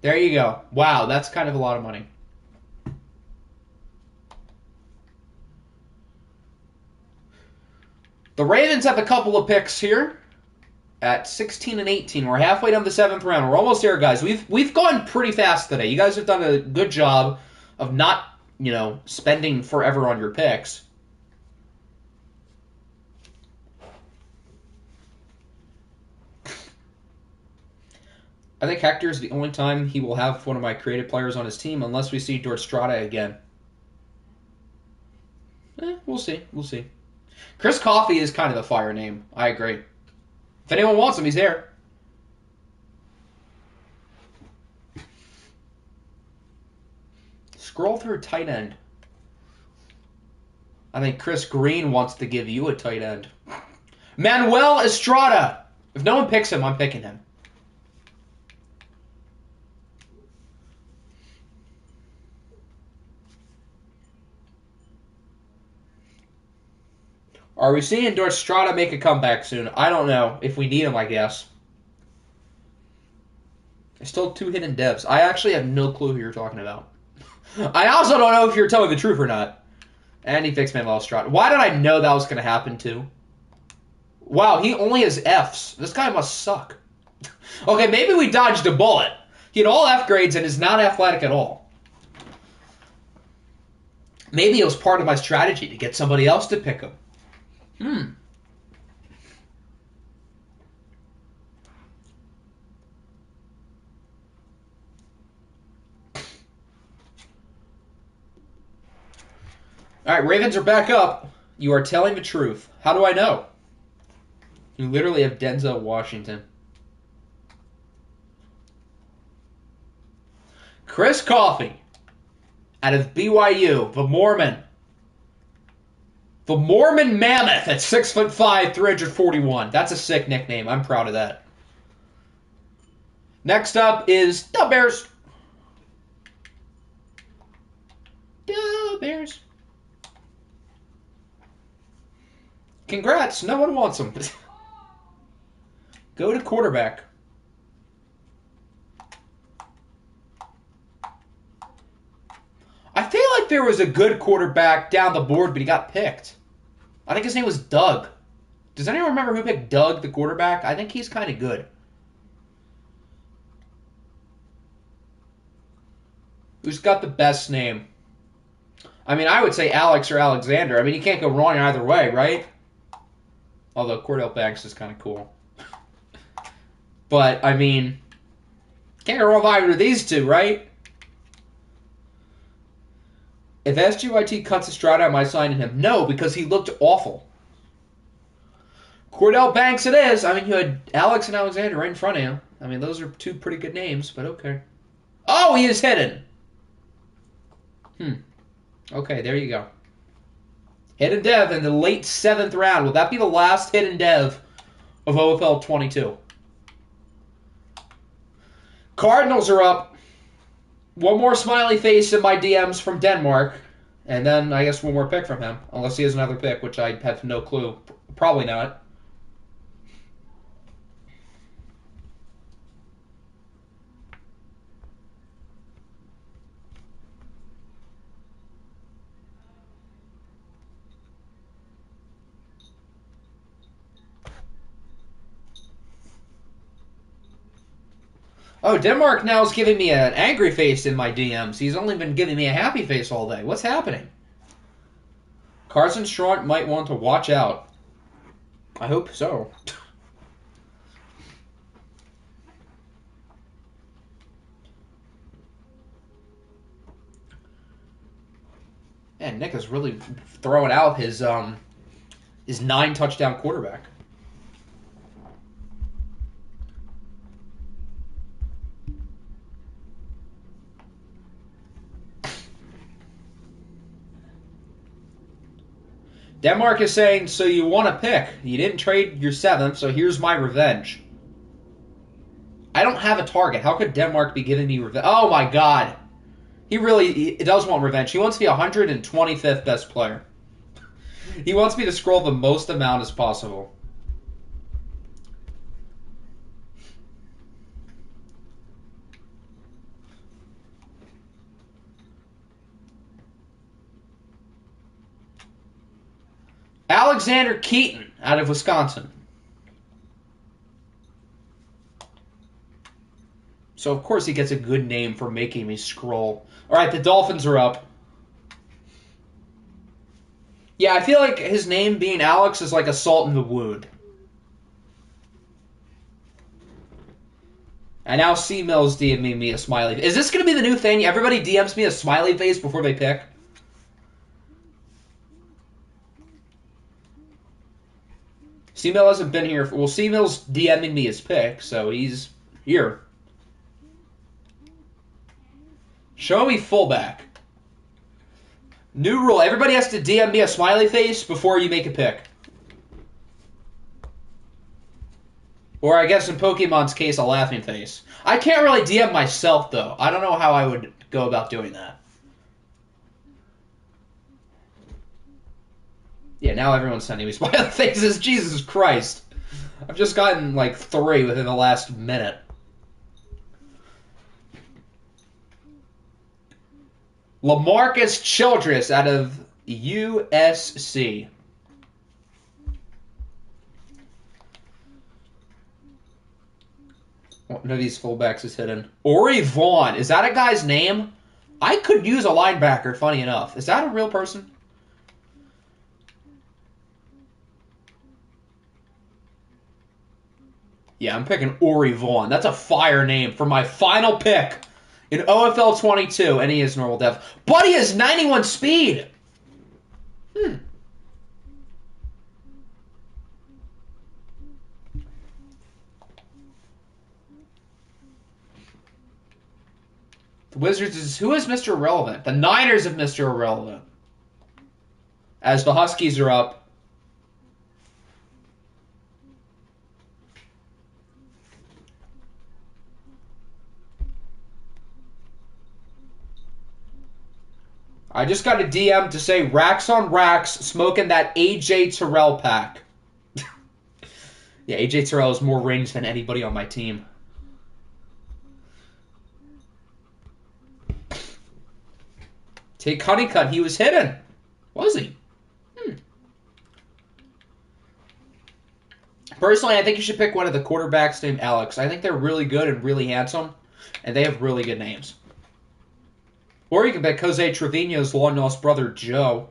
There you go. Wow, that's kind of a lot of money. The Ravens have a couple of picks here at 16 and 18. We're halfway down the 7th round. We're almost there, guys. We've gone pretty fast today. You guys have done a good job of not, spending forever on your picks. I think Hector is the only time he will have one of my creative players on his team, unless we see Dorstrada again. We'll see. We'll see. Chris Coffey is kind of a fire name. I agree. If anyone wants him, he's there. Scroll through tight end. I think Chris Green wants to give you a tight end. Manuel Estrada. If no one picks him, I'm picking him. Are we seeing Dorstrada make a comeback soon? I don't know. If we need him, I guess. I still have 2 hidden devs. I actually have no clue who you're talking about. I also don't know if you're telling the truth or not. And he fixed Manuel Estrada. Why did I know that was going to happen, too? Wow, he only has Fs. This guy must suck. Okay, maybe we dodged a bullet. He had all F grades and is not athletic at all. Maybe it was part of my strategy to get somebody else to pick him. All right, Ravens are back up. You are telling the truth. How do I know? You literally have Denzel Washington. Chris Coffey out of BYU, the Mormon. The Mormon Mammoth at 6'5", 341. That's a sick nickname. I'm proud of that. Next up is the Bears. The Bears. Congrats. No one wants them. Go to quarterback. I feel like there was a good quarterback down the board, but he got picked. I think his name was Doug. Does anyone remember who picked Doug, the quarterback? I think he's kind of good. Who's got the best name? I mean, I would say Alex or Alexander. I mean, you can't go wrong either way, right? Although Cordell Banks is kind of cool. But, I mean, can't go wrong with either of these two, right? If SGYT cuts Estrada, am I signing him? No, because he looked awful. Cordell Banks it is. I mean, you had Alex and Alexander right in front of you. I mean, those are 2 pretty good names, but okay. Oh, he is hidden. Okay, there you go. Hidden Dev in the late 7th round. Will that be the last Hidden Dev of OFL 22? Cardinals are up. One more smiley face in my DMs from Denmark. And then I guess one more pick from him. Unless he has another pick, which I have no clue. Probably not. Oh, Denmark now is giving me an angry face in my DMs. He's only been giving me a happy face all day. What's happening? Carson Straunt might want to watch out. I hope so. Man, Nick is really throwing out his 9-touchdown quarterback. Denmark is saying, so you want to pick. You didn't trade your 7th, so here's my revenge. I don't have a target. How could Denmark be giving me revenge? Oh, my God. He does want revenge. He wants to be 125th best player. He wants me to scroll the most amount as possible. Alexander Keaton out of Wisconsin. So, of course, he gets a good name for making me scroll. All right, the Dolphins are up. Yeah, I feel like his name being Alex is like a salt in the wound. And now C Mills DMing me a smiley. Is this going to be the new thing? Everybody DMs me a smiley face before they pick? C Mill hasn't been here. Well, C Mill's DMing me his pick, so he's here. Show me fullback. New rule. Everybody has to DM me a smiley face before you make a pick. Or I guess in Pokemon's case, a laughing face. I can't really DM myself, though. I don't know how I would go about doing that. Yeah, now everyone's sending me smiley faces. Jesus Christ. I've just gotten like 3 within the last minute. LaMarcus Childress out of USC. One of these fullbacks is hidden. Ori Vaughn. Is that a guy's name? I could use a linebacker, funny enough. Is that a real person? Yeah, I'm picking Ori Vaughn. That's a fire name for my final pick in OFL 22, and he is normal depth. But he has 91 speed. The Wizards is... Who is Mr. Irrelevant? The Niners of Mr. Irrelevant. As the Huskies are up. I just got a DM to say racks on racks smoking that AJ Terrell pack. Yeah, AJ Terrell has more rings than anybody on my team. Take Honeycutt. He was hidden. Was he? Personally, I think you should pick one of the quarterbacks named Alex. I think they're really good and really handsome, and they have really good names. Or you can pick Jose Trevino's long-lost brother, Joe.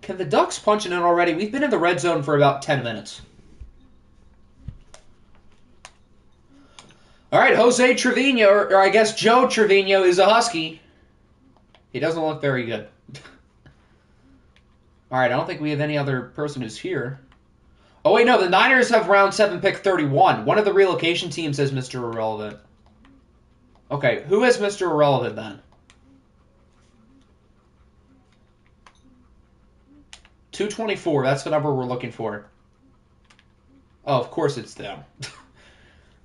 Can the Ducks punch it in already? We've been in the red zone for about 10 minutes. All right, Jose Trevino, or I guess Joe Trevino, is a Husky. He doesn't look very good. All right, I don't think we have any other person who's here. Oh, wait, no, the Niners have round 7, pick 31. One of the relocation teams has Mr. Irrelevant. Okay, who has Mr. Irrelevant then? 224, that's the number we're looking for. Oh, of course it's them.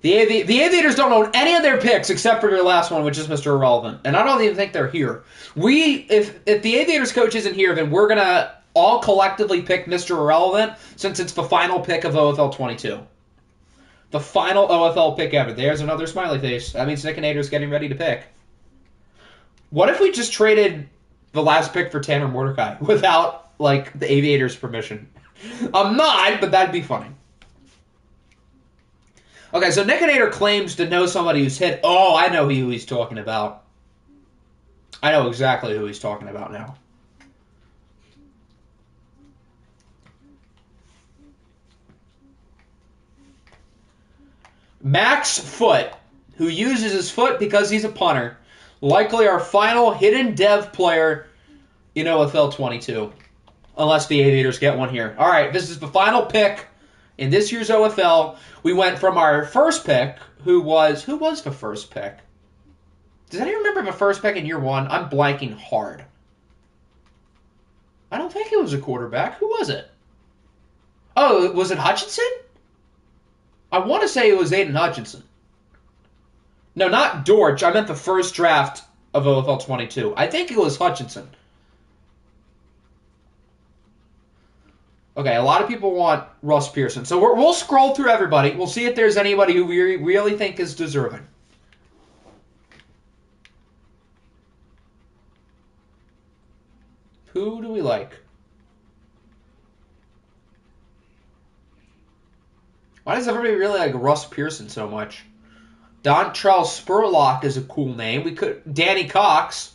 The Aviators don't own any of their picks except for their last one, which is Mr. Irrelevant. And I don't even think they're here. If the Aviators coach isn't here, then we're going to all collectively pick Mr. Irrelevant since it's the final pick of OFL 22. The final OFL pick ever. There's another smiley face. That means Nickinator's getting ready to pick. What if we just traded the last pick for Tanner Mordecai without, like, the Aviators' permission? I'm not, but that'd be funny. Okay, so Nickinator claims to know somebody who's hit... Oh, I know who he's talking about. I know exactly who he's talking about now. Max Foot, who uses his foot because he's a punter. Likely our final hidden dev player in OFL 22. Unless the Aviators get one here. All right, this is the final pick in this year's OFL. We went from our first pick, who was the first pick? Does anyone remember the first pick in year 1? I'm blanking hard. I don't think it was a quarterback. Who was it? Oh, was it Hutchinson? I want to say it was Aiden Hutchinson. No, not Dortch. I meant the first draft of OFL 22. I think it was Hutchinson. Okay, a lot of people want Russ Pearson. So we'll scroll through everybody. We'll see if there's anybody who we really think is deserving. Who do we like? Why does everybody really like Russ Pearson so much? Dontrell Spurlock is a cool name. Danny Cox.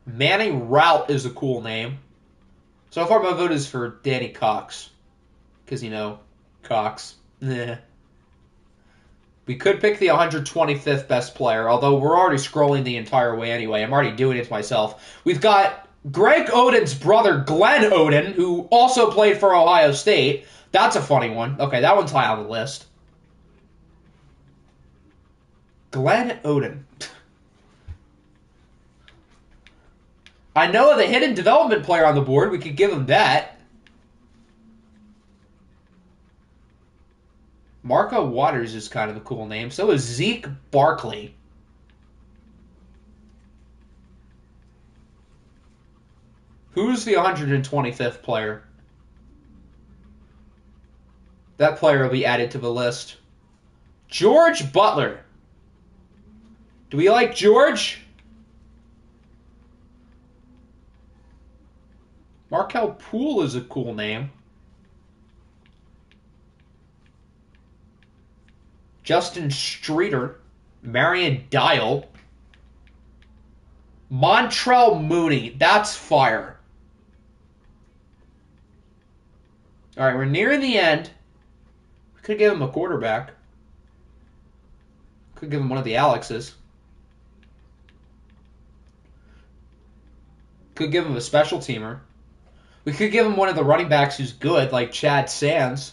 Manny Rout is a cool name. So far, my vote is for Danny Cox. Because, Cox. We could pick the 125th best player, although we're already scrolling the entire way anyway. I'm already doing it myself. We've got Greg Oden's brother, Glenn Oden, who also played for Ohio State. That's a funny one. Okay, that one's high on the list. Glenn Oden. I know the hidden development player on the board. We could give him that. Marco Waters is kind of a cool name. So is Zeke Barkley. Who's the 125th player? That player will be added to the list. George Butler. Do we like George? Markel Poole is a cool name. Justin Streeter, Marion Dial, Montrell Mooney. That's fire. All right, we're nearing the end. We could give him a quarterback. Could give him one of the Alexes. Could give him a special teamer. We could give him one of the running backs who's good, like Chad Sands.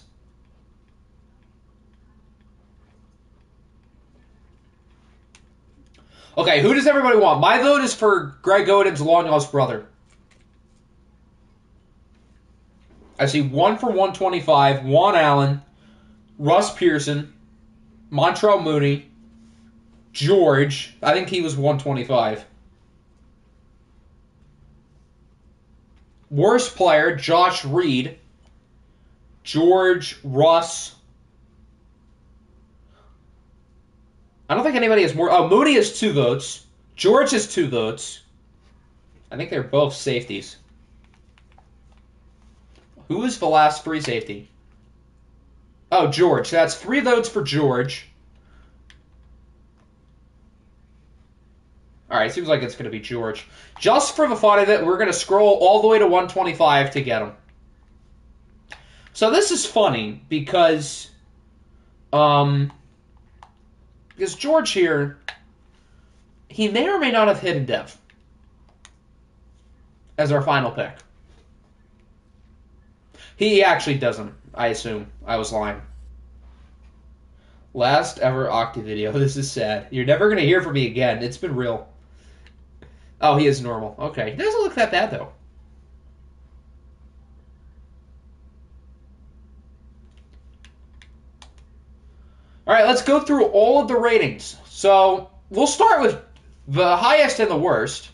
Okay, who does everybody want? My vote is for Greg Oden's long-lost brother. I see 1 for 125, Juan Allen, Russ Pearson, Montrell Mooney, George. I think he was 125. Worst player, Josh Reed, George, Russ. I don't think anybody has more. Oh, Mooney has 2 votes. George has 2 votes. I think they're both safeties. Who is the last free safety? Oh, George. That's 3 votes for George. All right, seems like it's going to be George. Just for the fun of it, we're going to scroll all the way to 125 to get him. So this is funny because George here, he may or may not have hidden Dev as our final pick. He actually doesn't, I assume. I was lying. Last ever Octa video. This is sad. You're never going to hear from me again. It's been real. Oh, he is normal. Okay. He doesn't look that bad, though. All right, let's go through all of the ratings. So we'll start with the highest and the worst.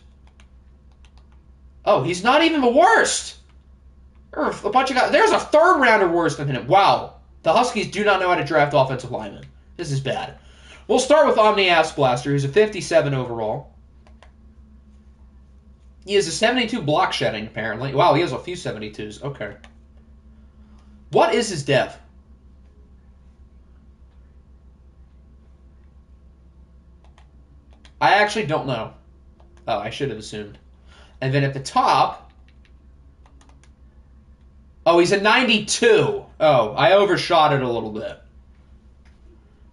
Oh, he's not even the worst. There are a bunch of guys. There's a third rounder worse than him. Wow. The Huskies do not know how to draft offensive linemen. This is bad. We'll start with Omni Ass Blaster, who's a 57 overall. He has a 72 block shedding, apparently. Wow, he has a few 72s. Okay. What is his dev? I actually don't know. Oh, I should have assumed. And then at the top... Oh, he's a 92. Oh, I overshot it a little bit.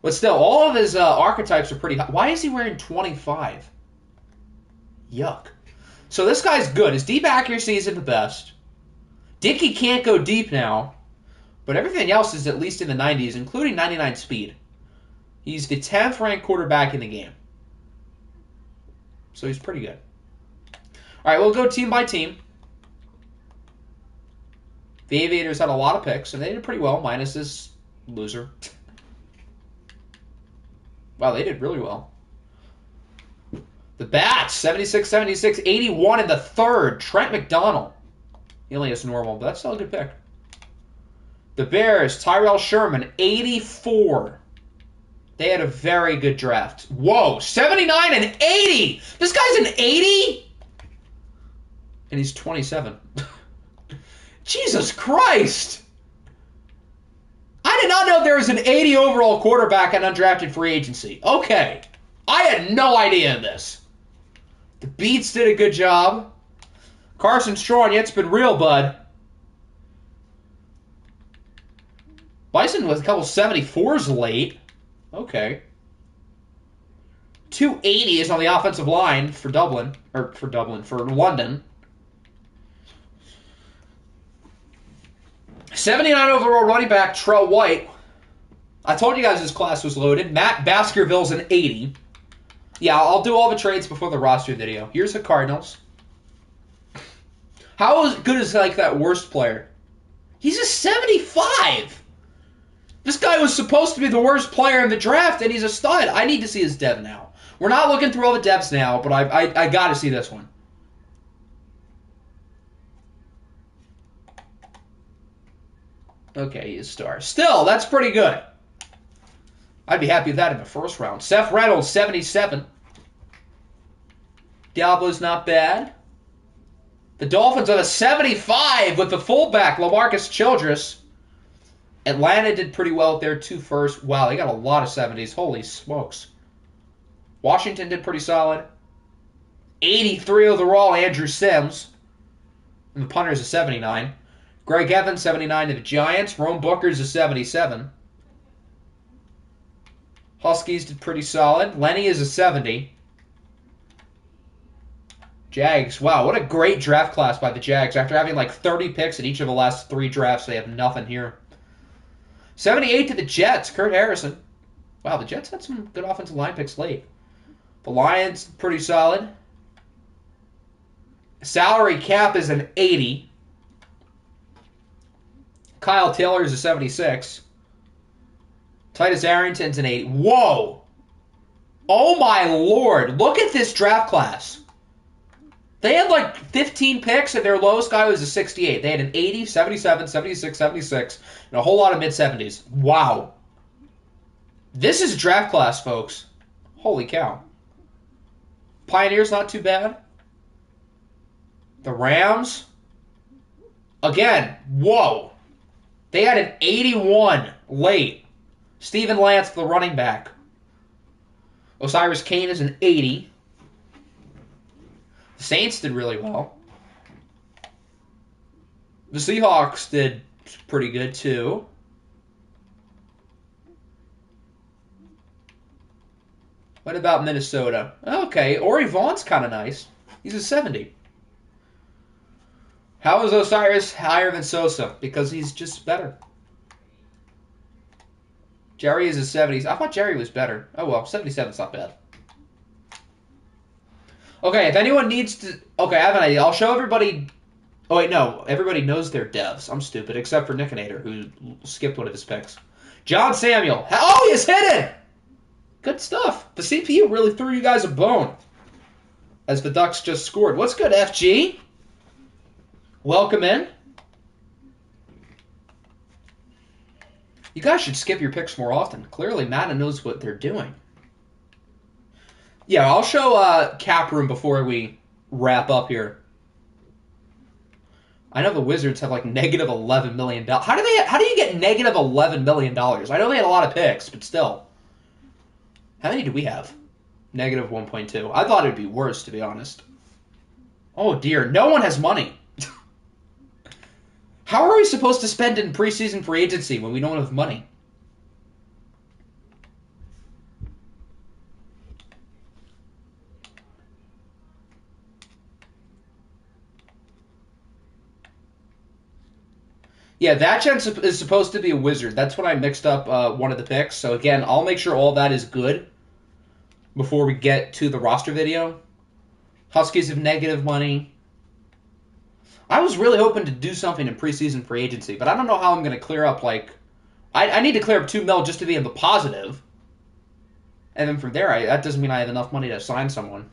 But still, all of his archetypes are pretty high. Why is he wearing 25? Yuck. So this guy's good. His deep accuracy isn't the best. Dickey can't go deep now. But everything else is at least in the 90s, including 99 speed. He's the 10th ranked quarterback in the game. So he's pretty good. All right, we'll go team by team. The Aviators had a lot of picks, and they did pretty well, minus this loser. Wow, they did really well. The Bats, 76, 76, 81 in the third. Trent McDonald. He only has normal, but that's still a good pick. The Bears, Tyrell Sherman, 84. They had a very good draft. Whoa, 79 and 80! This guy's an 80? And he's 27. Jesus Christ! I did not know there was an 80 overall quarterback in undrafted free agency. Okay. I had no idea of this. The Beats did a good job. Carson Strong, it's been real, bud. Bison with a couple 74s late. Okay. 280 is on the offensive line for for London. 79 overall running back, Trell White. I told you guys this class was loaded. Matt Baskerville's an 80. Yeah, I'll do all the trades before the roster video. Here's the Cardinals. How good is like that worst player? He's a 75. This guy was supposed to be the worst player in the draft, and he's a stud. I need to see his dev now. We're not looking through all the devs now, but I got to see this one. Okay, he's a star. Still, that's pretty good. I'd be happy with that in the first round. Seth Reynolds, 77. Diablo's not bad. The Dolphins are a 75 with the fullback, LaMarcus Childress. Atlanta did pretty well with their 2 first. Wow, they got a lot of 70s. Holy smokes. Washington did pretty solid. 83 overall, Andrew Sims. And the punter's a 79. Greg Evans, 79 to the Giants. Rome Booker's a 77. Huskies did pretty solid. Lenny is a 70. Jags. Wow, what a great draft class by the Jags. After having like 30 picks in each of the last 3 drafts, they have nothing here. 78 to the Jets. Kurt Harrison. Wow, the Jets had some good offensive line picks late. The Lions, pretty solid. Salary cap is an 80. Kyle Taylor is a 76. Titus Arrington's an 80. Whoa! Oh my lord. Look at this draft class. They had like 15 picks, and their lowest guy was a 68. They had an 80, 77, 76, 76, and a whole lot of mid-70s. Wow. This is a draft class, folks. Holy cow. Pioneers not too bad. The Rams. Again, whoa. They had an 81 late. Steven Lance, the running back. Osiris Kane is an 80. The Saints did really well. The Seahawks did pretty good, too. What about Minnesota? Okay, Ori Vaughn's kind of nice. He's a 70. How is Osiris higher than Sosa? Because he's just better. Jerry is a 70s. I thought Jerry was better. Oh well, 77's not bad. Okay, if anyone needs to... Okay, I have an idea. I'll show everybody... Oh, wait, no. Everybody knows their devs. I'm stupid, except for Nickinator, who skipped one of his picks. John Samuel. Oh, he's hidden! Good stuff. The CPU really threw you guys a bone. As the Ducks just scored. What's good, FG? Welcome in. You guys should skip your picks more often. Clearly, Madden knows what they're doing. Yeah, I'll show cap room before we wrap up here. I know the Wizards have like negative $11 million. How do you get negative $11 million? I know they had a lot of picks, but still. How many do we have? Negative 1.2. I thought it would be worse, to be honest. Oh dear, no one has money. How are we supposed to spend in preseason free agency when we don't have money? Yeah, that chance is supposed to be a wizard. That's when I mixed up one of the picks. So again, I'll make sure all that is good before we get to the roster video. Huskies have negative money. I was really hoping to do something in preseason free agency, but I don't know how I'm going to clear up, like... I need to clear up $2 million just to be in the positive. And then from there, that doesn't mean I have enough money to sign someone.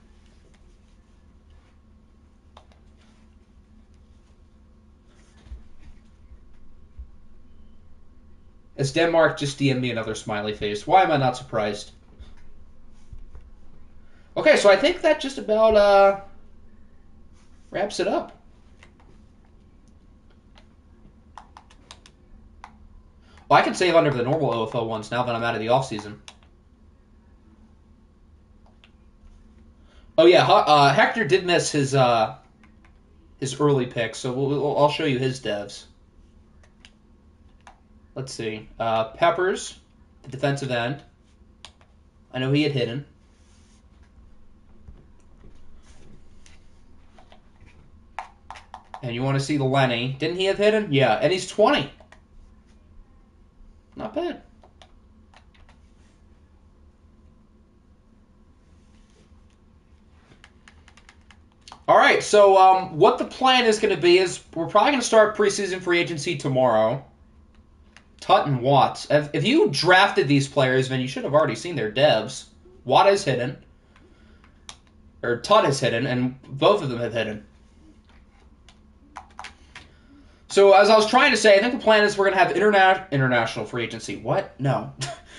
As Denmark just DM'd me another smiley face. Why am I not surprised? Okay, so I think that just about wraps it up. Well, I can save under the normal OFL ones now that I'm out of the offseason. Oh yeah, Hector did miss his early pick, so I'll show you his devs. Let's see. Peppers, the defensive end. I know he had hidden. And you want to see the Lenny. Didn't he have hidden? Yeah, and he's 20. Not bad. All right, so what the plan is going to be is we're probably going to start preseason free agency tomorrow. Tut and Watts. If you drafted these players, then you should have already seen their devs. Watt is hidden. Or Tut is hidden, and both of them have hidden. So as I was trying to say, I think the plan is we're going to have international free agency. What? No.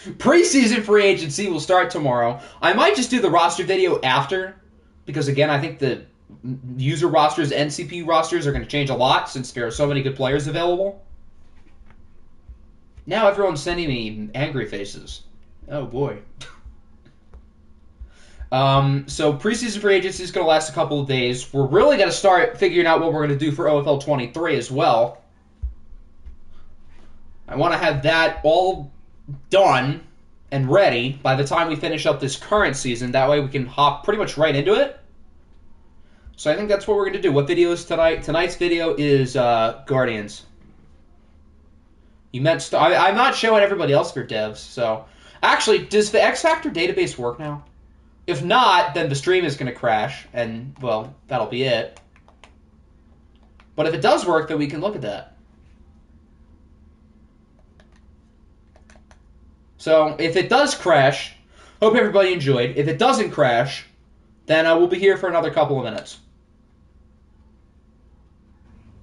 Preseason free agency will start tomorrow. I might just do the roster video after, because again, I think the user rosters and CPU rosters are going to change a lot since there are so many good players available. Now everyone's sending me angry faces. Oh boy. So preseason free agency is going to last a couple of days. We're really going to start figuring out what we're going to do for OFL 23 as well. I want to have that all done and ready by the time we finish up this current season. That way we can hop pretty much right into it. So I think that's what we're going to do. What video is tonight? Tonight's video is Guardians. You meant I'm not showing everybody else their devs. So actually, does the X Factor database work now? If not, then the stream is going to crash, and, well, that'll be it. But if it does work, then we can look at that. So, if it does crash, hope everybody enjoyed. If it doesn't crash, then we'll be here for another couple of minutes.